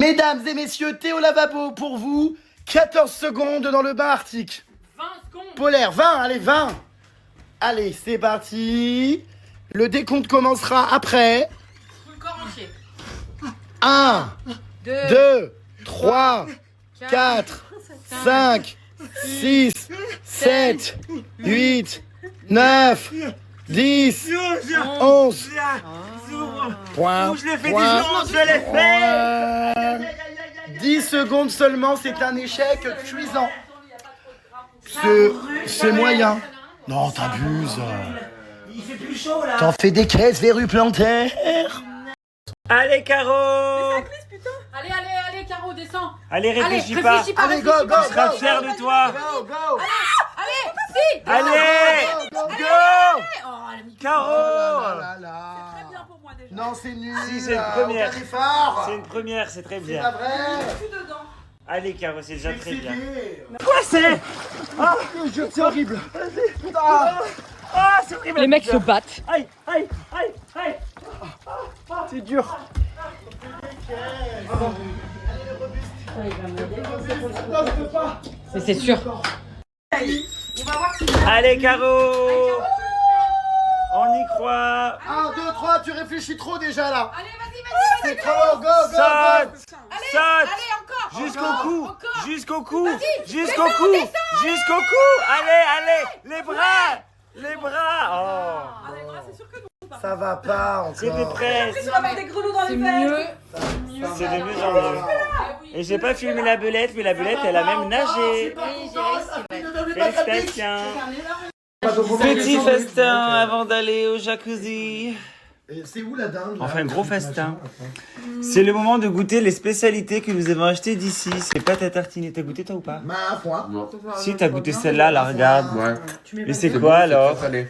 Mesdames et messieurs, Théo Lavabo pour vous. 14 secondes dans le bain arctique. 20 secondes. Polaire, 20, allez, 20. Allez, c'est parti. Le décompte commencera après. Tout le corps entier. 1, 2, 3, 4, 5, 6, 7, 8, 9, 10, 11. Point. Je l'ai fait point, 10 secondes, je l'ai fait. point. 10 secondes seulement, c'est un échec cuisant. C'est moyen. Non, t'abuses. Il fait plus chaud là. T'en fais des caisses verrues plantaires. Allez, Caro! Allez, allez, allez, Caro, descends. Allez, Allez, réfléchis pas. réfléchis pas. Allez, go, réfléchis go, pas. Je serai go, fier de toi. Go, go. Allez, si. Allez! Go, go, go. Go! Oh, elle a mis Caro! Oh là là. Très bien pour moi déjà. Non, c'est nul. Si, c'est une première. Aucun effort. C'est une première, c'est très C'est pas bien. vrai. Tout dedans. Allez, Caro, c'est déjà très bien. Excédé. Quoi c'est? C'est horrible. Ah, c'est horrible. Les mecs se battent. Aïe, aïe, aïe, aïe. C'est dur. Mais c'est sûr. Allez, Caro! On y croit. 1, 2, 3, tu réfléchis trop déjà là. Allez, vas-y. C'est trop, go, go, go. Saute! Saute! Allez, encore. Jusqu'au cou! Encore. Jusqu'au cou! Vas-y, Jusqu'au cou! Jusqu'au cou! Allez, allez! Les bras! Les bras! Ah, les bras, c'est sûr que non. Ça va pas Oh! C'était encore. presque! Tu vas avoir des grelots dans les C'est fesses. mieux. C'est de mieux en mieux. Et j'ai pas filmé la belette, mais la belette, elle a même nagé. Félicitations. Petit festin avant d'aller au jacuzzi. Et c'est où la dinde? Enfin, un gros festin. C'est le moment de goûter les spécialités que nous avons achetées d'ici. C'est pas ta tartiner. T'as goûté toi ou pas? Ma foi. Si, t'as goûté celle-là, la regarde. Ouais. Mais c'est quoi alors? Salé.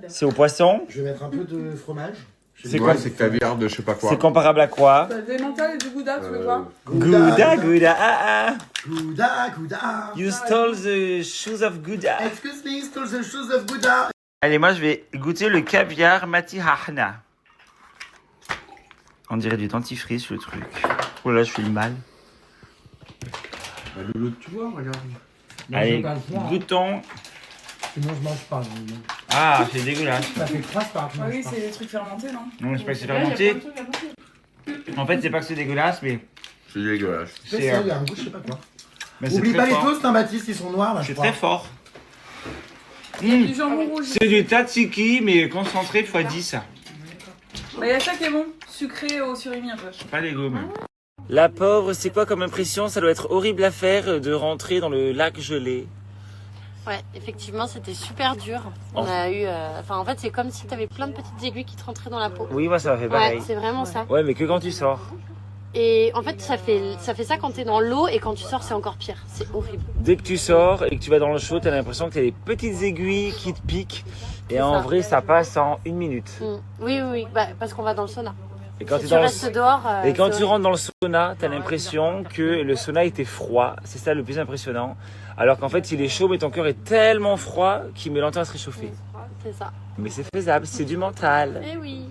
C'est au poisson? Je vais mettre un peu de fromage. C'est Ouais, c'est caviar de je sais pas quoi. C'est comparable à quoi? T'as des mentales et du gouda, tu veux quoi? Gouda, Gouda, ah ah. Gouda, Gouda. You stole the shoes of Gouda. Excuse me, stole the shoes of Gouda. Allez, moi je vais goûter le caviar Matihahna. On dirait du dentifrice le truc. Oh là, je fais le mal. Bah, Loulou, tu vois, regarde. Allez, goûtons. Sinon, je mange pas. Ah, c'est dégueulasse. Ça fait crasse par contre. Oui, c'est des trucs fermentés, non? Non, je sais pas que c'est fermenté. En fait, c'est pas que c'est dégueulasse, mais C'est dégueulasse. C'est ça, il y a un goût, je sais pas quoi. mais c'est Oublie pas très les fort. toasts, hein, Baptiste, ils sont noirs là. C'est je crois. très fort. Du jambon rouge. C'est du tzatziki, mais concentré x 10. Bah, y a ça qui est bon. Sucré au surimi un peu. Pas les gommes. La pauvre, c'est quoi comme impression? Ça doit être horrible à faire de rentrer dans le lac gelé. Ouais, effectivement, c'était super dur. On a eu. Enfin, en fait, c'est comme si t'avais plein de petites aiguilles qui te rentraient dans la peau. Oui, moi ça m'a fait pareil. Ouais, c'est vraiment ça. Ouais, mais que quand tu sors. Et en fait, ça fait ça quand t'es dans l'eau et quand tu sors, c'est encore pire. C'est horrible. Dès que tu sors et que tu vas dans le chaud, t'as l'impression que t'as des petites aiguilles qui te piquent. Et C'est en ça. vrai, ça passe en 1 minute. Mm. Oui, oui, oui. Bah, parce qu'on va dans le sauna. Et quand, Si t'es tu dans le- restes dehors. Et quand c'est tu rentres dans le sauna, t'as l'impression que le sauna était froid. C'est ça le plus impressionnant. Alors qu'en fait, il est chaud, mais ton cœur est tellement froid qu'il met longtemps à se réchauffer. horrible. C'est ça. Mais c'est faisable, c'est du mental. Eh oui.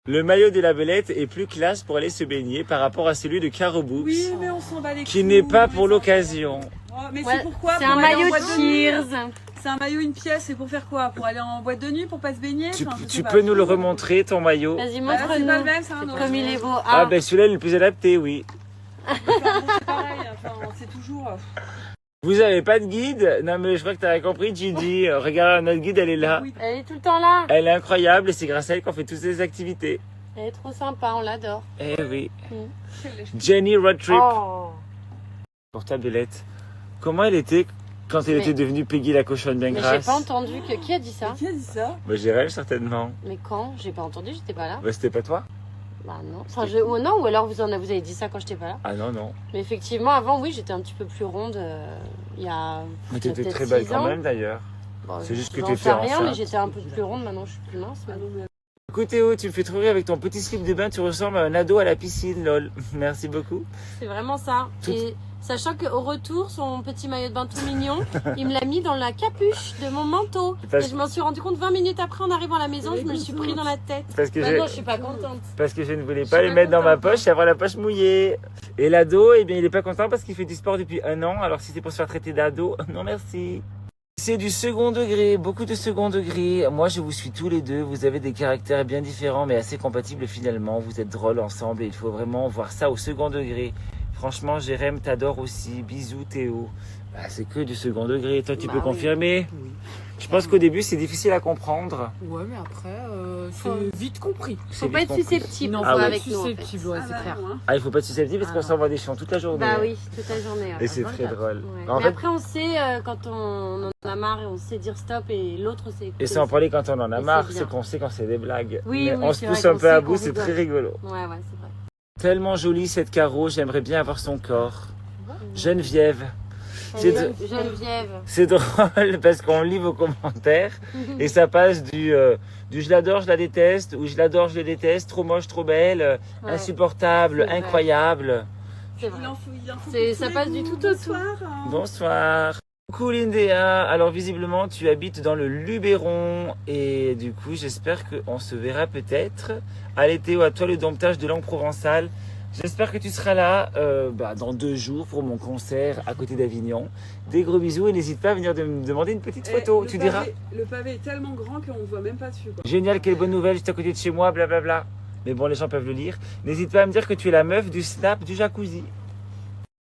Le maillot de la belette est plus classe pour aller se baigner par rapport à celui de Caro Boops, Oui, mais on s'en bat les qui couilles, n'est pas mais pour ça- l'occasion. Oh, mais Ouais, c'est pourquoi? c'est Pour un aller en maillot boîte de nuit. Cheers. C'est un maillot, une pièce, c'est pour faire quoi? Pour aller en boîte de nuit, pour pas se baigner? Tu, Enfin, je sais tu pas. peux nous le remontrer, ton maillot? Vas-y, Bah là, c'est pas le montre-nous. même, c'est un autre. Comme il est beau. Ah ben celui-là il est le plus adapté, oui. Enfin, bon, c'est pareil, enfin, c'est toujours. Vous avez pas de guide? Non mais je crois que t'as compris, Gigi. Regarde, notre guide, elle est là. Oui. Elle est tout le temps là. Elle est incroyable et c'est grâce à elle qu'on fait toutes ces activités. Elle est trop sympa, on l'adore. Eh oui. Quel lèche- Jenny Road Trip. Oh. Pour ta belette. Comment elle était quand elle Mais- était devenue Peggy la cochonne bien Mais j'ai grasse? pas entendu que. Qui a dit ça? Qui a dit ça? Bah Gérald certainement. Mais quand? J'ai pas entendu, j'étais pas là. Bah c'était pas toi? Bah non. Enfin, ou non, ou alors vous avez dit ça quand j'étais pas là. Ah non, non. Mais effectivement, avant, oui, j'étais un petit peu plus ronde. Il y a. Mais il y a t'étais peut-être très belle 6 quand ans. même d'ailleurs. Bon, C'est juste que j'en t'étais sais rien, enceinte. mais j'étais un peu plus ronde. Maintenant, je suis plus mince. mais- Écoute Théo, tu me fais trop rire avec ton petit slip de bain, tu ressembles à un ado à la piscine, lol. Merci beaucoup. C'est vraiment ça. Tout- Et sachant qu'au retour, son petit maillot de bain tout mignon, il me l'a mis dans la capuche de mon manteau. Parce- Et je m'en suis rendu compte 20 minutes après en arrivant à la maison, je me le suis pris dans la tête. Parce que Maintenant, je suis pas contente. Parce que je ne voulais Je pas suis les pas mettre dans ma contente. poche et avoir la poche mouillée. Et l'ado, eh bien, il est pas content parce qu'il fait du sport depuis 1 an. Alors si c'est pour se faire traiter d'ado, non merci. C'est du second degré, beaucoup de second degré. Moi, je vous suis tous les deux. Vous avez des caractères bien différents, mais assez compatibles finalement. Vous êtes drôles ensemble et il faut vraiment voir ça au second degré. Franchement, Jérém t'adore aussi. Bisous, Théo. Bah, c'est que du second degré. Toi, tu Bah peux oui. confirmer? Oui. Je pense qu'au début, c'est difficile à comprendre. Ouais, mais après, c'est vite compris. C'est Faut pas vite être compris. susceptible Non, Ah ouais. avec nous. En fait. susceptible, ouais, Ah c'est bah clair. non, hein. Ah, il faut pas être susceptible parce qu'on Ah. s'envoie des chiens toute la journée. Bah oui, toute la journée. Et c'est très drôle. Ouais. En Mais fait, après, on sait quand on en a marre et on sait dire stop et l'autre sait écouter. et sans parler quand on en a Et marre, c'est c'est bien. qu'on sait quand c'est des blagues. Oui, Mais oui, on c'est se pousse vrai un qu'on peu à sait bout, qu'on c'est très rigole. rigolo. Ouais, ouais, c'est vrai. Tellement jolie cette Caro, j'aimerais bien avoir son corps. Geneviève. C'est de- Geneviève. C'est drôle parce qu'on lit vos commentaires et ça passe du je l'adore, je la déteste, ou je l'adore, je le déteste, trop moche, trop belle, Ouais. insupportable, C'est vrai. incroyable. C'est vrai. Il en faut C'est- pour ça tous les passe du goûts. tout au tout. Bonsoir. Bonsoir. Coucou Lindéa. Alors visiblement tu habites dans le Luberon et du coup j'espère qu'on se verra peut-être à l'été ou à toi le domptage de langue provençale. J'espère que tu seras là dans 2 jours pour mon concert à côté d'Avignon. Des gros bisous et n'hésite pas à venir me demander une petite Eh, photo, le tu pavé- diras. Le pavé est tellement grand qu'on ne voit même pas dessus. Quoi. Génial, quelle bonne nouvelle, juste à côté de chez moi, blablabla. Mais bon, les gens peuvent le lire. N'hésite pas à me dire que tu es la meuf du snap du jacuzzi.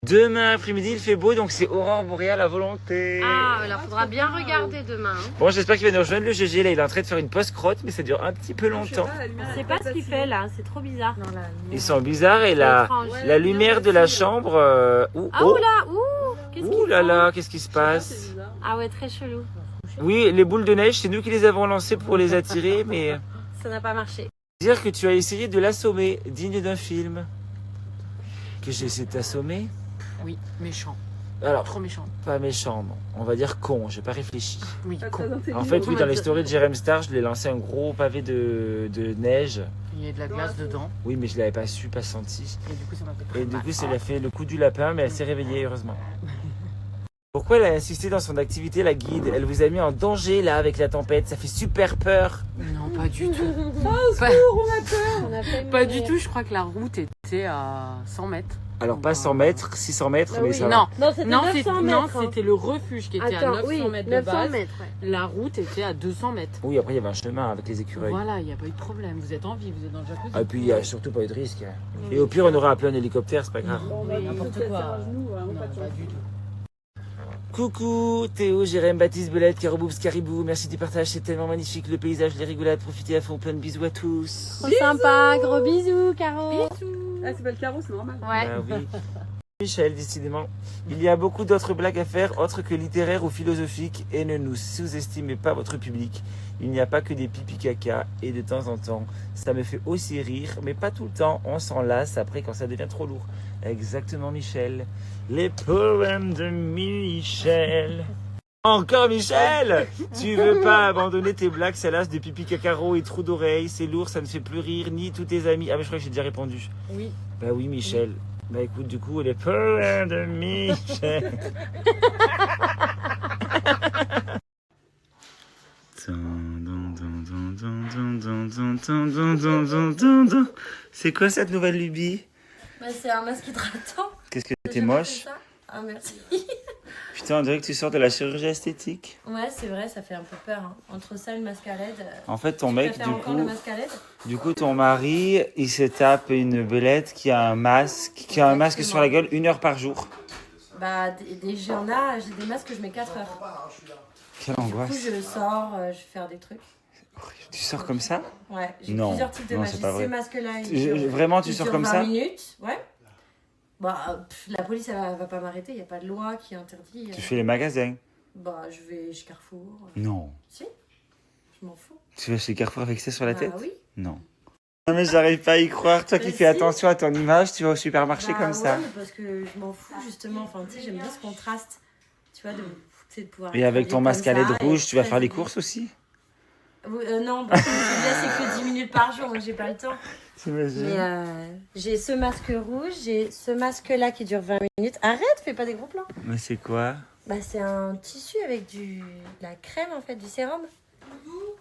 Demain après-midi, il fait beau, donc c'est aurore boréale à volonté. Ah, alors faudra bien regarder demain. Hein. Bon, j'espère qu'il va nous rejoindre le GG. Là, il est en train de faire une post-crotte, mais ça dure un petit peu longtemps. Je sais pas ce qu'il fait là, c'est trop bizarre. Non, là, Ils sont bizarres et la lumière de la chambre... Ah, oh là, qu'est-ce qu'il là là, qu'est-ce qui se passe? Ah ouais, très chelou. Oui, les boules de neige, c'est nous qui les avons lancées pour les attirer, mais... Ça n'a pas marché. Dire que tu as essayé de l'assommer, digne d'un film. Que j'ai essayé de t'assommer? Oui, méchant. Alors, Trop méchant. pas méchant, non. On va dire con, j'ai pas réfléchi. Oui, con. En fait, oui, dans les stories de Jérém Star, je lui ai lancé un gros pavé de neige. Il y a de la glace dedans. Oui, mais je l'avais pas su, pas senti. Et du coup, ça m'a fait très Et du mal. coup, ça lui a fait le coup du lapin, mais elle s'est réveillée, heureusement. Pourquoi elle a insisté dans son activité, la guide? Elle vous a mis en danger, là, avec la tempête. Ça fait super peur. Non, pas du tout. On a failli Pas mourir. du tout, je crois que la route était à 100 mètres. Alors, pas 100 mètres, 600 mètres, mais oui. ça va. Non, Non, c'était non, 900 non, mètres. c'était le refuge qui était à 900 mètres de 900 base. mètres, ouais. La route était à 200 mètres. Oui, après, il y avait un chemin avec les écureuils. Voilà, il n'y a pas eu de problème. Vous êtes en vie, vous êtes dans le jacuzzi. Et puis, il n'y a surtout pas eu de risque. Et au pire, on aurait appelé un hélicoptère, c'est pas grave. N'importe quoi. Non, pas du tout. Coucou, Théo, Jérém, Baptiste, Belette, Caroboubs, Caribou. Merci du partage, c'est tellement magnifique. Le paysage, les rigolades, profitez à fond. Plein de bisous à tous. Trop sympa, gros bisous, Caro. Elle s'appelle Caro, c'est normal. Ouais. Ah oui. Michel, décidément. Il y a beaucoup d'autres blagues à faire, autres que littéraires ou philosophiques, et ne nous sous-estimez pas votre public. Il n'y a pas que des pipi caca, et de temps en temps, ça me fait aussi rire, mais pas tout le temps. On s'en lasse après quand ça devient trop lourd. Exactement, Michel. Les poèmes de Michel. Encore Michel! Tu veux pas abandonner tes blagues salaces de pipi cacaro et trous d'oreilles? C'est lourd, ça ne fait plus rire, ni tous tes amis. Ah, mais je crois que j'ai déjà répondu. Oui. Bah oui, Michel. Bah écoute, du coup, les poèmes de Michel. C'est quoi cette nouvelle lubie? Bah, c'est un masque hydratant. Qu'est-ce que t'es moche? Ah, merci. Putain, on dirait que tu sors de la chirurgie esthétique. Ouais, c'est vrai, ça fait un peu peur. Hein. Entre ça et le masque à LED. En fait, ton Tu mec, préfères encore le masque à LED? du coup, ton mari, il se tape une belette qui a un masque, sur la gueule 1 heure par jour. Bah, j'ai des masques que je mets 4 heures. Quelle Du coup, angoisse. je sors, je vais faire des trucs. Tu sors comme ça? Ouais, j'ai Non. plusieurs types de Non, masques. c'est pas J'ai vrai. ces masques-là. Vraiment, tu sors comme 20 ça? minutes, ouais. Bah, la police, elle va pas m'arrêter. Il n'y a pas de loi qui interdit. Tu fais les magasins? Bah, je vais chez Carrefour. Non. Si, je m'en fous. Tu vas chez Carrefour avec ça sur la tête? Bah oui. Non. Non mais j'arrive pas à y croire. Toi qui Mais fais si. attention à ton image, tu vas au supermarché Bah, comme ça. ouais, mais parce que je m'en fous, justement. Enfin, tu sais, j'aime bien ce contraste. Tu vois, de pouvoir. Et avec ton être masque à comme LED ça, rouge, et tu vas très faire les habillée. courses aussi? Non, parce que celui-là, c'est que 10 minutes par jour, donc j'ai pas le temps. T'imagines? Mais j'ai ce masque rouge, j'ai ce masque-là qui dure 20 minutes. Arrête, fais pas des gros plans. Mais c'est quoi? Bah, c'est un tissu avec de la crème, en fait, du sérum.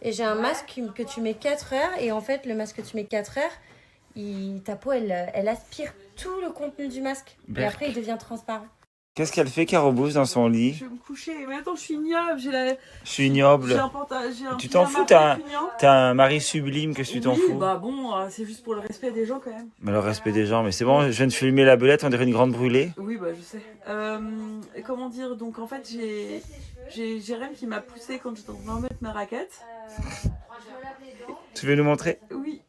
Et j'ai un masque que tu mets 4 heures. Et en fait, le masque que tu mets 4 heures, ta peau, elle aspire tout le contenu du masque. Et Berk. après, il devient transparent. Qu'est-ce qu'elle fait, Carobouse, dans son lit? Je vais me coucher. Mais attends, je suis ignoble. J'ai Je suis ignoble. un pantalon. Tu t'en fous, t'as un mari sublime, que tu t'en fous? Bah bon, c'est juste pour le respect des gens quand même. Mais le respect des gens, mais c'est bon, je viens de filmer la belette, on dirait une grande brûlée. Oui, bah je sais. Comment dire, donc en fait, j'ai Jérém qui m'a poussé quand j'étais en train de mettre ma raquette. Tu veux nous montrer? Oui,